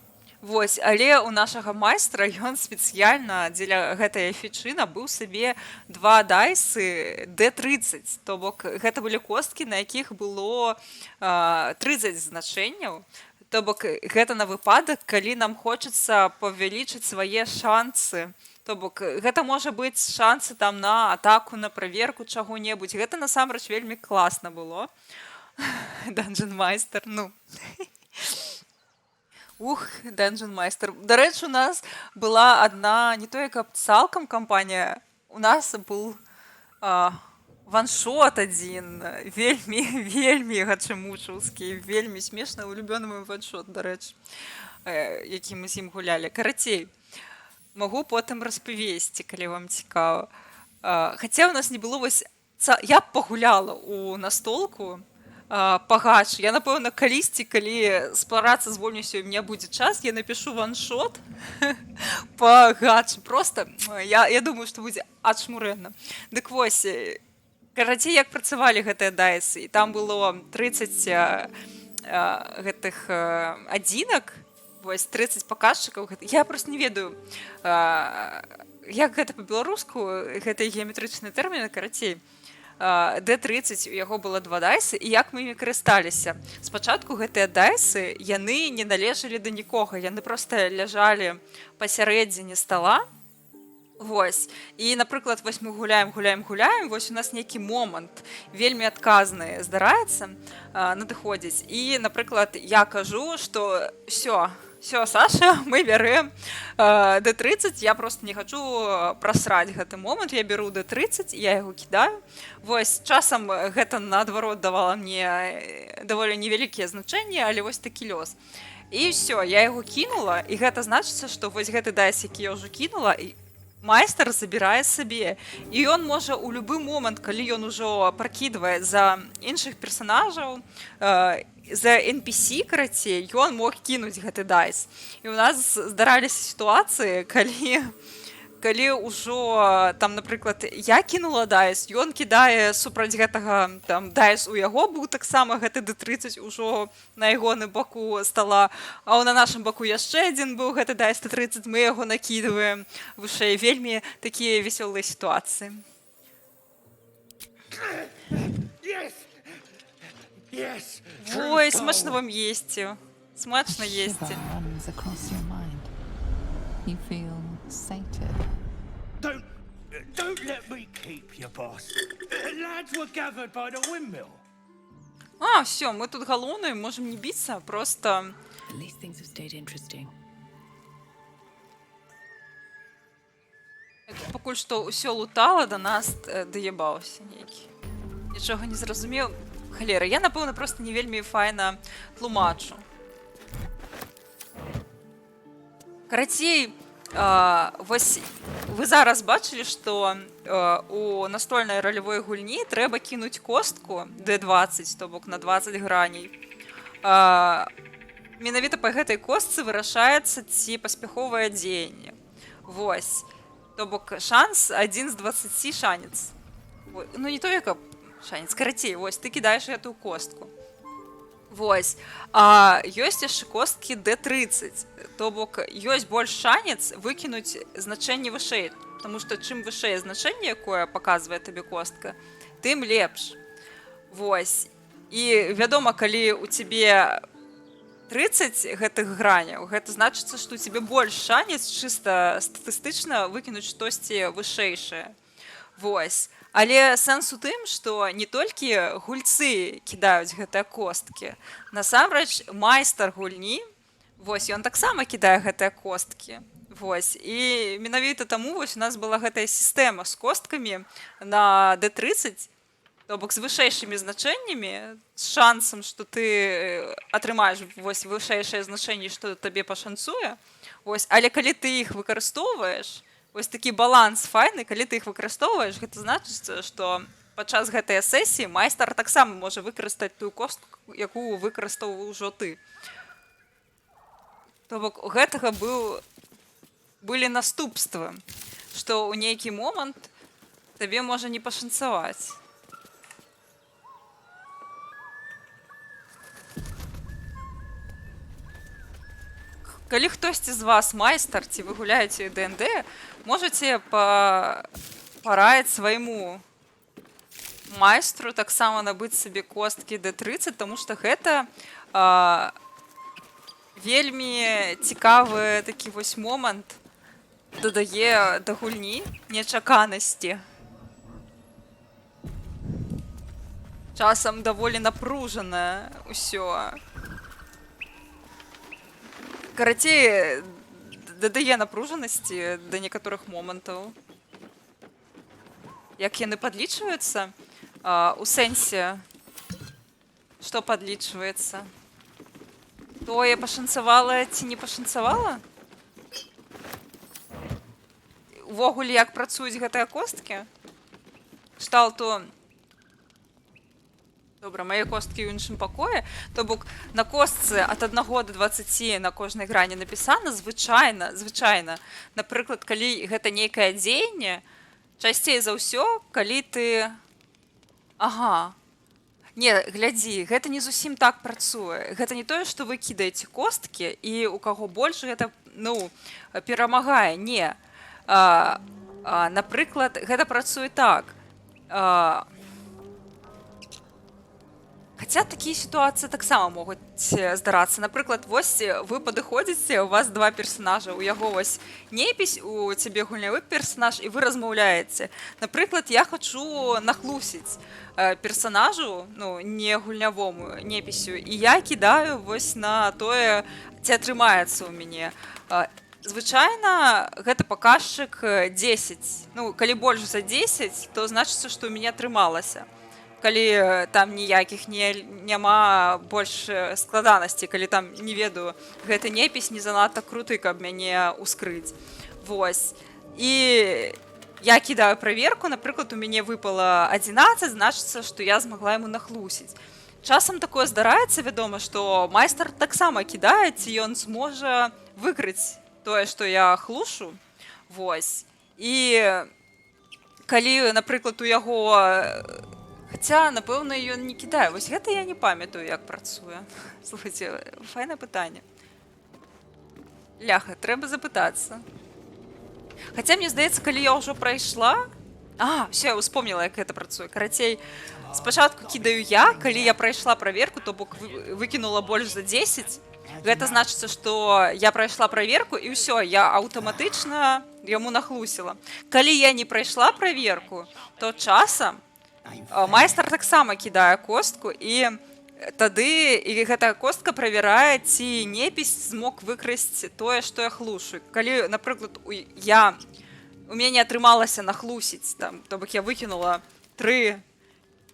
Вось, але у нашага майстра ён спецыяльна дзеля гэтай фічы набыў сабе 2 дайсы D30, то бок гэта былі косткі, на якіх было 30 значэнняў. То бок гэта на выпадак, калі нам хочацца павялічыць свае шансы. То бок гэта можа быць шансы там на атаку, на праверку чаго-небудзь. Гэта насамрэч вельмі класна было. Dungeon Master, ну. Dungeon Master. Дарэчы, у нас была адна, не тое, каб цалкам кампанія, у нас быў ваншот адзін, вельмі гачамучаўскі, вельмі смешны, улюбёны мой ваншот, дарэчы, які мы з ім гулялі. Карацей, магу потым распавесці, калі вам цікава. Хаця у нас не было вось... Я б пагуляла ў настолку па гачы. Я, напэўна, калісьці, калі спарацца звольнюся, у меня будзе час, я напишу ваншот па гачы. Просто, я думаю, што будзе ачмурэнна. Дык вось, карацей, як працавалі гэтыя дайсы. І там было 30 гэтых адзінак, вось 30 паказчыкаў. Я просто не ведаю, як гэта па-беларуску, гэта геаметрычныя тэрміны, карацей. D30 у яго было 2 дайсы, і як мы імі карысталіся. Спачатку гэтыя дайсы, яны не належалі да нікога, яны проста ляжалі пасярэдзіне стала. Вось. І, напрыклад, вось мы гуляем, вось у нас нейкі момант вельмі адказны здараецца, надыходзіць. І, напрыклад, я кажу, што Все, Саша, мы бярэм D30, я просто не хочу прасраць гэты момант, я беру D30, я яго кідаю. Вось, часам гэта, наадварот, давала мне даволі невялікія значэнні, але вось такі лёс. І все, я яго кінула, і гэта значыцца, што вось гэты дайс, які я ўжо кінула, майстар забірае сабе. І ён можа ў любы момант, калі ён ужо пракідвае за іншых персанажаў, за NPC, карацей, ён мог кінуць гэты дайс. І ў нас здараліся сітуацыі, калі ўжо, там, напрыклад, я кінула дайс, ён кідае супраць гэтага, там, дайс у яго быў таксама гэты D30 ўжо на ягоны баку стала, а на нашым баку яшчэ адзін быў гэты дайс D30, мы яго накідваем вышэй. Вельмі такія весёлыя сітуацыі. Ой, смачна вам есці. Смачна есці. Don't let me keep you, boss. Lads were gathered by the windmill. А, все, мы тут галоўныя, можем не біцца, просто... Пакуль што ўсё лутала, да нас даебаўся нейкі. Нічога не зразумеў. Халера, я, напэўна, просто не вельмі файна тлумачу. Карацей, вось вы зараз бачылі, што у настольнай ролевой гульні трэба кінуць костку D20, то бок на 20 граней. Менавіта па гэтай костцы вырашаецца, ці паспяховае дзеянне. Вось. То бок шанс 1 з 20 шанец. Ну не то, як шанец, карацей, вось, ты кідаеш гэтую костку. Вось. А ёсць яшчэ косткі D30, то бок ёсць больш шанец выкінуць значэнне вышэй, таму што чым вышэй значэнне, якое паказвае табе костка, тым лепш. Вось. І вядома, калі у цябе 30 гэтых граняў, гэта значыцца, што у цябе больш шанец чыста статыстычна выкінуць штосьці вышэйшае. Вось. Але сэнс у тым, што не толькі гульцы кідаюць гэтыя косткі. Насамрэч, майстар гульні, вось, ён таксама кідае гэтыя косткі. Вось. І менавіта таму вось у нас была гэтая сістэма з косткамі на D30, то бок з вышэйшымі значэннямі, з шансам, што ты атрымаеш вось вышэйшае значэнне, што табе пашанцуе. Вось. Але калі ты іх выкарыстоўваеш, вось такі баланс файны, калі ты іх выкарыстоўваеш, гэта значыцца, што падчас гэтай сесіі майстар таксама можа выкарыстаць тую костку, якую выкарыстоўваў ужо ты. То бок у гэтага былі наступствы, што ў нейкі момант табе можа не пашанцаваць. Калі хтосьці з вас майстар, ці вы гуляеце ДНД, можаце параіць свайму майстру таксама набыць сабе косткі D30, таму што гэта вельмі цікавы такі вось момант дадае да гульні нечаканасці. Часам даволі напружанае ўсё. Карацей, дадае напружанасці да некаторых момантаў. Як яны падлічваюцца? У сэнсе, што падлічваецца? Тое пашанцавала ці не пашанцавала? Увогуле, як працуюць гэтыя косткі? Кшталту... Добра, мае косткі ў іншым пакоі, то бок на костцы ад 1 до 20 на кожнай грані напісана звычайна. Напрыклад, калі гэта нейкае дзеянне, часцей за ўсё, калі ты... Ага. Не, глядзі, гэта не зусім так працуе. Гэта не тое, што вы кідаеце косткі, і у каго больш гэта, перамагае. Не. Напрыклад, гэта працуе так. Хаця такія сітуацыі таксама могуць здарацца. Напрыклад, вось вы падыходзіце, у вас два персанажа, у яго вось непісь, у цябе гульнявы персанаж, і вы размаўляеце. Напрыклад, я хачу нахлусіць персанажу, ну, не гульнявому непісю, і я кідаю вось на тое, ці атрымаецца ў мяне. Звычайна гэта паказчык 10. Ну, калі больш за 10, то значыцца, што ў мяне атрымалася. Калі там ніякіх няма больш складанасцей, калі там, не ведаю, гэты непіс не занадта круты, каб мяне ускрыць. Вось. І я кідаю праверку, напрыклад, у мяне выпала 11, значыцца, што я змагла яму нахлусіць. Часам такое здараецца, вядома, што майстар таксама кідае, ці ён зможа выкрыць тое, што я хлушу. Вось. І калі, напрыклад, у яго... Хаця, напэўна, ён не кідае. Вось гэта я не памятаю, як працуе. Слухайце, файнае пытанне. Ляха, трэба запытацца. Хаця, мне здаецца, калі я ўжо прайшла... Все, я успомніла, як гэта працуе. Карацей, спачатку кідаю я, калі я прайшла праверку, то бок выкінула больш за 10, гэта значыцца, што я прайшла праверку, і ўсё, я аўтаматычна яму нахлусіла. Калі я не прайшла праверку, то часам майстар таксама кідае костку, і тады гэтая костка правярае, ці непіс змог выкрасці тое, што я хлушу. Калі, напрыклад, у мяне не атрымалася нахлусіць, то бок я выкінула 3,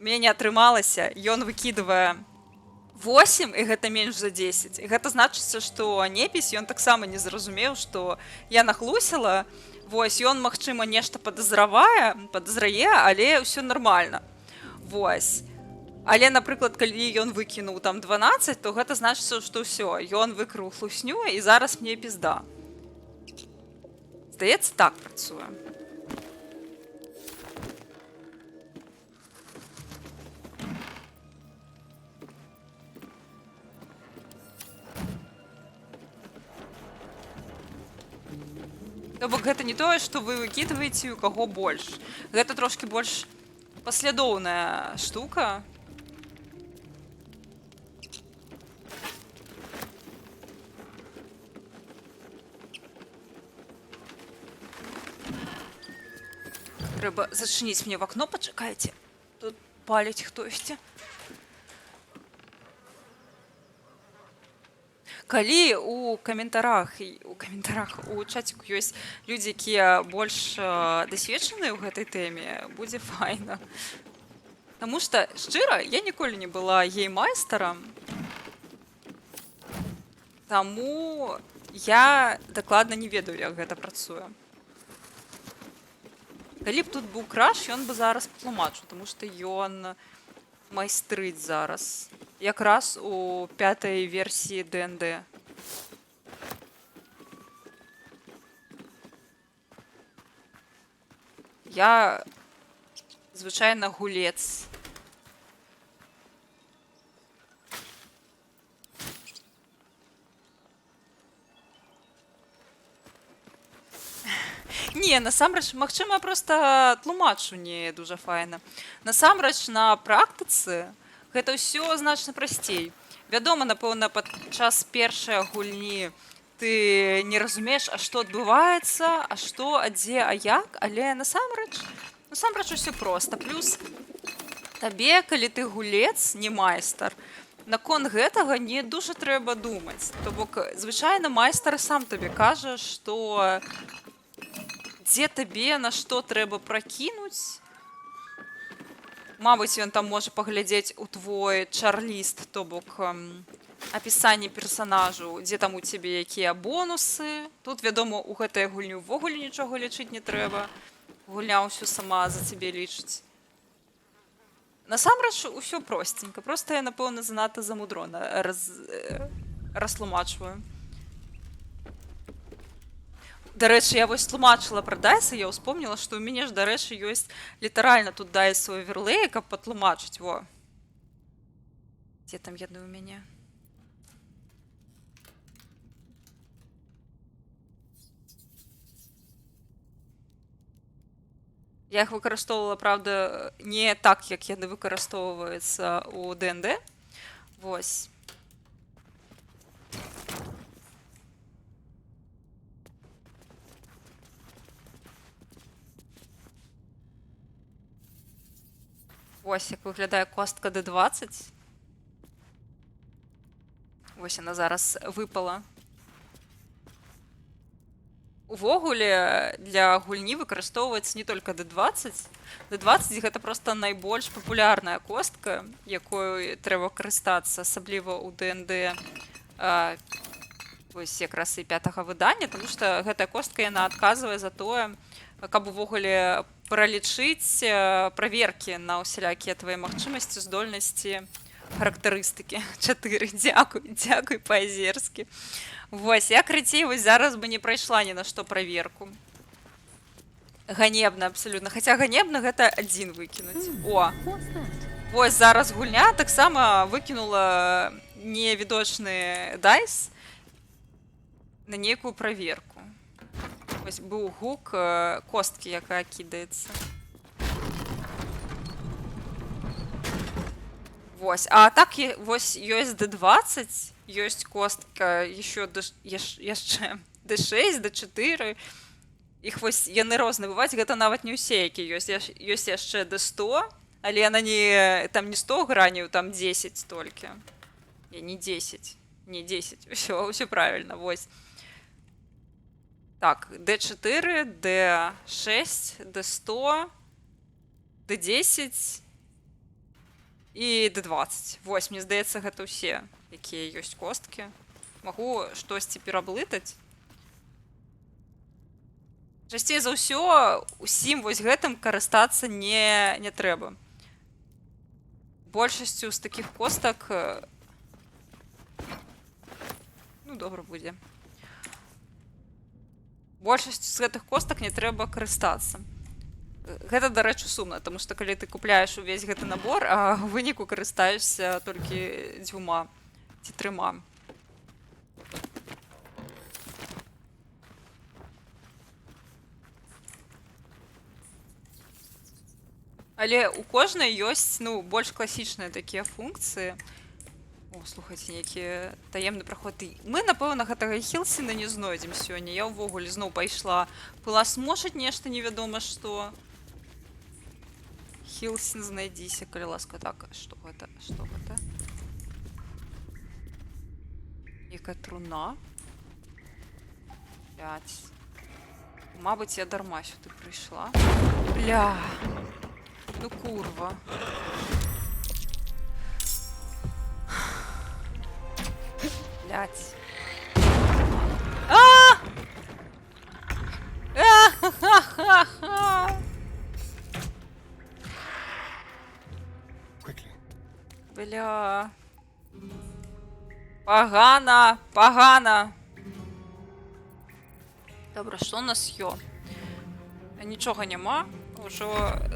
у мяне не атрымалася, ён выкідывае 8, і гэта менш за 10. І гэта значыцца, што непіс, ён таксама не зразумеў, што я нахлусіла. Вось, ён, магчыма, нешта падазрае, але ўсё нармальна. Вось. Але, напрыклад, калі ён выкінуў там 12, то гэта значыцца, што ўсё, ён выкрыў хлусню, і зараз мне пізда. Здаецца, так працуе. То бок гэта не тое, што вы выкідваеце, у каго больш. Гэта трошкі больш паслядоўная штука. Трэба зачыніць мне в акно, пачакайце. Тут паліць хтосьці. Калі у каментарах, у чаціку ёсць людзі, якія больш дасведчаныя ў гэтай тэме, будзе файна. Таму што, шчыра, я ніколі не была гей-майстарам, таму я дакладна не ведаю, як гэта працуе. Калі б тут быў краш, ён бы зараз патлумачыў, таму што ён майстрыць зараз. Якраз у 5-й версіі ДНД. Я звычайна гулец. Не, насамрэч, магчыма, проста тлумачу не дужа файна. Насамрэч, на практыцы гэта ўсё значна прасцей. Вядома, напэўна, падчас першай гульні ты не разумееш, а што адбываецца, а што, а дзе, а як, але насамрэч усё проста. Плюс табе, калі ты гулец, не майстар, наконт гэтага не дужа трэба думаць. То бок, звычайна, майстар сам табе кажа, што дзе табе на што трэба пракінуць. Мабыць, ён там можа паглядзець у твой чар-ліст, то бок апісанне персанажу, дзе там у цябе якія бонусы. Тут, вядома, у гэтай гульні ўвогуле нічога лічыць не трэба. Гульня ўсё сама за цябе лічыць. Насамрэч, усё простенька. Проста я, напэўна, занадта замудрона растлумачваю. Дарэчы, я вось тлумачыла пра дайсы, я ўспомніла, што ў мяне ж, дарэчы, ёсць літаральна тут дайсы оверлей, каб патлумачыць, во. Дзе там яны ў мяне? Я їх використовувала, правда, не так, як яны використовуються у ДНД. Ось. Ось як виглядає костка D20. Ось вона зараз випала. Увогуле для гульні використовується не тільки D20. D20 гэта просто найбольш папулярная костка, якою треба карыстацца, асабліва у ДНД ось якраз і 5-го выдання, тому што гэтая костка яна адказвае за тое, каб увогуле пралічыць праверкі на ўсялякія твае магчымасці, здольнасці, характарыстыкі. 4. Дзякуй па-азерскі. Вось, я крыцей вось зараз бы не прайшла ні на што праверку. Ганебна абсалютна. Хаця ганебна гэта 1 выкінуць. О! Вось зараз гульня таксама выкінула невідочны дайс на нейкую праверку. Вось быў гук косткі, якая кідаецца. Вось. А так вось ёсць D20, ёсць костка яшчэ D6, D4. Іх вось яны розныя бываюць, гэта нават не ўсе, які ёсць. Ёсць яшчэ D100, але яна там не 100 граняў, там 10 толькі. Не 10. Не 10. Усё правільна, вось. Так, D4, D6, D100, D10 і D20. Вось, мне здаецца, гэта ўсе, якія ёсць косткі. Магу штосьці пераблытаць. Часцей за ўсё усім вось гэтым карыстацца не трэба. Большасцю з такіх костак... Ну, добра будзе. Большасцю з гэтых костак не трэба карыстацца. Гэта, дарэчы, сумна, таму што калі ты купляеш увесь гэты набор, а ў выніку карыстаешся толькі 2 ці 3. Але у кожнай ёсць, ну, больш класічныя такія функцыі. О, слухайце, нейкі таемны праход. Мы, напэўна, гэтага Хілсіна не знойдзем сёння. Я ўвогуле зноў пайшла пыласмошыць нешта невядома што. Хілсін, знайдзіся, калі ласка. Так, што гэта? Што гэта? Якая труна? 5. Мабыць, я дарма сюды прыйшла. Бля! Ну, курва. Блядь. Бля. Погано, погано. Добра, што у нас ё? Нічога няма. Ужо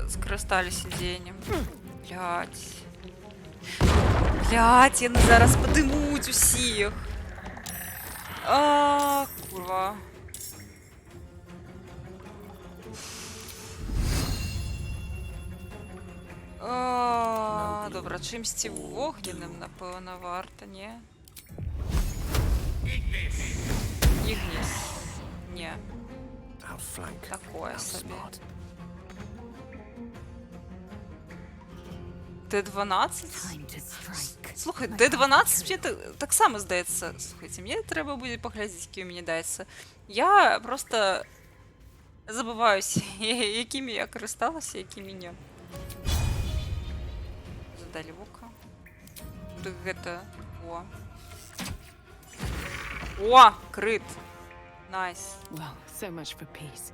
скарысталіся дзеяннем. Блядь. Блядь, яны зараз падымуць усіх. Курва. Добра, чымсьці вогненным, напэўна, варта, не? Ігніс. Не. Такое сабе. D12? Слухай, D12 мне таксама здаецца. Слухайце, мне трэба будзе паглядзець, які ў мяне даецца. Я просто забываюся, якімі я карысталася, якімі не. Задалі вока. Гэта... О. О, крыт. Найс. Well, so much for peace.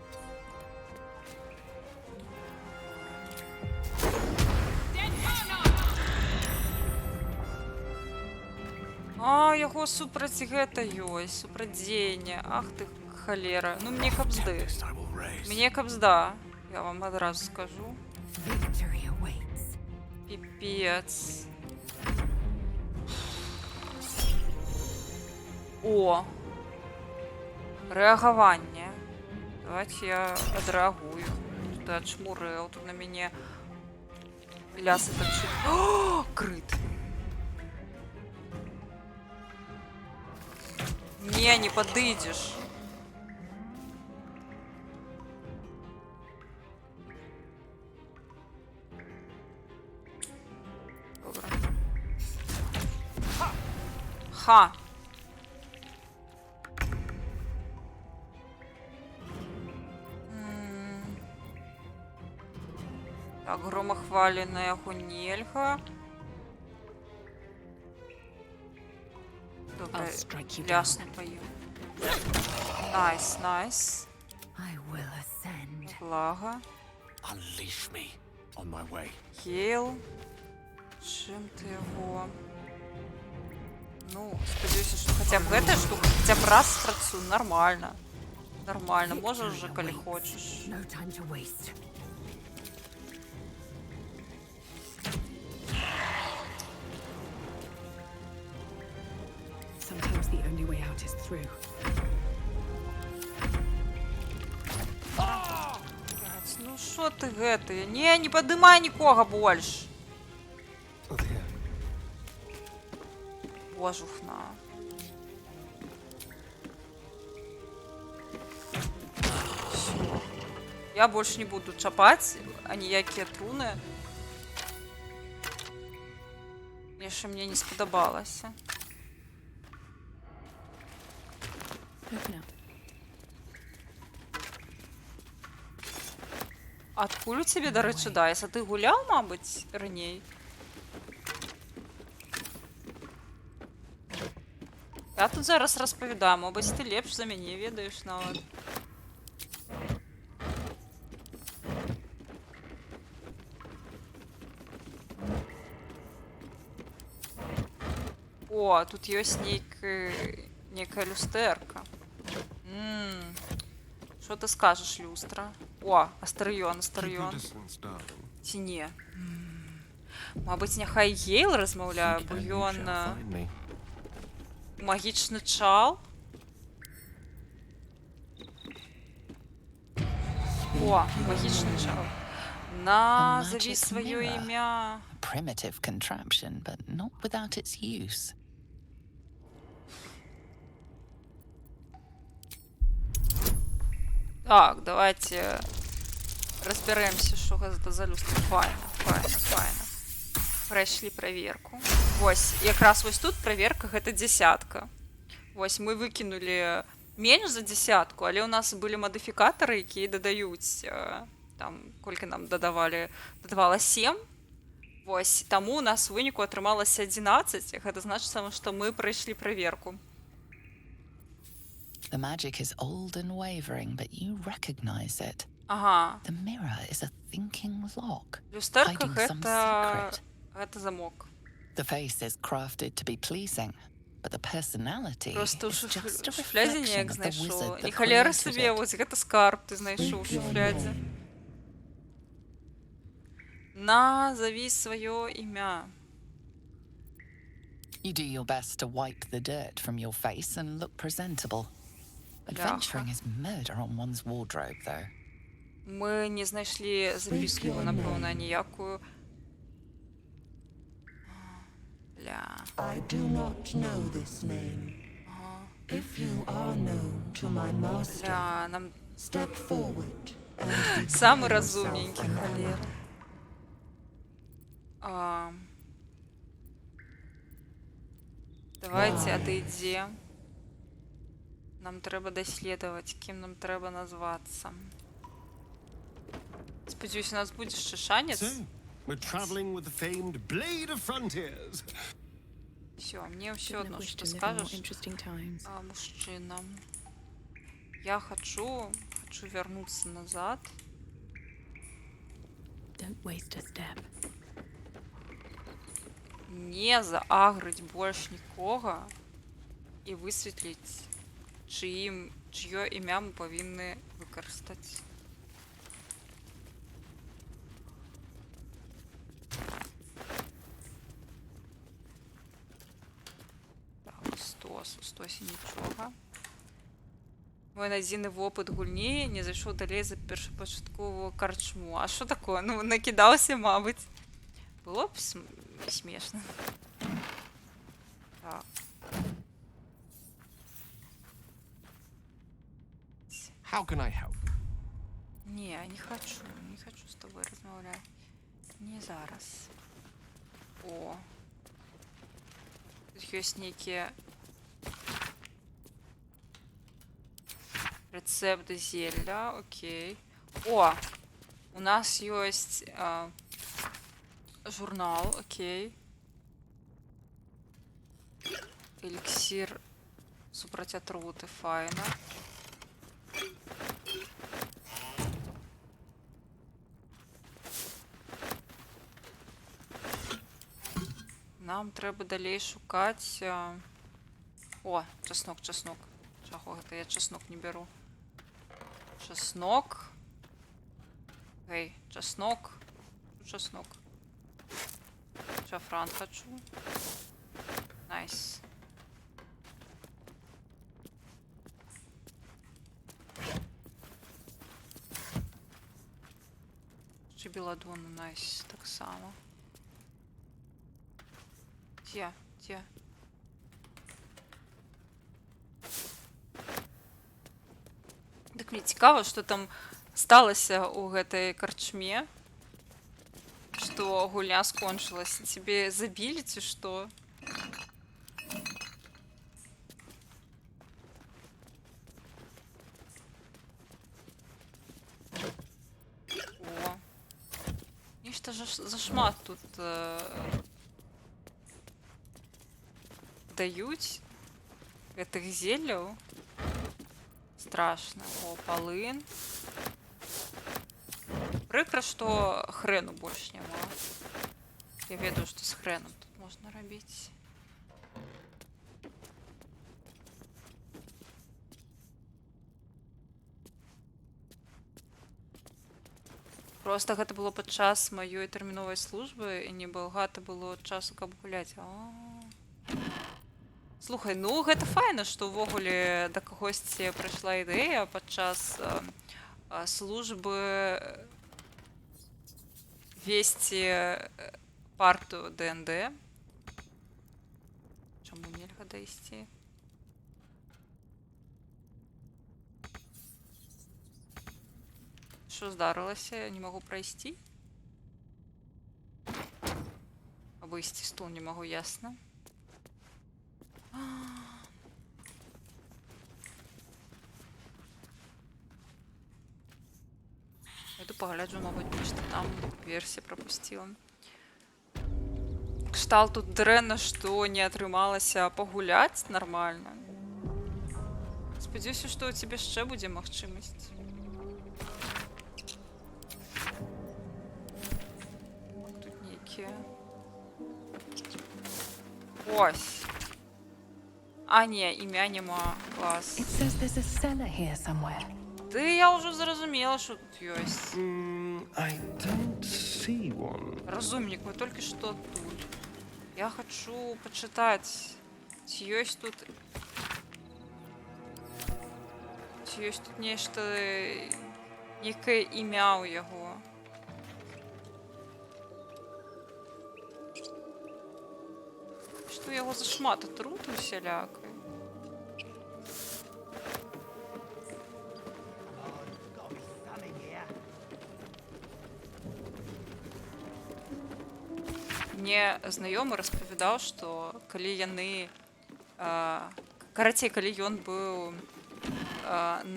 Яго супраць гэта ёсць, супрадзеянне. Ах ты, халера. Ну, мне кабзды. Мне кабзда. Я вам адразу скажу. Пипец. О! Рэагаванне. Давайте я адрэагую. ти очмурив тут на мене ляси так що... О, крит. Не подойдешь. Добре. Ха. Так, громохваленная гунельга. Добре, лясну пою. Найс, найс. Влага. Unleash me on my way. Хейл. Чим ти його? Ну, сподіваюся, що хоча б гэта штука, хоча б раз спрацює. Нормально. Нормально, можеш вже, коли хочеш. Sometimes the only way out is through. Ну що ти гэта? Не подимай нікого больше. Божухна. Всё. Я больше не буду чапать, а ніякие труны. Ще мне не сподобалося. Откуль тебе, до речі, дайс? А ти гуляв, мабуть, раней? Я тут зараз розповідаю, мабуть, ти лепш за мене ведаєш навіть. О, тут есть некая люстерка. Що ти скажеш, люстра? О, Астерйон. Ці ні. Мабуть, нехай Гейл розмовляє, бо він магічний чал. О, магічний чал. Назови своє ім'я. Primitive contraption, but not without its use. Так, давайте разберемся, що це за люстра. Файно. Пройшли проверку. Ось, якраз ось тут проверка, гэта десятка. Ось, мы выкинули менш за десятку, але у нас были модификаторы, якія дадаюць, там, колькі нам дадавала 7. Ось, таму у нас у выніку атрымалася 11, гэта значыць, што мы пройшли проверку. The magic is old and wavering, but you recognize it. Ага. The mirror is a thinking lock, Люстерка hiding some secret. гэта замок. The face is crafted to be pleasing, but the personality Просто is just a шуфляді reflection неяк of the знайшов. wizard І that халера created собі, it. ось гэта скарб ти знайшов в шуфляді. Назови своє ім'я. You do your best to wipe the dirt from your face and look presentable. Adventuring is murder on one's wardrobe, though. Ми не знайшли записку, напевно, ніякую. Бля. I do not know this name. If you are known to my master, Бля, нам... step forward and Самый розумненький холер. Давайте отойдем. Нам треба дослідувати, ким нам треба назватися. Сподіваюсь, у нас буде ще шанс. We're traveling with the famed Blade of Frontiers. Все, мне все одно, что скажешь мужчинам. Я хочу вернуться назад. Don't waste a step. Не заагрить больше нікого і висвітлить, чиє ім'я ми повинні використати. Так, 100 нічого. Мой надзейны вопыт гульні не зайшоў далей за першапачатковую карчму. А што такое? Ну, накідаўся, мабыць. Было б смешна. Так. How can I help? Не, не хочу з тобой размаўляць. Не зараз. О. Тут ёсць нейкія рецепты зелля, окей. О! У нас ёсць журнал, окей. Эликсир супраць атруты, файна. Нам трэба далей шукаць... О, часнок. Чаго гэта? Я часнок не бяру. Часнок. Эй, часнок. Часнок. Шафран хочу. Найс. Чи беладону, найс, так само. Дзе? Дык мне цікава, што там сталася ў гэтай карчме, што гульня скончылася. Цябе забілі ці што? О, нешта зашмат тут даюць гэтых зелляў. Страшно. О, полын. Прыкра, што хрэну больш няма. Я ведаю, што з хрэном тут можна рабіць. Просто гэта было падчас маёй тэрміновай службы і не багата было часу, каб гуляць. Слухай, ну гэта файна, што ўвогуле да кагосьці прыйшла ідэя падчас службы весці партыю ДНД. Чаму нельга дайсці? Што здарылася? Я не магу прайсці? Абысці стол не магу, ясна. Іду пагляджу, мабуть, нешта там версія прапусціла. Кшталт тут дрэнна, што не атрымалася пагуляць нармальна. Спадзяюся, што ў цябе яшчэ будзе магчымасць. Тут нейкія... Ось! А, не, імя нема. Клас. Ды я ўжо зразумела, што тут ёсць. Разумнік, мы толькі што тут. Я хачу пачытаць, ці ёсць тут... Ці ёсць тут нешта... Нейкае імя ў яго. Што яго зашмат атруты усялякай. Мне знаёмы распавядаў, што калі яны... Карацей, калі ён быў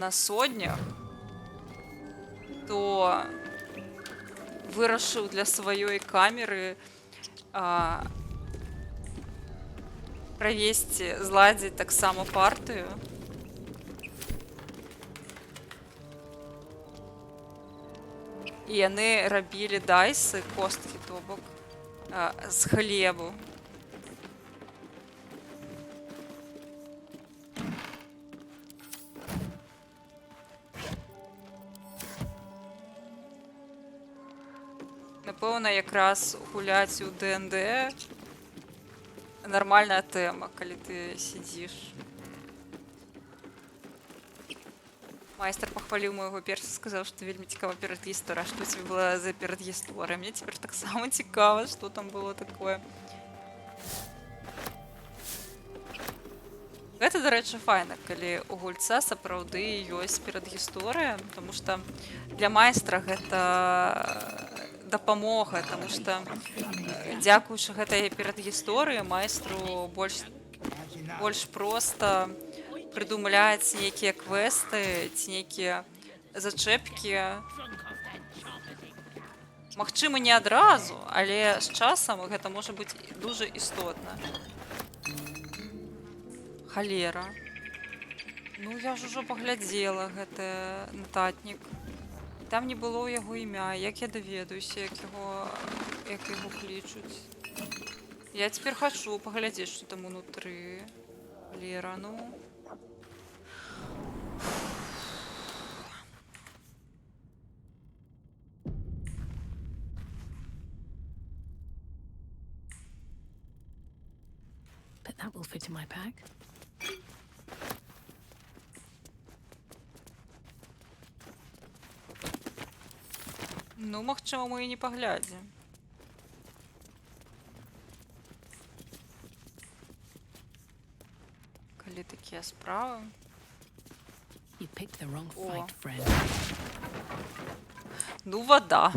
на соднях, то вырашыў для сваёй камеры правесці, зладзіць таксама партыю. І яны рабілі дайсы, косткі, то бок, з хлебу. Напэўна, якраз гуляць у ДНД нармальная тэма, калі ты сидзіш. Майстар пахваліў майго перса, сказаў, што вельмі цікава перадгісторыя. Што тебе была за перадгісторыя? Мне цяпер таксама цікава, што там было такое. Гэта, дарэчы, файна, калі у гульца сапраўды ёсць перадгісторыя, таму што для майстра гэта дапамога, таму што дзякуючы гэтай перадгісторыі майстру больш проста прыдумляць нейкія квесты ці нейкія зачэпкі. Магчыма, не адразу, але з часам гэта можа быць дужа істотна. Халера. Ну, я ж ужо паглядзела гэты нататнік. Там не было ў яго імя. Як я даведаюся, як яго клічуць? Я цяпер хачу паглядзець, што там унутры. Халера, ну... But that will fit in my pack. Ну, магчыма, мы і не паглядзім. Калі такія справы. You picked the wrong fight, friend. Ну, вода.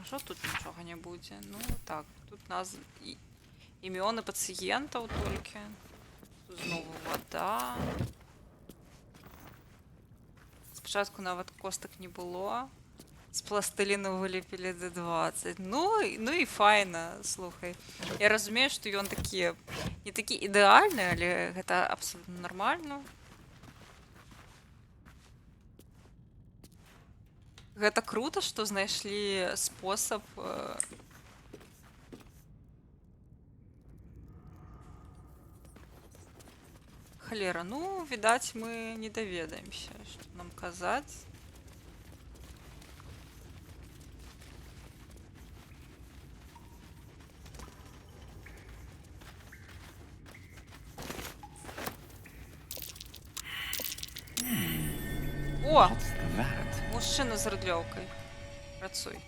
Що тут нічого не буде? Ну так, тут у нас імёны пацієнтаў толькі. Тут знову вода. Спочатку нават костак не было. З пластиліну вылепілі D20. Ну і файна, слухай. Я разумею, што ён такі не такі ідэальны, але гэта абсолютно нормально. Гэта круто, што знайшлі спосаб халера. Ну, відаць, мы не даведаемся, што нам казаць. О! Мужчина з рыдлёўкай. Працуй.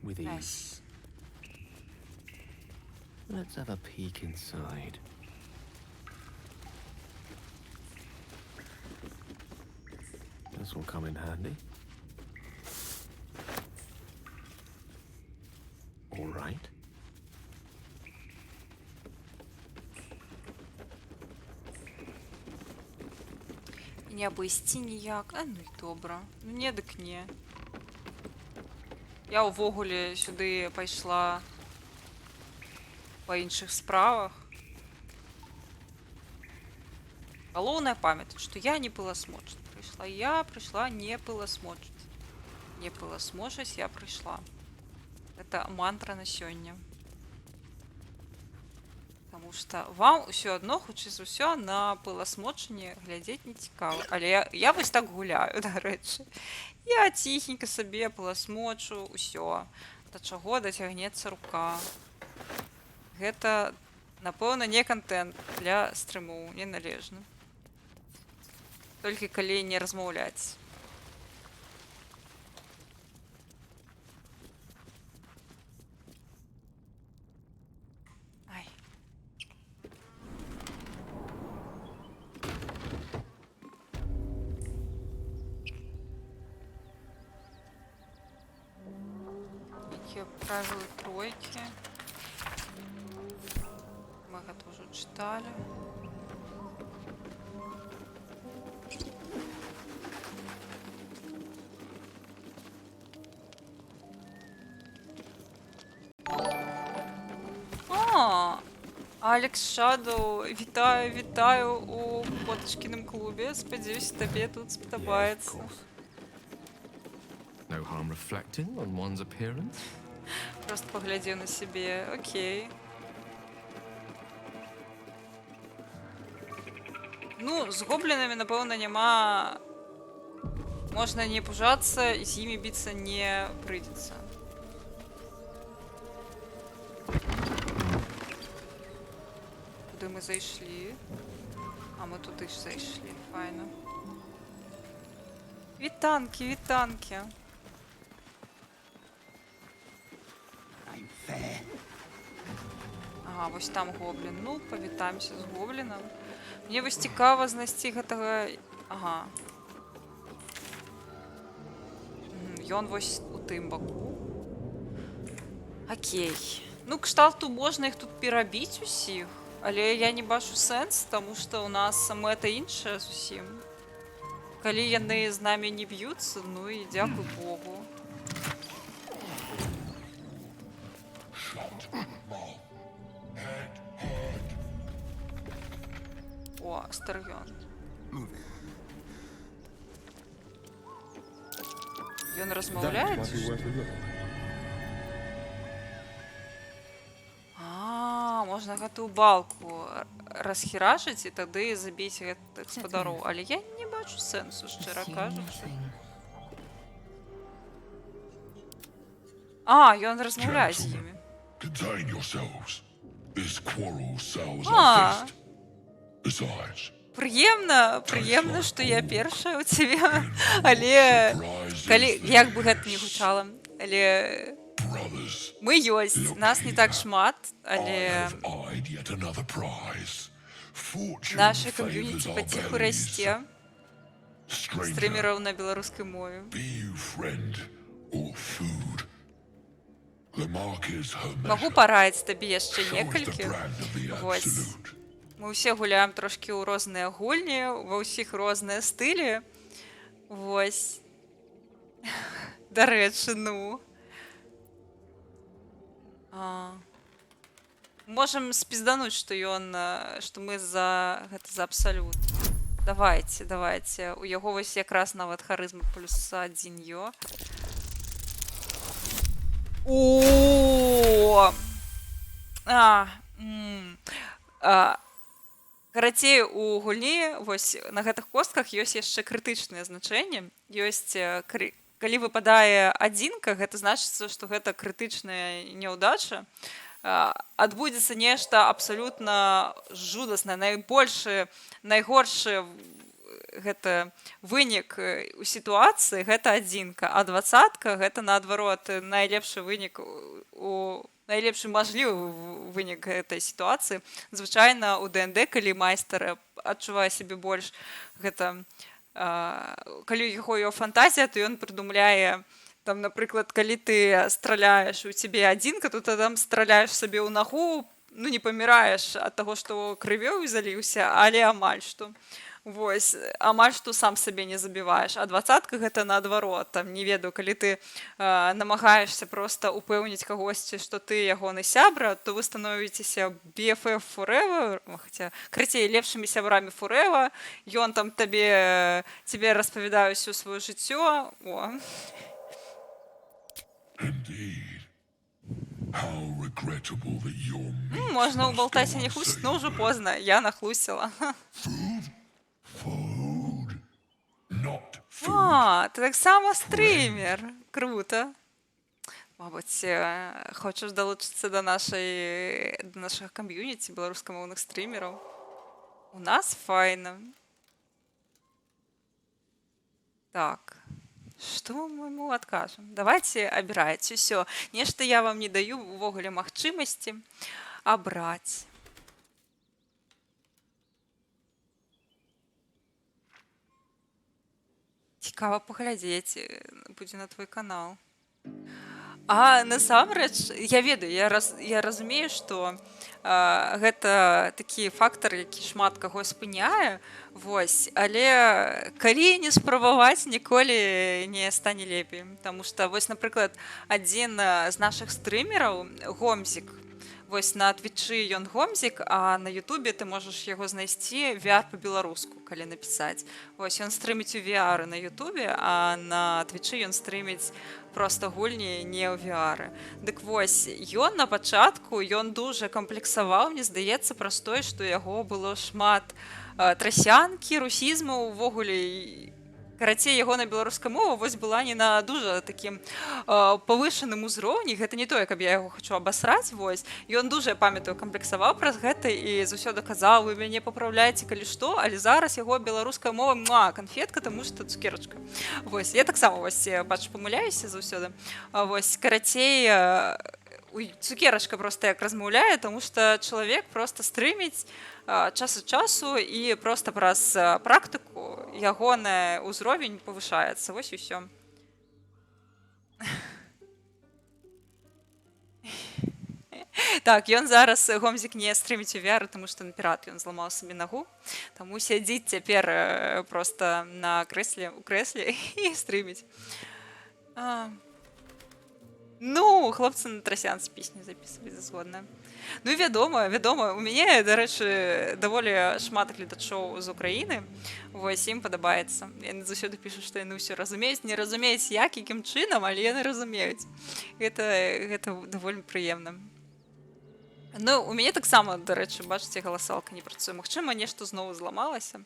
With ease. Nice. Let's have a peek inside. This will come in handy. All right. Не абысці ніяк. А, ну і добра. Ну не, дык не. Я ўвогуле сюды пайшла па іншых справах. Галоўнае памятаць, што я не пыласмочыць. Я прыйшла не пыласмочыць. Не пыласмочыць, я прыйшла. Это мантра на сёння. Таму што вам усё адно, хутчэй за ўсё, на пыласмочанне глядзець не цікава. Але я вось так гуляю, дарэчы. Я ціхенька сабе пыласмочу, усё. Да чаго дацягнецца рука. Гэта, напэўна, не кантэнт для стрыму, неналежны. Толькі калі не размаўляць. Правила тройки. Мы их тоже читали. Алекс Шадоу, вітаю у Потачкіным клубе. Спадзяюся, табе тут спадабаецца. No harm reflecting on one's appearance. Просто паглядзеў на сябе. Окей. Ну, з гоблінамі, напэўна, няма... Можна не пужацца, і з імі біцца не прыйдзецца. Куды мы зайшлі? А мы туды ж зайшлі. Файна. Вітанкі, вітанкі. Ага, вось там гоблін. Ну, павітаемся з гоблінам. Мне вось цікава знайсці гэтага... Ага. Ён вось у тым баку. Окей. Ну, кшталту можна іх тут перабіць усіх, але я не бачу сэнс, таму што ў нас мэта іншая зусім. Калі яны з намі не б'юцца, ну і дзякуй Богу. О, Астаргён. Ён размаўляе? Можна гэтую балку расхерачыць і тады забіць гэтых гаспадароў. Але я не бачу сэнсу, шчыра кажучы. Ён размаўляе з імі. Прыемна, што я першая ў цябе. Але як бы гэта не гучала, але мы ёсць, нас не так шмат, але наша кам'юніці паціху расце. Стрымераў на беларускай мове. Магу параіць табе яшчэ некалькі. Вось. Мы ўсе гуляем трошкі ў розныя гульні, ва ўсіх розныя стылі. Вось. Дарэчы, ну. Можам спіздануць, што мы за абсалют. Давайце. У яго вось якраз нават харызма плюс 1 ё. Карацей, у гульні вось на гэтых костках ёсць яшчэ крытычныя значэнні. Ёсць, калі выпадае адзінка, гэта значыцца, што гэта крытычная няўдача. Адбудзецца нешта абсалютна жудаснае, найгоршы гэта вынік у сітуацыі, гэта адзінка, а 20-ка гэта наадварот найлепшы вынік найлепшы мажлівы вынік гэтай сітуацыі. Звычайна у ДНД, калі майстар адчувае сябе больш гэта калі яго фантазія, то ён прыдумляе там, напрыклад, калі ты страляеш, у цябе адзінка, то ты там страляеш сабе ў нагу, ну не паміраеш ад таго, што крывёю заліўся, але амаль што. Вось, амаль што сам сабе не забіваеш. А 20-ка гэта наадварот. Там, не ведаю, калі ты намагаешся проста упэўніць кагосьці, што ты ягоны сябра, то вы становіцеся BFF forever, хаця, карацей, лепшымі сябрамі forever, ён там тебе распавядае ўсё сваё жыццё. Можна ў Балтасе не хлусіць, но ўжо позна. Я нахлусіла. Ты таксама стрімер. Круто. Мабыць, хочаш далучыцца да нашага кам'юніці беларускамоўных стрімераў? У нас файна. Так. Што мы ему адкажам? Давайце абірайце ўсё. Нешта я вам не даю увогуле магчымасці абраць. Цікава паглядзець будзе на твой канал. Насамрэч, я ведаю, я разумею, што гэта такі фактар, які шмат каго спыняе, вось, але калі не спрабаваць, ніколі не стане лепей. Таму што, вось, напрыклад, адзін з нашых стрымераў, Гомзік, Вось на Твічы ён Гомзік, а на Ютубе ты можаш яго знайсці VR па-беларуску, калі напісаць. Вось ён стрыміць у VR на Ютубе, а на Твічы ён стрыміць проста гульні не ў VR. Дык вось, ён на пачатку, ён дужа камплексаваў, мне здаецца, праз тое, што яго было шмат трасянкі, русізмаў, увогуле. Карацей, яго на беларускай мове вось была не на дужа такім павышаным узроўні. Гэта не тое, каб я яго хочу абасраць, вось. Ён дужа, я памятаю, камплексаваў праз гэта і заўсёды казаў: вы мяне папраўляеце, калі што, але зараз яго беларуская мова канфетка, таму што цукерачка. Вось, я таксама вось бачу, памыляюся заўсёды. Вось, карацей, цукерачка проста як размаўляе, таму што чалавек проста стрыміць час ад часу і проста праз практыку ягоны ўзровень павышаецца. Вось і ўсё. Так, ён зараз Гомзік не стрыміць у VR, таму што на пірат ён зламаў сабе нагу, таму сядзіць цяпер проста на крэсле, у крэсле і стрыміць. Ну, хлопцы на трасянцы песні запісваюць, згодна. Ну і вядома, у мяне, дарэчы, даволі шмат гледачоў з Украіны. Вось, ім падабаецца. Яны заўсёды пішуць, што яны ўсё разумеюць, не разумеюць як, якім чынам, але яны разумеюць. Гэта даволі прыемна. Ну, у мяне таксама, дарэчы, бачыце, галасалка не працуе. Магчыма, нешта зноў зламалася.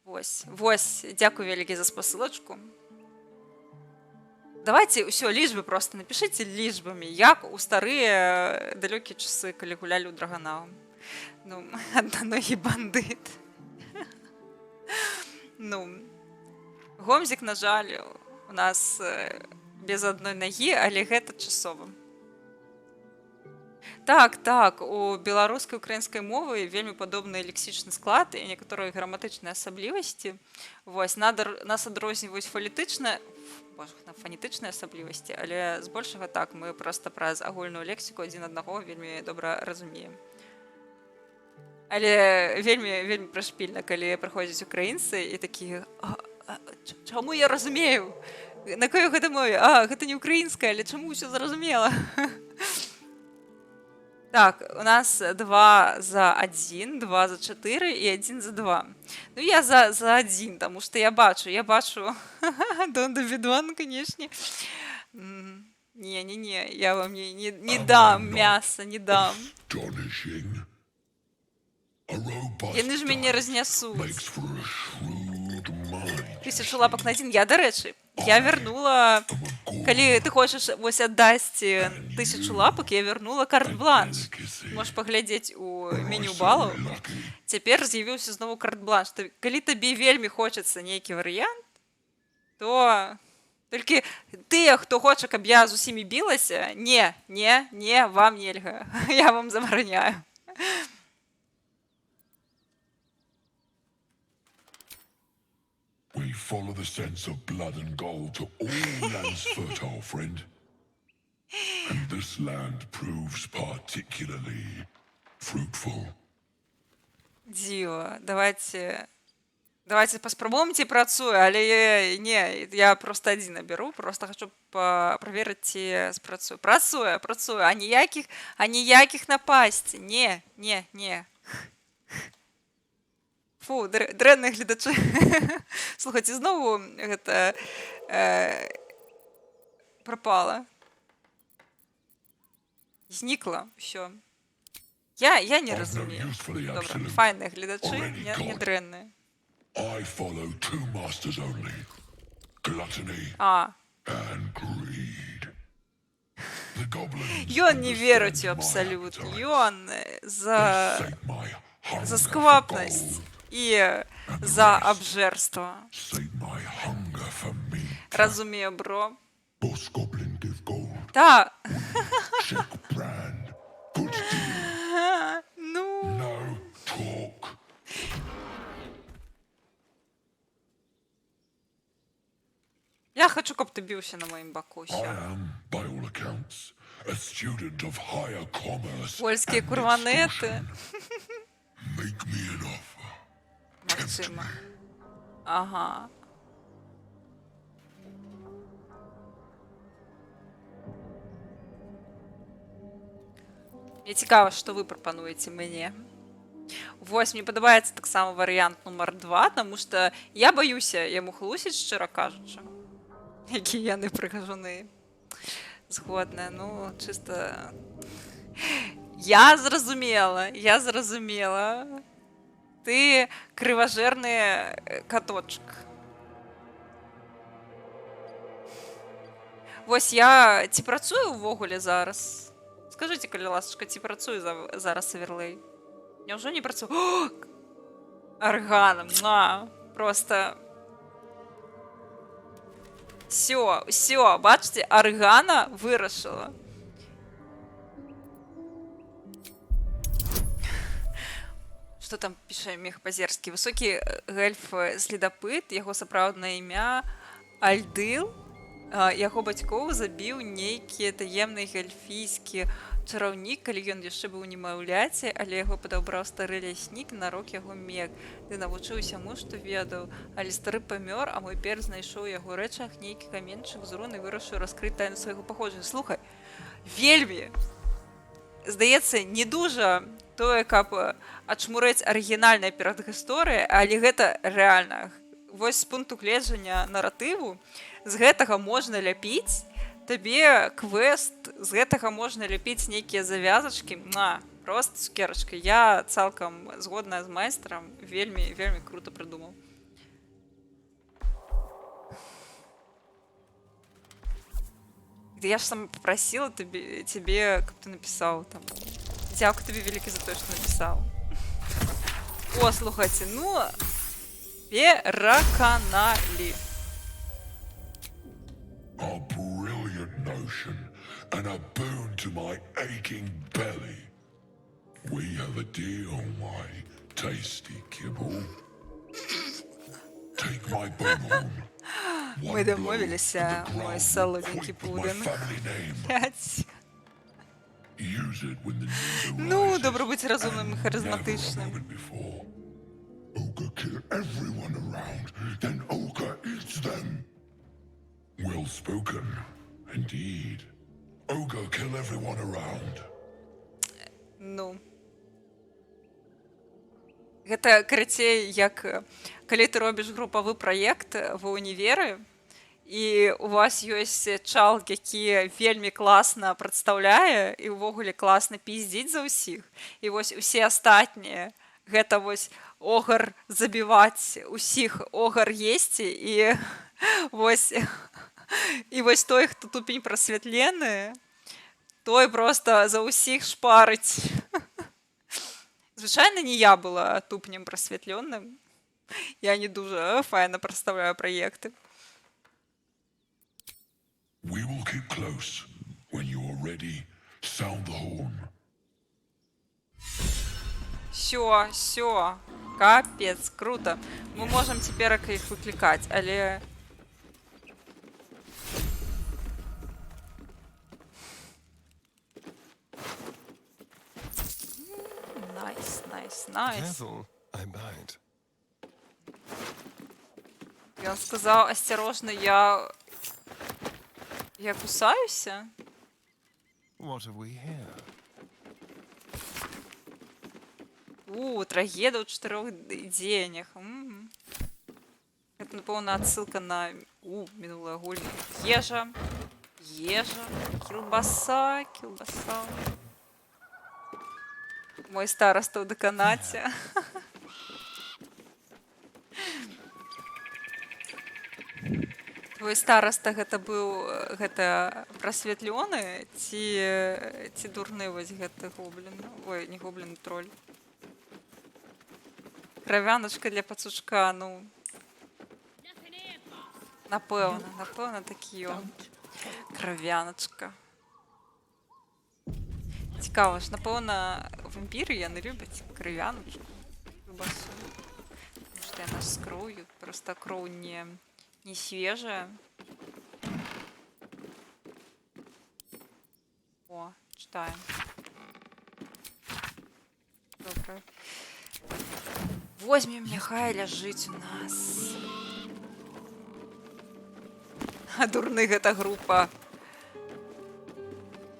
Вось, дзякую вялікі за спасылачку. Давайте ўсё, лічбы просто напішыце лічбамі, як у старыя далёкія часы, калі гулялі ў Драгонау. Ну, аднаногі бандыт. Ну, Гомзік, на жаль, у нас без адной нагі, але гэта часова. Так, у беларускай украінскай мовы вельмі падобны лексічны склад і некаторыя граматычныя асаблівасці. Вось, нас адрозніваюць фанетычныя асаблівасці, але збольшага так, мы проста праз агульную лексіку адзін аднаго вельмі добра разумеем. Але вельмі прашпільна, калі прыходзяць украінцы і такія: чаму я разумею? На якой гэта мове? Гэта не украінская, але чаму ўсё зразумела? Так, у нас 2 за 1, 2 за 4 і 1 за 2. Ну, я за 1, таму што я бачу. Дон Давидон, канешне. Не, я вам не дам мяса, не дам. Яны ж мяне разнясуць. 1000 лапак на 1. Я, дарэчы, я вернула, калі ты хочаш вось аддасць 1000 лапак, я вернула карт-бланш. Можаш паглядзець у меню балаў. Цяпер з'явіўся знову карт-бланш. Калі табе вельмі хочацца нейкі варыянт, то толькі тыя, хто хоча, каб я з усімі білася, не, вам нельга. Я вам забараняю. We follow the sense of blood and gold to all lands fertile, friend. And this land proves particularly fruitful. Дзіва, давайте паспрабуем, ці працуе, але не, я просто адзін наберу, просто хочу праверыць, ці спрацуе. Працуе, а ніякіх напасці. Не. Фу, дрэнныя гледачы. Слухайце, знову гэта прапала. Знікла ўсё. Я не разумею. Добра, файныя гледачы, не дрэнныя. I follow 2 masters only. Gluttony and greed. The goblins. Ён не верыць абсалютна. Ён за сквапнасць і за абжэрства. Разумею, бро. Так. Ну. Я хочу, каб ты біўся на маім баку. Польскія курванеты. Максима. Ага. Мне цікава, што вы прапануеце мне. Вось, мне падабаецца таксама варыянт нумар 2, таму што я баюся яму хлусіць, шчыра кажучы. Якія яны прыгажуны. Згодная, ну, чыста... Я зразумела. Ты крыважэрны каточак. Вось я ці працую ўвогуле зараз? Скажыце, калі ласачка, ці працую зараз Аверлей? Няўжо не працую? Аргана, просто... Всё, бачыце, Аргана вырашыла. Што там піша Мехпазерскі? Высокі эльф-следапыт, яго сапраўднае імя Альдыл. Яго бацькоў забіў нейкі таемны эльфійскі чараўнік, калі ён яшчэ быў у немаўляце, але яго падабраў стары ляснік, нарок яго мег. Ты навучыўся яму, што ведаў. Але стары памёр, а мой пер знайшоў яго рэчах нейкі каменьчык з рун і вырашыў раскрыць тайну свайго паходжання. Слухай, вельмі, здаецца, не дужа тое, каб ачмурэць арыгінальная перадгісторыя, але гэта рэальна. Вось з пункту гледжання наратыву з гэтага можна ляпіць табе квест, з гэтага можна ляпіць нейкія завязачкі. Просто цукерачка. Я цалкам згодная з майстрам, вельмі круто прыдумаў. Я ж сама попросила тебе, каб ты написал там. Дзякуй тебе вялікі за тое, што напісаў. О, слухайце, ну, пераканалі. A brilliant notion and a boon to my aching belly. We have a deal, my tasty kibble. Take my bone. Мы домовилися, мой солоденький пудин. 5. Ну, добре бути розумним і харизматичним. Ogre kill everyone around, then Ogre eats them. Well spoken, indeed. Ogre kill everyone around. Ну. Гэта карацей, як калі ты робіш групавы праект ва ўніверы, і у вас ёсць чал, які вельмі класна прадстаўляе і ўвогуле класна піздзіць за ўсіх. І вось усе астатнія гэта вось огар забіваць усіх, огар есці, і вось той, хто тупень прасвятлены, той просто за ўсіх шпарыць. Звычайна не я была тупнем прасвятленным. Я не дуже файна прадстаўляю праекты. We will keep close. When you are ready, sound the horn. Всё. Капец, круто. Мы можем теперь их выкликать, але... Найс. Он сказал, осторожно, я кусаюся? What have we here? Трагедия у 4 денег. Это, напевно, отсылка на минулое гульня. Ежа. Килбаса. Мой староста в деканате. Твой староста гэта быў прасвятлены ці дурны вось гэты гоблін? Ой, не гоблін, троль. Кравяночка для пацучка, ну. Напэўна, такі ён. Кравяночка. Цікава ж, напэўна, вампіры яны любяць кравяночку. Кілбасу. Потому што яна з кроўю, проста кроў не свежая. О, читаем. Добре. Возьмем, няхай ляжыць у нас. А дурны гэта група.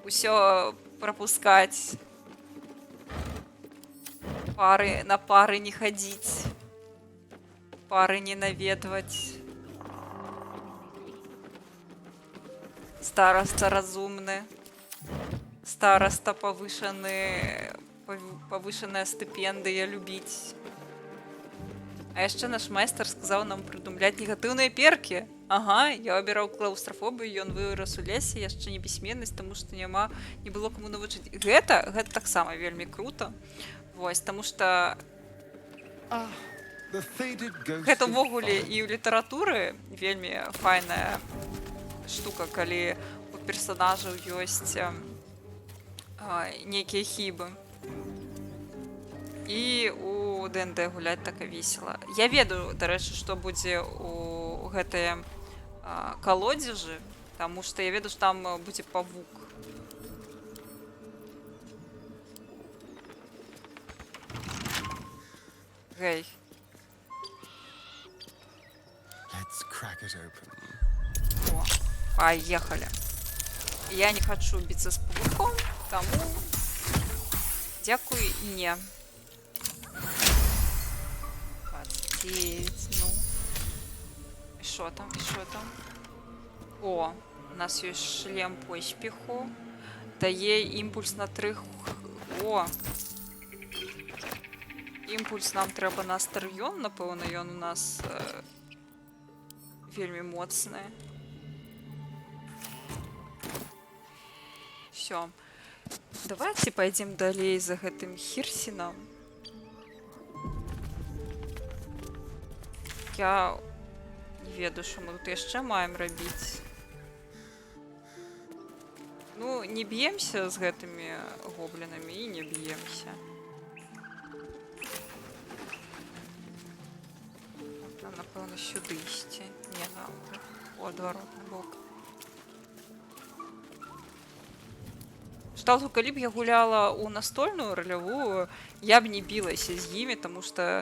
Усё пропускаць. На пары не ходить. Пары не наведывать. Староста разумны. Староста повышенная стипендия любить. А яшчэ наш майстар сказаў нам прыдумляць негатыўныя перкі. Ага, я абіраў клаўстрафобію, ён вырас у лесе, яшчэ не пісьменнасць, таму што не было каму навучыць. Гэта таксама вельмі круто. Вось, таму што гэта ўвогуле і ў літаратуры вельмі файная штука, калі у персанажаў ёсць нейкія хібы. І у ДНД гуляць так і весела. Я ведаю, дарэчы, што будзе у гэтыя калодзежы, таму што я ведаю, што там будзе павук. Гэй. О, поехали. Я не хочу биться с павуком, тому дякую, не. 29, ну. И что там, О, у нас есть шлем поспеху. Дае імпульс на 3. О! Імпульс нам трэба на стар'ён, напэўна, ён у нас вельмі моцны. Всё. Давайте пойдем далей за гэтым Хірсінам. Я не ведаю, што мы тут яшчэ маем рабіць. Ну, не б'емся з гэтымі гоблінамі і не б'емся. Нам, напэўна, сюды ісці. Не, у адваротны бок. Шталту, калі б я гуляла ў настольную ролевую, я б не білася з імі, таму што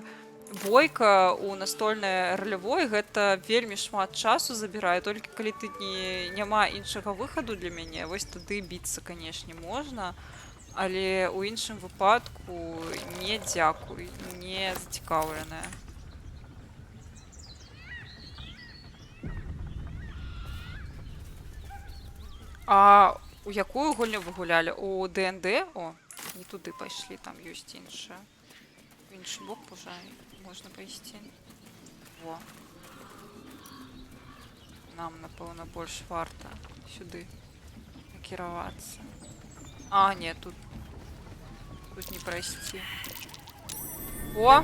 бойка ў настольнай ролевой гэта вельмі шмат часу забірае, толькі калі ты няма іншага выхаду для мяне, вось тады біцца, канешне, можна, але ў іншым выпадку не дзякуй, не зацікаўленая. А у якую гульню вы гулялі? У ДНД? О, не туды пайшлі, там ёсць іншая. В іншы бок уже можна пайсці. Во. Нам, напэўна, больш варта сюды накіравацца. А, не, тут не прайсці. О,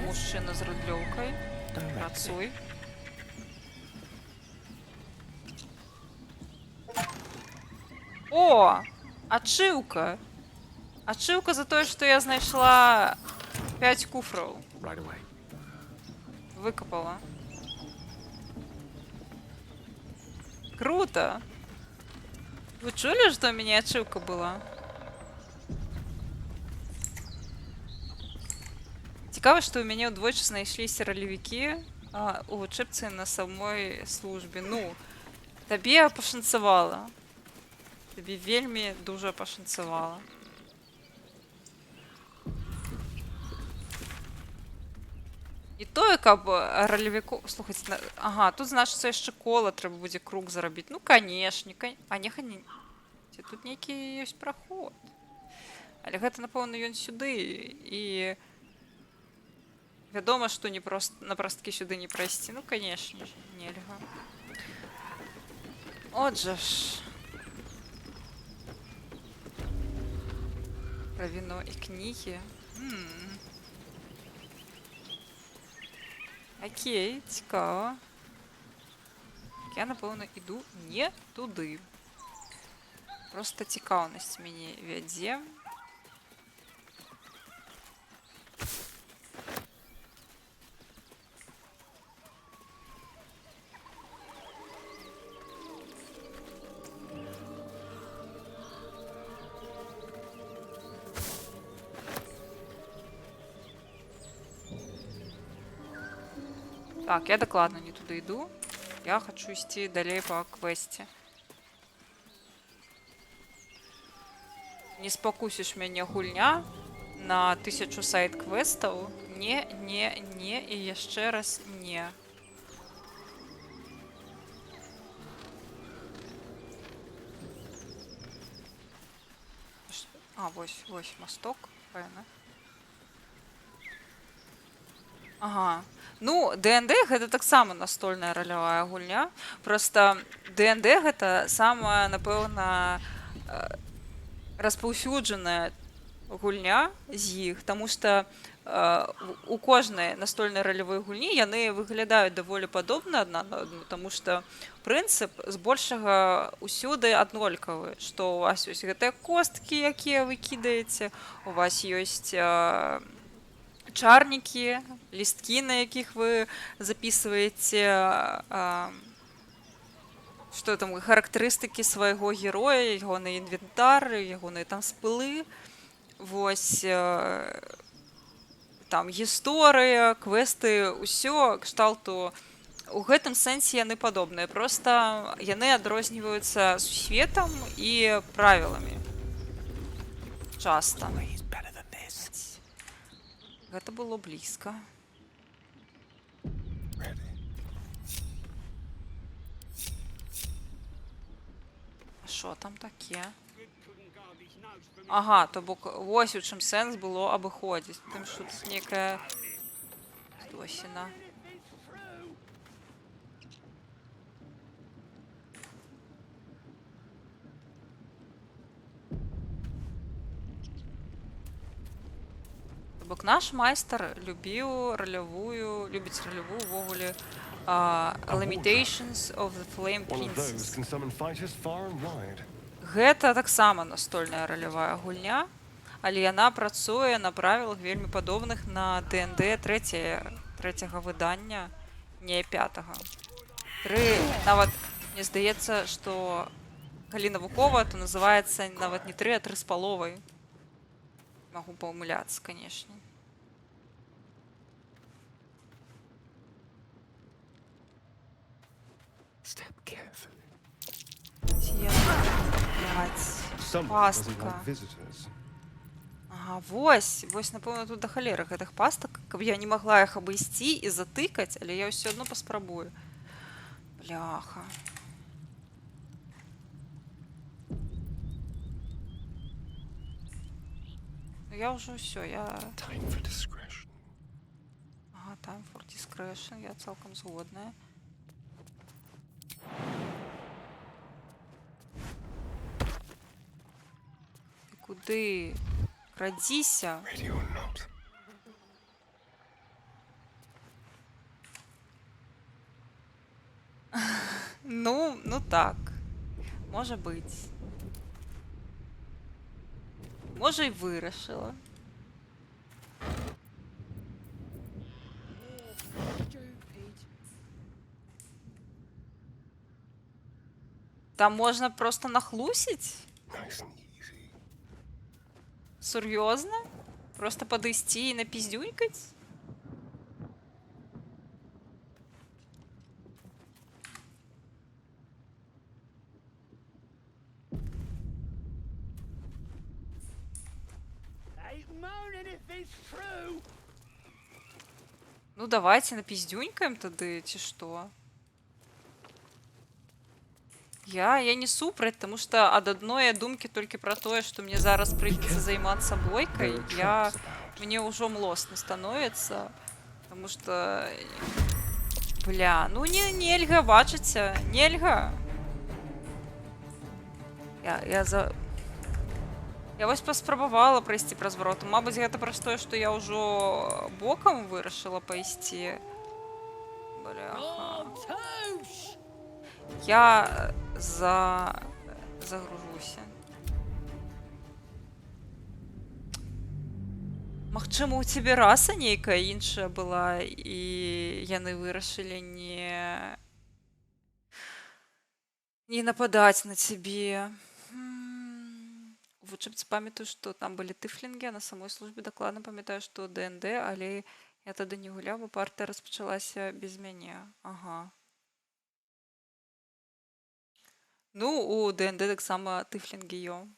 мужчына з рыдлёўкай. Працуй. О, ачыўка. Ачыўка за тое, што я знайшла 5 куфраў. Выкапала. Круто. Вы чулі, што ў мяне ачыўка была? Цікава, што ў мяне ўдвойчы знайшліся ралевікі у вучэбцы на самой службе. Ну, табе пашанцавала. Табе вельмі дужа пашанцавала. І тое, каб ралевіку... Слухайце, ага, тут, значыцца, яшчэ кола трэба будзе круг зарабіць. Ну, канешне, а няхай не... Тут нейкі ёсць праход. Але гэта, напэўна, ён сюды. І вядома, што на прасткі сюды не прайсці. Ну, канешне, нельга. Отже ж. Про вино и книги. Окей, цікаво. Я, напэўна, іду не туды. Просто цікаўнасць мяне вядзе. Так, я докладно не туда иду. Я хочу идти далее по квесте. Не спокусишь меня, гульня. на 1000 сайт-квестаў. Не, і яшчэ раз не. А, вось масток, пэўна. Ага. Ну, ДНД гэта таксама настольная ролявая гульня. Просто ДНД гэта самая, напэўна, распаўсюджаная гульня з іх, таму што у кожнай настольнай ролявой гульні яны выглядаюць даволі падобна адна на адну, таму што прынцып збольшага ўсюды аднолькавы, што у вас ёсць гэтыя косткі, якія вы кідаеце, у вас ёсць чарнікі, лісткі, на якіх вы записываеце што там характарыстыкі свайго героя, ягоны інвентар, ягоныя там спылы. Вось там гісторыя, квесты, ўсё кшталту у гэтым сэнсе яны падобныя. Проста яны адрозніваюцца сусветам і правіламі. Часта. Гэта было блізка. Що там таке? Ага, то бок вось у чым сэнс было абыходзіць. Тым, що тут нейкая досіна. Бок наш майстар любіць ролявую ўвогуле Limitations of the Flame Princess. Гэта таксама настольная ролявая гульня, але яна працуе на правілах вельмі падобных на ДНД трэцяга выдання, не 5-га. Нават мне здаецца, што калі навукова, то называецца нават не 3, а 3,5. Магу памыляцца, канешне. Пастка. Ага, вось, напэўна, тут да халеры гэтых пастак, каб я не магла іх абысці і затыкаць, але я ўсё адно паспрабую. Бляха. Я ўжо ўсё, Ага, time for discretion, я цалкам згодная. Куды? Крадзіся. Ну так. Можа быць. Можа і вырашыла. Там можна просто нахлусіць? Сур'ёзна? Просто падысці і напіздюнькаць? Ну давайте напіздюнькаем тады, ці што? Я не супраць, таму што ад адной думкі толькі пра тое, што мне зараз прыйдзецца займацца бойкай, мне ўжо млосна становіцца, таму што ну нельга, бачыце, нельга. Я вось паспрабавала прайсці праз ворота. Мабыць, гэта праз тое, што я ўжо бокам вырашыла пайсці. Бляха. Я загружуся. Магчыма, у цябе раса нейкая іншая была, і яны вырашылі не нападаць на цябе. Вучыпцы памятаю, што там былі тыфлінгі, а на самой службе дакладна памятаю, што ДНД, але я тады не гуляў, бо партыя распачалася без мяне. Ага. Ну, у ДНД таксама тыфлінгі ём.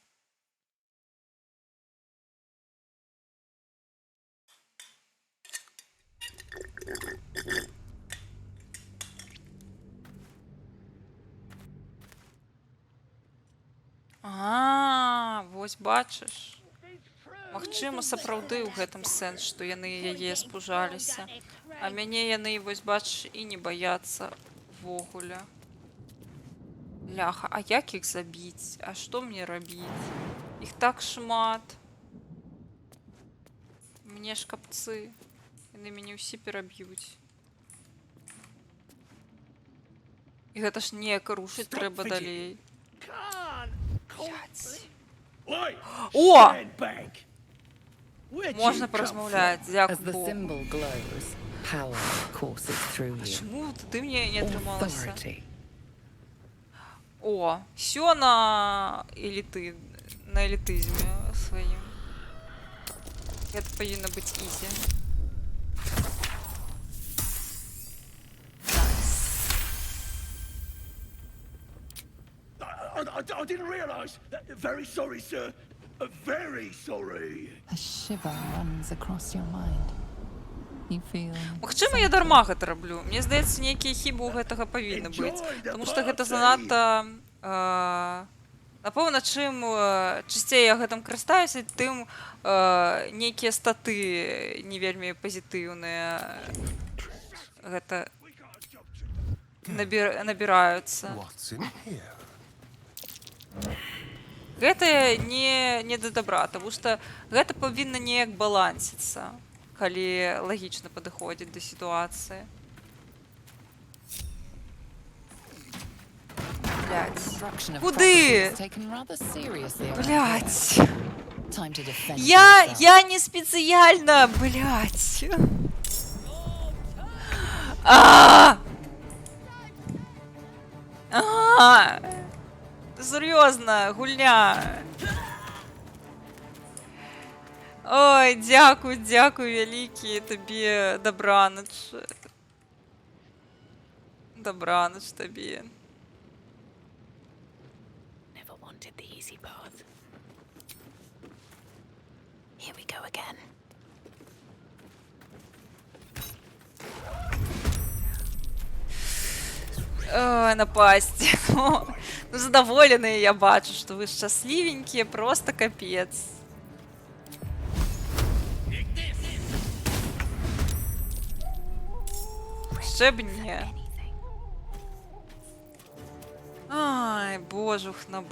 Вось бачыш. Магчыма, сапраўды ў гэтым сэнс, што яны яе спужаліся. А мяне яны, вось бачыш, і не баяцца ввогуле. Ляха, а як іх забіць? А што мне рабіць? Іх так шмат. Мне ж капцы. Яны мяне ўсе пераб'юць. І гэта ж неяк рушыць трэба далей. О! Можна паразмаўляць, дзякую Богу. Чаму ты мне не атрымалася? О, всё на элітызме сваім. Гэта павінна быць ізі. I didn't realize. Very sorry, sir. Very sorry. A shiver runs across your mind. You feel. Магчыма, я дарма гэта раблю. Мне здаецца, нейкія хібы ў гэтага павінны быць. Таму што гэта занадта... Напэўна, чым часцей я гэтым карыстаюся, тым нейкія статы не вельмі пазітыўныя гэта набіраюцца. Гэта не да добра, таму што гэта павінна неяк балансіцца, калі лагічна падыходзіць да сітуацыі. Блядь. Куды? Блядь. Я не спецыяльна, блядь. Сур'ёзна, гульня. Ой, дзякуй вялікі табе, дабранач. Дабранач табе. Never wanted the easy path. Here we go again. Ой, напасть. Ну, задоволенные, я бачу, что вы счастливенькие, просто капец. Ще б не. Ай, божухна.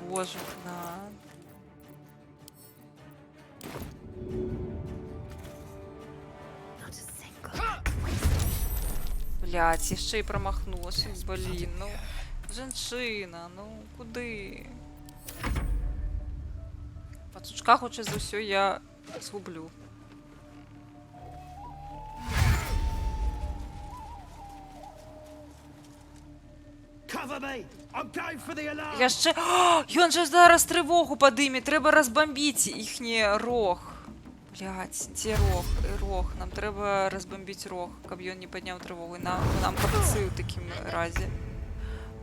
Блядь, яшчэ і прамахнулася, блін, ну, жанчына, ну, куды? Пацучка, хутчэй за ўсё, я згублю. Яшчэ... Ён жа зараз трывогу падыме, трэба разбамбіць іхні рог. Блядь, дзе рог? Рог. Нам трэба разбамбіць рог, каб ён не падняў трывогу. Нам капцы ў такім разе.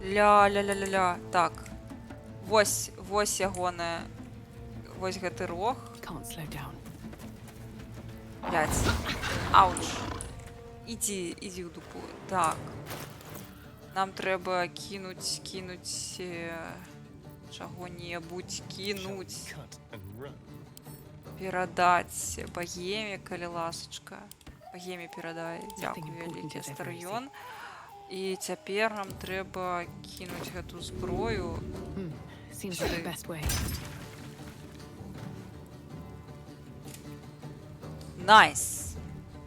Ля-ля-ля-ля-ля. Так. Вось ягоная. Вось гэты рог. Блядь. Ауч. Ідзі ў дупу. Так. Нам трэба кінуць чаго-небудзь, кінуць. Перадаць богеме, калі ласачка. Богеме перадай. Дзякуй вялікі, Старыён. І цяпер нам трэба кінуць гэту зброю. Найс.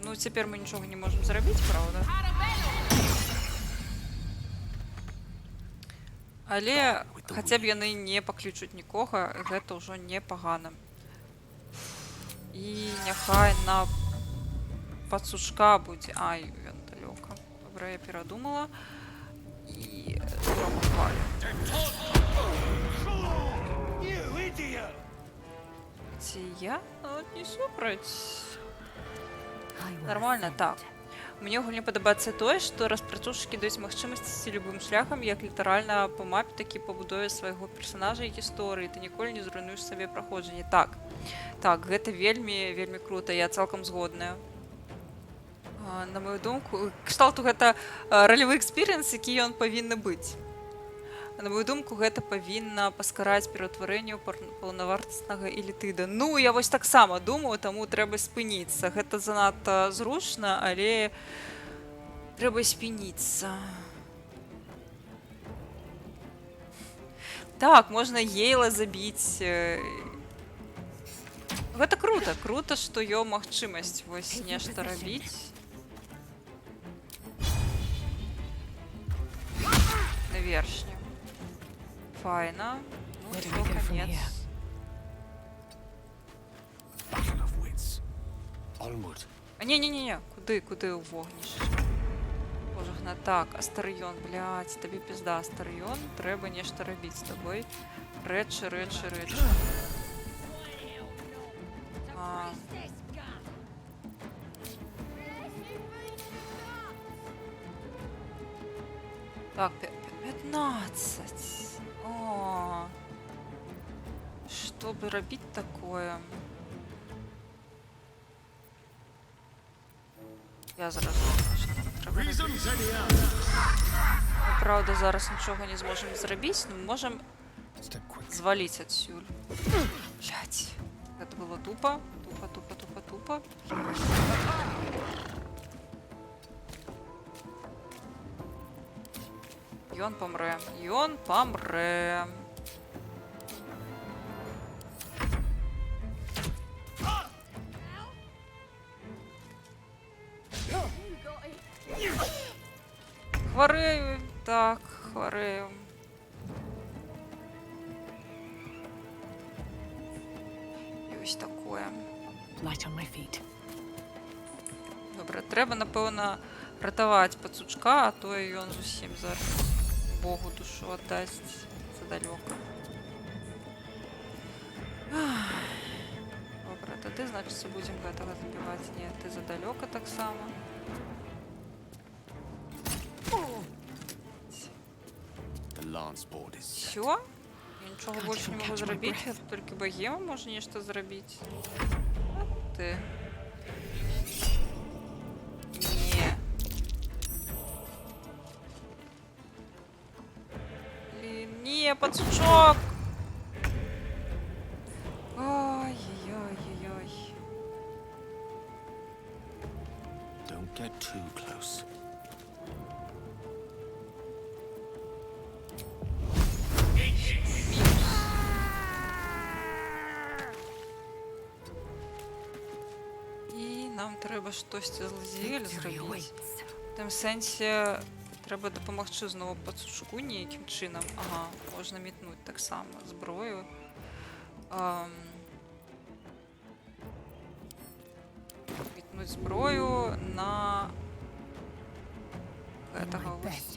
Ну, цяпер мы нічога не можам зрабіць, правда? Але хаця б яны не паключуць нікога, гэта ўжо непагана. І няхай на пацушка будзе. Ай, ён далёка. Добра, я перадумала. І промахвалі. Ці я? Не супраць. Нормально, так. Мне ў гульні падабаецца тое, што распрацоўшчыкі даюць магчымасці любым шляхам, як літаральна па мапе, так і па будове свайго персанажа і гісторыі. Ты ніколі не зруйнуеш сабе праходжанне. Так, гэта вельмі крута, я цалкам згодная. На мою думку, кшталту гэта ролевы экспірыенс, які ён павінны быць. На мою думку, гэта павінна паскараць пераўтварэнне паўнавартаснага элітыда. Ну, я вось таксама думаю, таму трэба спыніцца. Гэта занадта зручна, але трэба спыніцца. Так, можна Ейла забіць. Гэта круто. Круто, што ёй магчымасць вось нешта рабіць. На вершню. Файна. Ну, всё, конец. Не-не-не, куды у вогнішча? Боже, гна, так, Астарыён, блядь, табе пізда, Астарыён, трэба нешта рабіць з табой. Рэчы. Так, 15. О, что бы робить такое? Я зараз трэба рабіць. Правда, зараз нічога не зможам зрабіць, но можам зваліць адсюль. Блядь, гэта было тупо. Ён памрэ. Хварэю, так, хварэю. Ёсць такое. Добра, трэба, напэўна, ратаваць пацучка, а то і ён зусім зараз Богу душу аддасць задалёка. Добра, тады, значыцца, будзем гэтага забіваць. Не, ты задалёка таксама. Всё? Я нічога больш не магу зрабіць, толькі багема можа нешта зрабіць. Ты. Не. Блин, не, пацучок! Ой-ой-ой-ой. Don't get too close. Нам трэба штосьці з Лазіэль зрабіць. У тым сэнсе трэба дапамагчы зноў пацучку нейкім чынам. Ага, можна метнуць таксама зброю. Метнуць зброю на гэтага вось.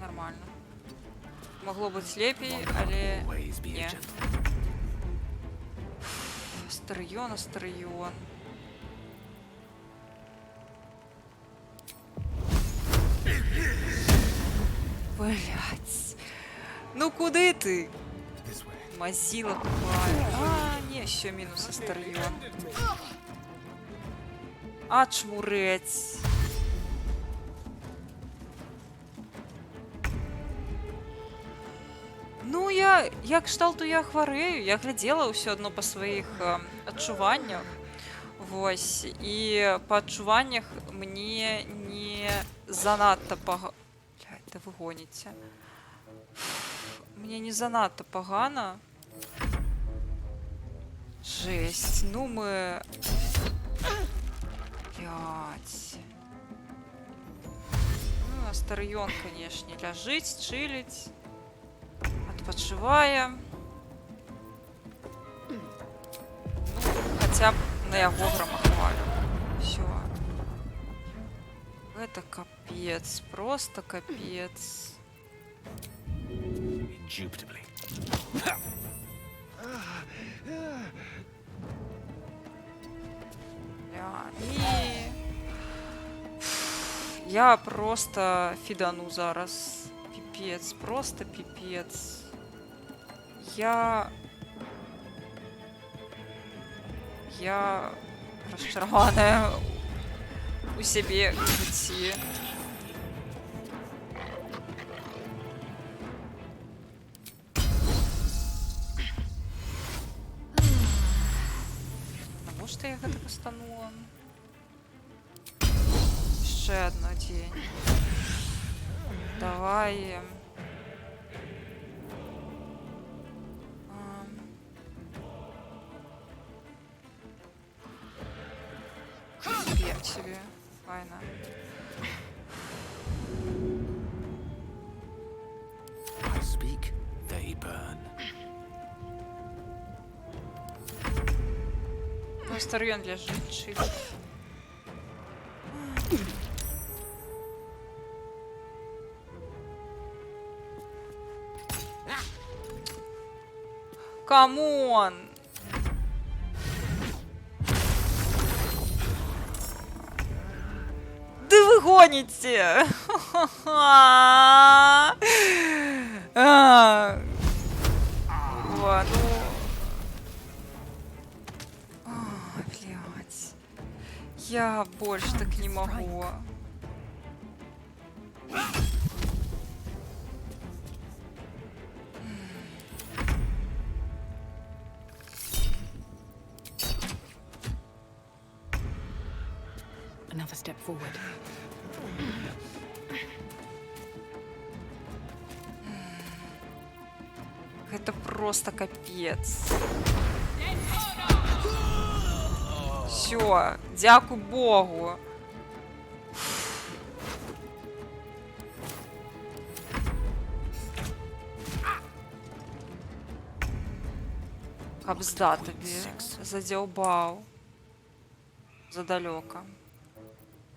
Нормально. Магло быць лепей, але не. Астарыён. Блять. Ну куды ты? Мазила тупая. А, не, еще минус Астарыён. Ачмурець. Ну, я кшталту я хварэю, я глядзела ўсё адно па сваіх адчуваннях. Вось, і па адчуваннях мне не занадта пагана. Блядь, да вы гоніце. Мне не занадта пагана. Жесть, ну мы... Блядь. Ну, Астарыён, канешне, ляжыць, чыліць. Адпачывае. Ну, хаця б на яго грамахвалю. Всё. Гэта капец, просто капец. Indubitably. І... Я просто фідану зараз. Пипец, просто пипец. Я расчараваная у сябе у жыцці. Навошта я гэта кастанула? Яшчэ адно дзень. Давай. Съем себе. Файно. I speak, they burn. Ну, Старьон лежит, чит. Камон! Да вы гоните! Вот, ну... Блядь. Я больше так не могу. Another step forward. Это просто капец. Все, дякую Богу. Кабзда тобі задзяўбаў задалёка.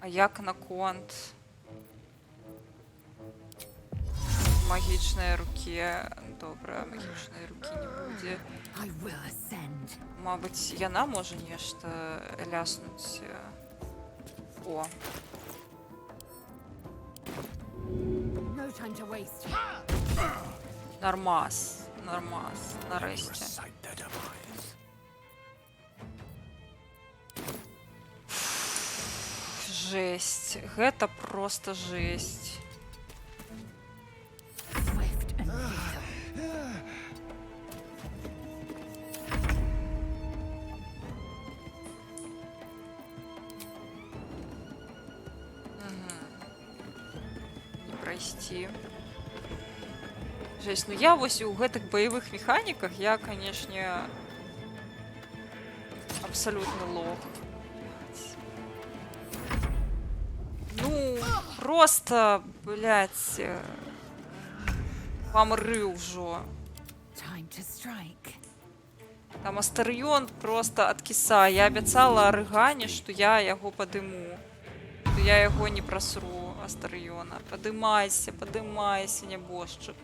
А як наконт магічнай рукі? Добра, магічнай рукі не будзе. Мабыць, яна можа нешта ляснуць. О. Нормас, нормас, нарэшце. Жесть, гэта просто жесть. Не прайсці. Жесть, ну я вось у гэтых баявых механіках я, канешне, абсолютно лох. Ну, просто, блядь, памры ўжо. Там Астарыён просто адкісае. Я абяцала Арыгане, што я яго падыму. Што я яго не прасру, Астарыёна. Падымайся, падымайся, нябожчык.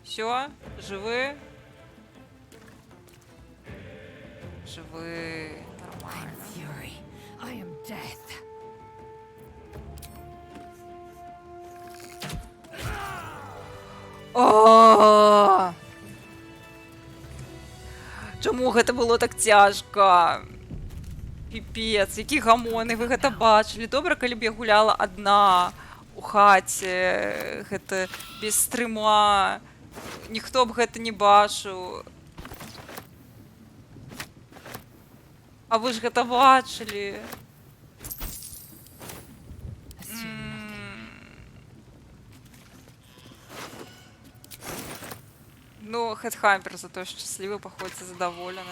Всё, жывы? Жывы, нормально. О! Чаму гэта было так цяжка? Піпец, які гамоны, вы гэта бачылі. Добра, калі б я гуляла адна у хаце, гэта без стрыма. Ніхто б гэта не бачыў. А вы ж гэта бачылі. Ну, Хедхампер зато шчаслівы, паходзіць задаволены.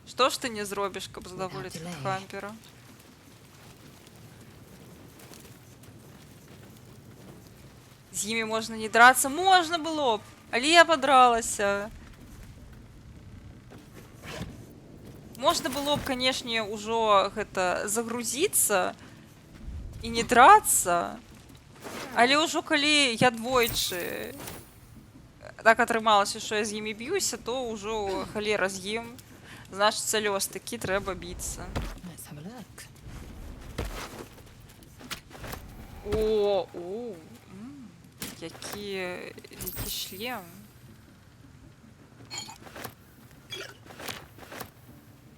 Што ж ты не зробіш, каб задаволіць Хедхампера? З імі можна не драцца? Можна было б, але я падралася. Можна было б, канешне, ўжо гэта загрузіцца і не драцца. Але ўжо калі я двойчы так атрымалася, што я з імі б'юся, то ўжо халера з ім. Значыцца, лёс такі, трэба біцца. О, які шлем.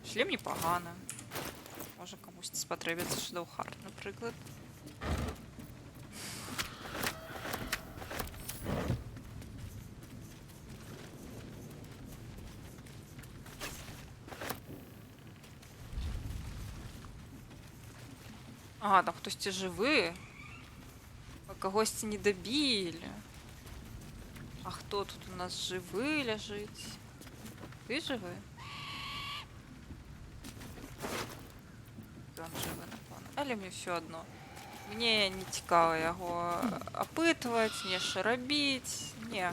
Шлем непаганы. Може комусь спотребиться Shadowheart, наприклад. А, там хтось живий. А когось не добили. А хто тут у нас живий лежить? Ти живий? Там живий, напевно. Але мені все одно. Мені не цікаво його опитувати, не що робити. Ні.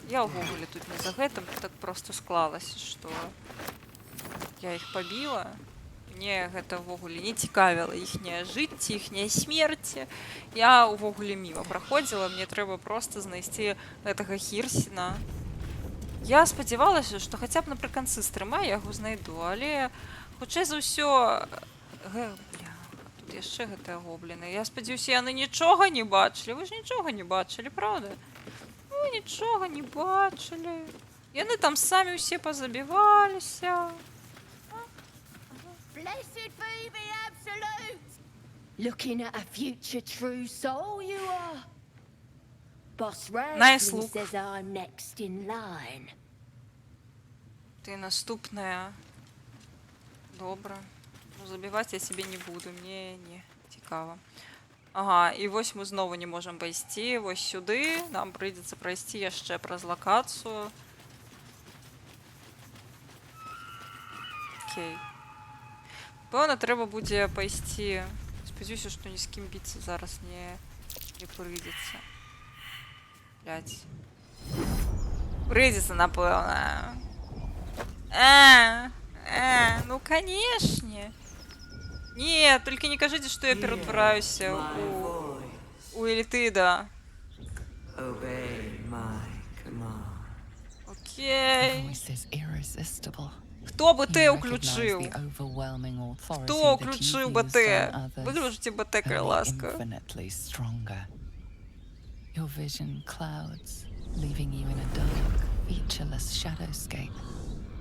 Я в Гуглі тут не за гэтым, так просто склалася, що я їх побила. Мне гэта ўвогуле не цікавіла іхняе жыцце, іхняя смерць. Я ўвогуле міма праходзіла, мне трэба просто знайсці гэтага Хірсіна. Я спадзявалася, што хаця б напрыканцы стрыма я яго знайду, але хутчэй за ўсё... Бля, тут яшчэ гэтыя гобліны. Я спадзяюся, яны нічога не бачылі. Вы ж нічога не бачылі, правда? Вы нічога не бачылі. Яны там самі ўсе пазабіваліся. Blessed be the absolute! Looking at a future true soul, you are. Boss Nice Raglan look. says I'm next in line. Ты наступная. Добре. Ну, забіваць я себе не буду, мне не цікава. Ага, і вось мы знову не можам пайсці вось сюды. Нам прыйдзецца прайсці яшчэ праз лакацыю. Окей. Пэўна, трэба будзе пайсці. Спадзяюся, што ні з кім біцца зараз не прыйдзецца. Блядь. Прыйдзецца, напэўна. Ну, канешне. Не, только не кажите, что я ператвараюся у Элитида. Окей. Хто БТ уключив? Хто уключив БТ? Виключите БТ, край ласка. Your vision clouds, leaving you in a dark, featureless shadowscape.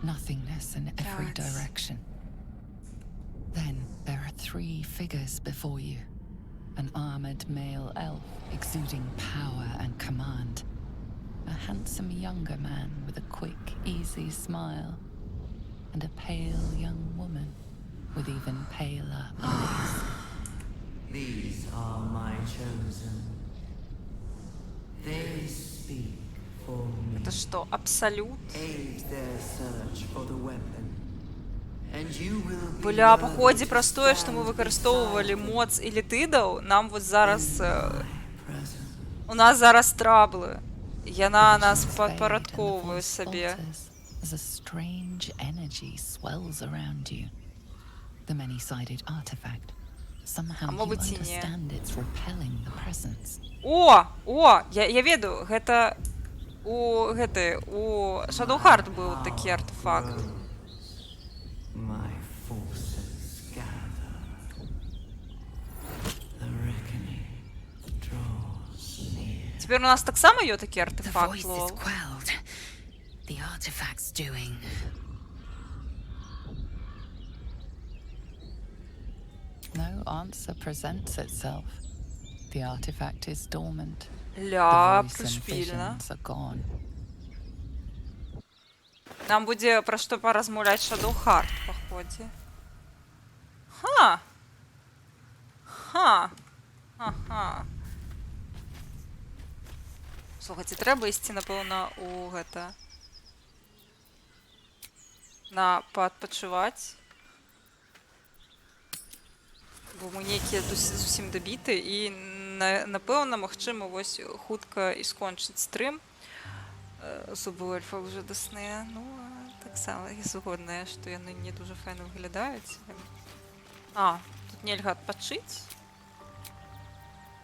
Nothingness in every direction. Then there are three figures before you. An armored male elf exuding power and command. A handsome younger man with a quick, easy smile. And a pale young woman with even paler eyes. These are my chosen. They speak for me. Это что, абсолют? Aid their search for the weapon. And you will be Бля, по ході простое, що ми використовували моц Елітидів, нам вот зараз... У нас зараз трабли. Яна нас підпорядковує собі. As a strange energy swells around you. The many-sided artifact. Somehow you understand it's repelling the presence. О, я веду, гэта у Shadowheart быў такі артефакт. My forces gather. The reckoning draws near. Теперь у нас так само є такий артефакт, лол. The artifact's doing. No answer presents itself. The artifact is dormant. Ля, The voice and пришпільно. visions are gone. Нам буде про що поразмовлять Shadowheart, поході. Ха! Слухайте, треба ісці, напевно, у гэта... на поадпачываць. Бо мы нейкія зусім дабіты і, напэўна, магчыма, вось хутка і скончыць стрым. Зубы у эльфа ўжо дасныя. Ну, таксама я згодная, што яны не дуже файна выглядаюць. А, тут нельга адпачыць?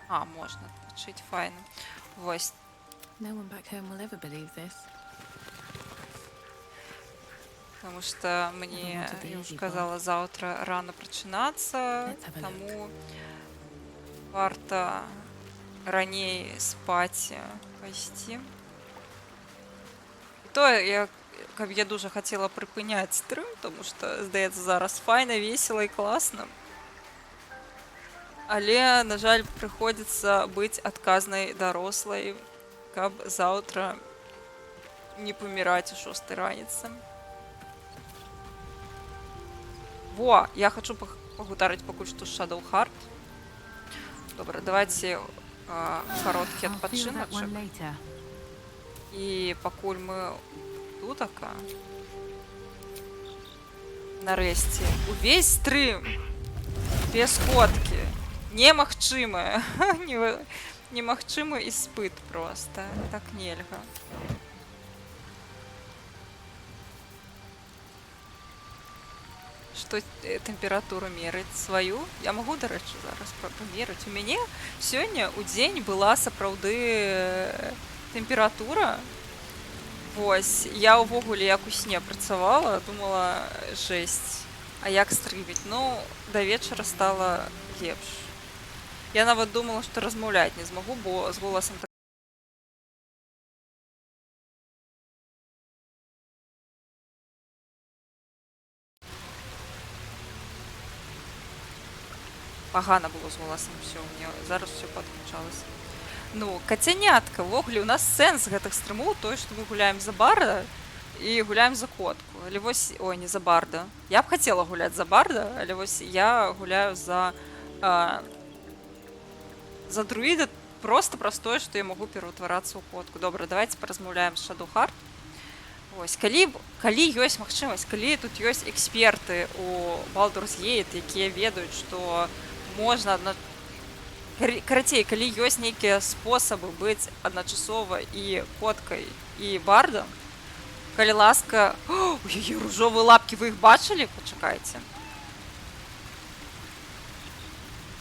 А, можна адпачыць, файна. Вось. No one back home will ever believe this. Потому что мне, я уже сказала, завтра рано прочинаться, тому варто ранее спать пойти. И то я каб я дуже хацела прыпыняць стрым, тому што, здаецца, зараз файна, весела і класна. Але, на жаль, прыходзіцца быць адказнай дарослай, каб заўтра не паміраць у 6 раніцы. Во, я хочу пагутарыць пакуль што з Shadowheart. Добра, давайте кароткі адпачыначак. І пакуль мы тутака, нарэшце, увесь стрым без коткі. Немагчымы. Немагчымы іспыт проста. Так нельга. Што тэмпературу мерыць сваю? Я магу, дарэчы, зараз памерыць. У мяне сёння ў дзень была сапраўды тэмпература. Вось, я ўвогуле як у сне працавала, думала, жэсць. А як стрыбіць? Ну, да вечара стала лепш. Я нават думала, што размаўляць не змагу, бо з голасам так... Пагана было з голасам, все, мне зараз все падключалася. Ну, кацянятка, ввогуле, у нас сэнс гэтых стрымоў, тое, што мы гуляем за барда і гуляем за котку. Але вось, ой, не за барда. Я б хацела гуляць за барда, але вось я гуляю за друіда просто праз тое, што я магу пераўтварацца ў котку. Добра, давайте паразмаўляем з Shadowheart. Вось, калі ёсць магчымасць, калі тут ёсць эксперты у Baldur's Gate, якія ведаюць, што можна карацей, калі ёсць нейкія спосабы быць адначасова і коткай, і бардам, калі ласка... О, у яе ружовыя лапкі, вы іх бачылі? Пачакайце.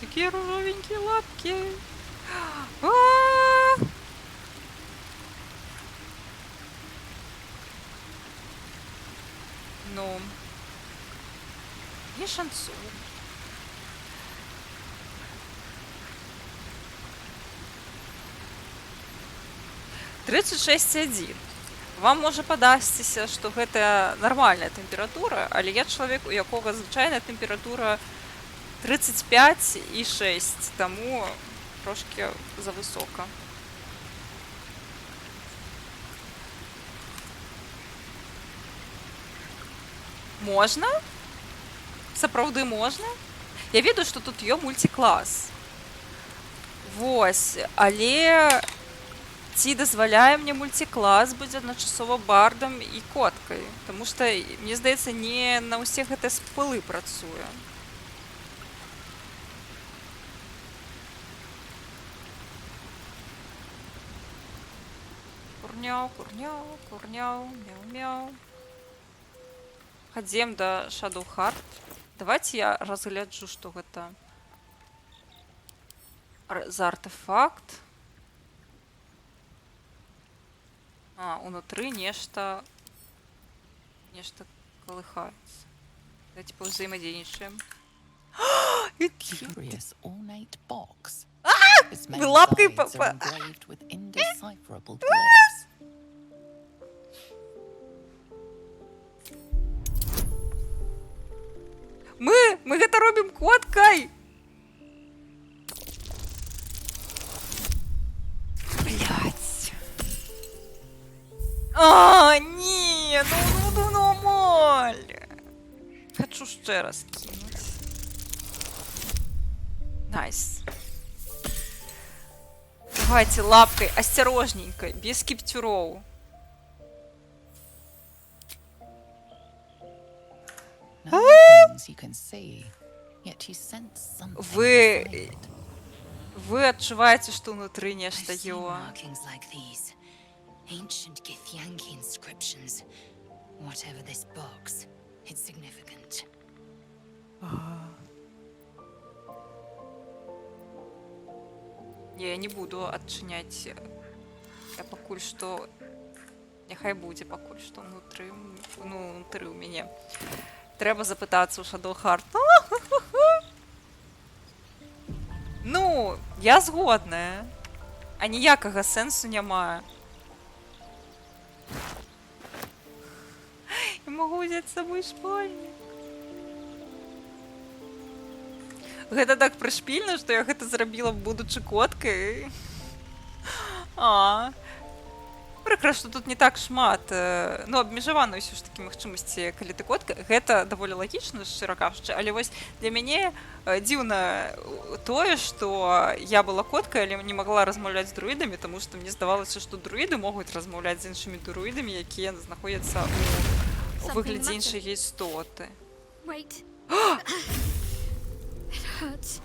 Такія ружовенькія лапкі. Ну, не шансую. «36,1». Вам можа падасціся, што гэта нармальная тэмпература, але я чалавек, у якога звычайная тэмпература 35,6, таму трошки завысока. Можна? Сапраўды можна? Я ведаю, што тут ёсць мультиклас. Вось, але ці дазваляе мне мультиклас быць адначасова бардам і коткай? Таму што, мне здаецца, не на ўсе гэтыя спылы працуе. Курняў, курняў, курняў, мяу-мяу. Хадзем да Shadowheart. Давайте я разгляджу, што гэта за артефакт. А, унутры нешта колыхаецца. Давайте паўзаемадзейнічаем. Curious ornate box. Вы лапкой engraved with indecipherable glyphs. Мы гэта робім коткай. Блядь. А, не, ну нормально. Хочу ще раз кинуть. Найс. Давайте лапкой, осторожненько, без киптюров. Вы отчуваете, что внутри нечто его. Ancient Githyanki inscriptions. Whatever this box, it's significant. Я не буду отчинять. Я покуль что. Нехай буде покуль что внутри. Ну, внутри у меня. Треба запитатися у Shadowheart. Ну, я згодна. А ніякого сенсу немає. могу взять с собой шпальник. Гэта так прышпільна, што я гэта зрабіла, будучы коткай. Прыкра, што тут не так шмат, ну, абмежаваны ўсё ж такі магчымасці, калі ты котка. Гэта даволі лагічна, шчыра кажучы, але вось для мяне дзіўна тое, што я была коткай, але не магла размаўляць з друідамі, таму што мне здавалася, што друіды могуць размаўляць з іншымі друідамі, якія знаходзяцца ў выглядзе іншай істоты. Wait. It hurts.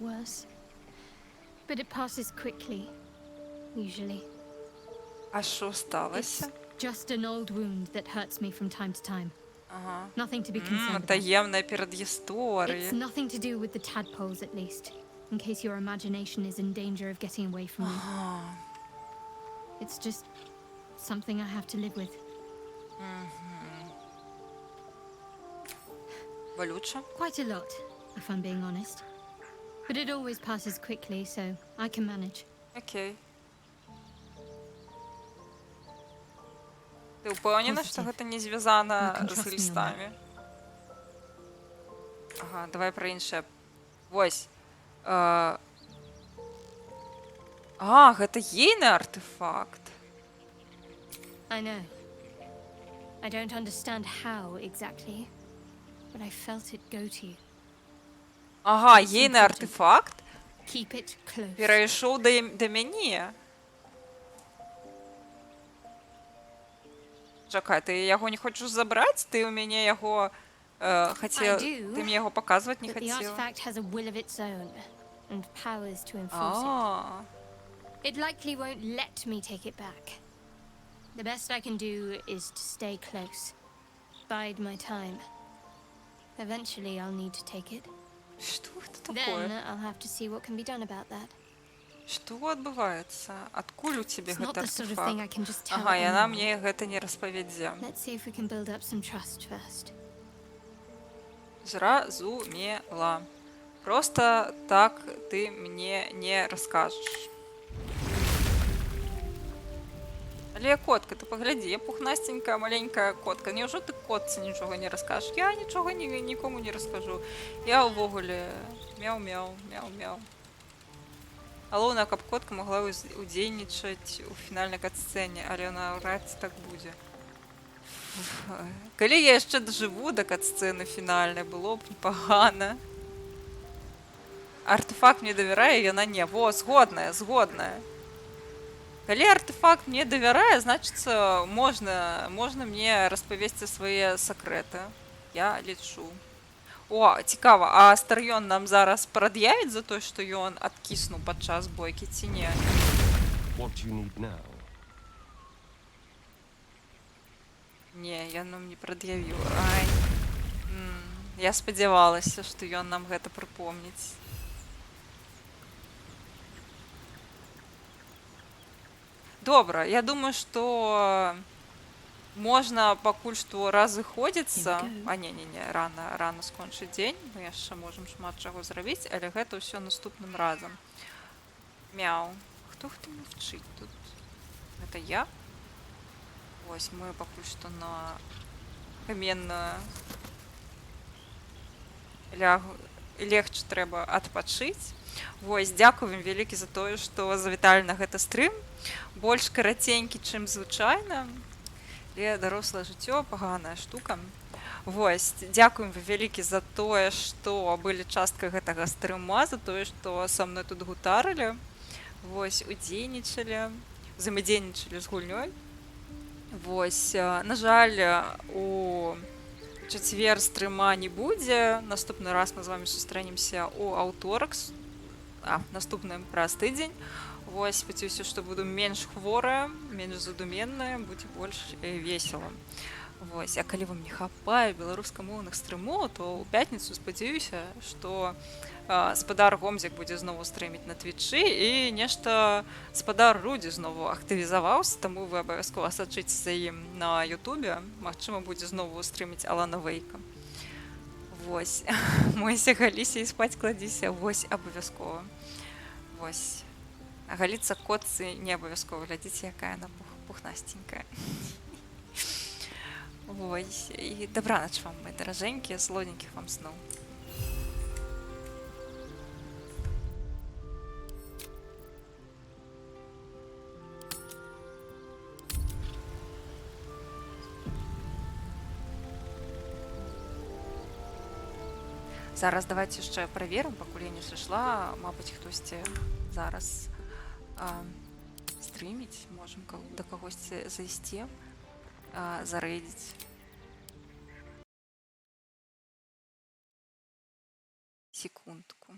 Worse. But it passes quickly, usually. А що сталося? It's just an old wound that hurts me from time to time. Nothing to be concerned about. Таємна передісторія. It's nothing to do with the tadpoles, at least, in case your imagination is in danger of getting away from me. It's just something I have to live with. Болюче? Quite a lot, if I'm being honest. But it always passes quickly, so I can manage. Окей. Ти впевнена, що гэта не зв'язана з лістами? Ага, давай про інше. Ось. Гэта єйний артефакт. I know. I don't understand how exactly, but I felt it go to you. Ага, єйний артефакт Keep it close. перейшов до мене. Чекай, ти його не хочеш забрати? Ти у мене його хотів... Ти мені його показувати не But the хотіла. artifact has a will of its own and powers to enforce it. It likely won't let me take it back. The best I can do is to stay close. Bide my time. Eventually I'll need to take it. Что это такое? Then I'll have to see what can be done about that. Что отбываецца? Адкуль у тебе It's not гэты the sort of thing I артефакт? can just tell Ага, яна anyone. мне гэта не распавядзе. Let's see if we can build up some trust first. Зразумела. Просто так ты мне не раскажешь. Але котка, ты паглядзі, я пухнастенькая, маленькая котка. Няўжо ты котцы нічога не раскажаш? Я нічога нікому не раскажу. Я ўвогуле мяу-мяу, мяу-мяу. Галоўнае, каб котка могла удзельнічаць у фінальнай катсцэне, але наўрад ці так будзе. Калі я яшчэ дажыву да катсцэны фінальнай, было б непагана. Артефакт мне давярае, яна не. Во, згодная, згодная. Калі артефакт мне давярае, значыцца, можна мне распавесці свае сакрэты. Я лічу. О, цікава, а Стар'ён нам зараз прад'явіць за тое, што ён адкіснуў падчас бойкі ці не? What do you need now? Не, ён нам не прад'явіў. Ай. Я спадзявалася, што ён нам гэта прыпомніць. Добра, я думаю, што можна пакуль што разыходзіцца. А не, рана скончыць дзень. Мы яшчэ можам шмат чаго зрабіць, але гэта ўсё наступным разам. Мяу. Хто мовчыць тут? Гэта я? Вось мы пакуль што на каменную легче трэба адпачыць. Вось, дзякую вам вялікі за тое, што завіталі на гэты стрым. Больш караценькі, чым звычайна. Але дарослае жыццё паганая штука. Вось, дзякуем вам вялікі за тое, што былі часткай гэтага стрыма, за тое, што са мной тут гутарылі. Вось, удзельнічалі, взаемадзейнічалі з гульнёй. Вось, на жаль, у чацвер стрыма не будзе. Наступны раз мы з вамі сустрэнемся ў аўторак. Наступны праз тыдзень. Вось, спадзяюся, што буду менш хворая, менш задуменная, будзе больш весела. Вось, а калі вам не хапае беларускамоўных стрымоў, то ў пятніцу спадзяюся, што спадар Гомзік будзе знову стрыміць на твічы і нешта спадар Рудзі знову актывізаваўся, таму вы абавязкова сачыце за ім на Ютубе. Магчыма, будзе знову стрыміць Алана Вейка. Вось, мойся, галіся і спаць кладзіся, вось, абавязкова. Вось. А галіцца котцы не абавязкова, глядзіце, якая яна пухнастенькая. Вось, і дабранач вам, мои даражэнькія, салодненькіх вам сноў. Зараз давайте яшчэ праверым, пакуль я не сышла, мабыць, хтосьці зараз стрыміць, можам да кагосьці зайсці, зарэдзіць. Секундку.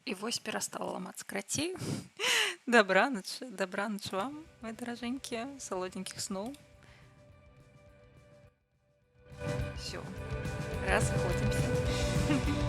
І вось перастала ламацца. Крацей. Дабранач вам, мои даражэнькія, салодненькіх сноў. Всё, разыходзімся.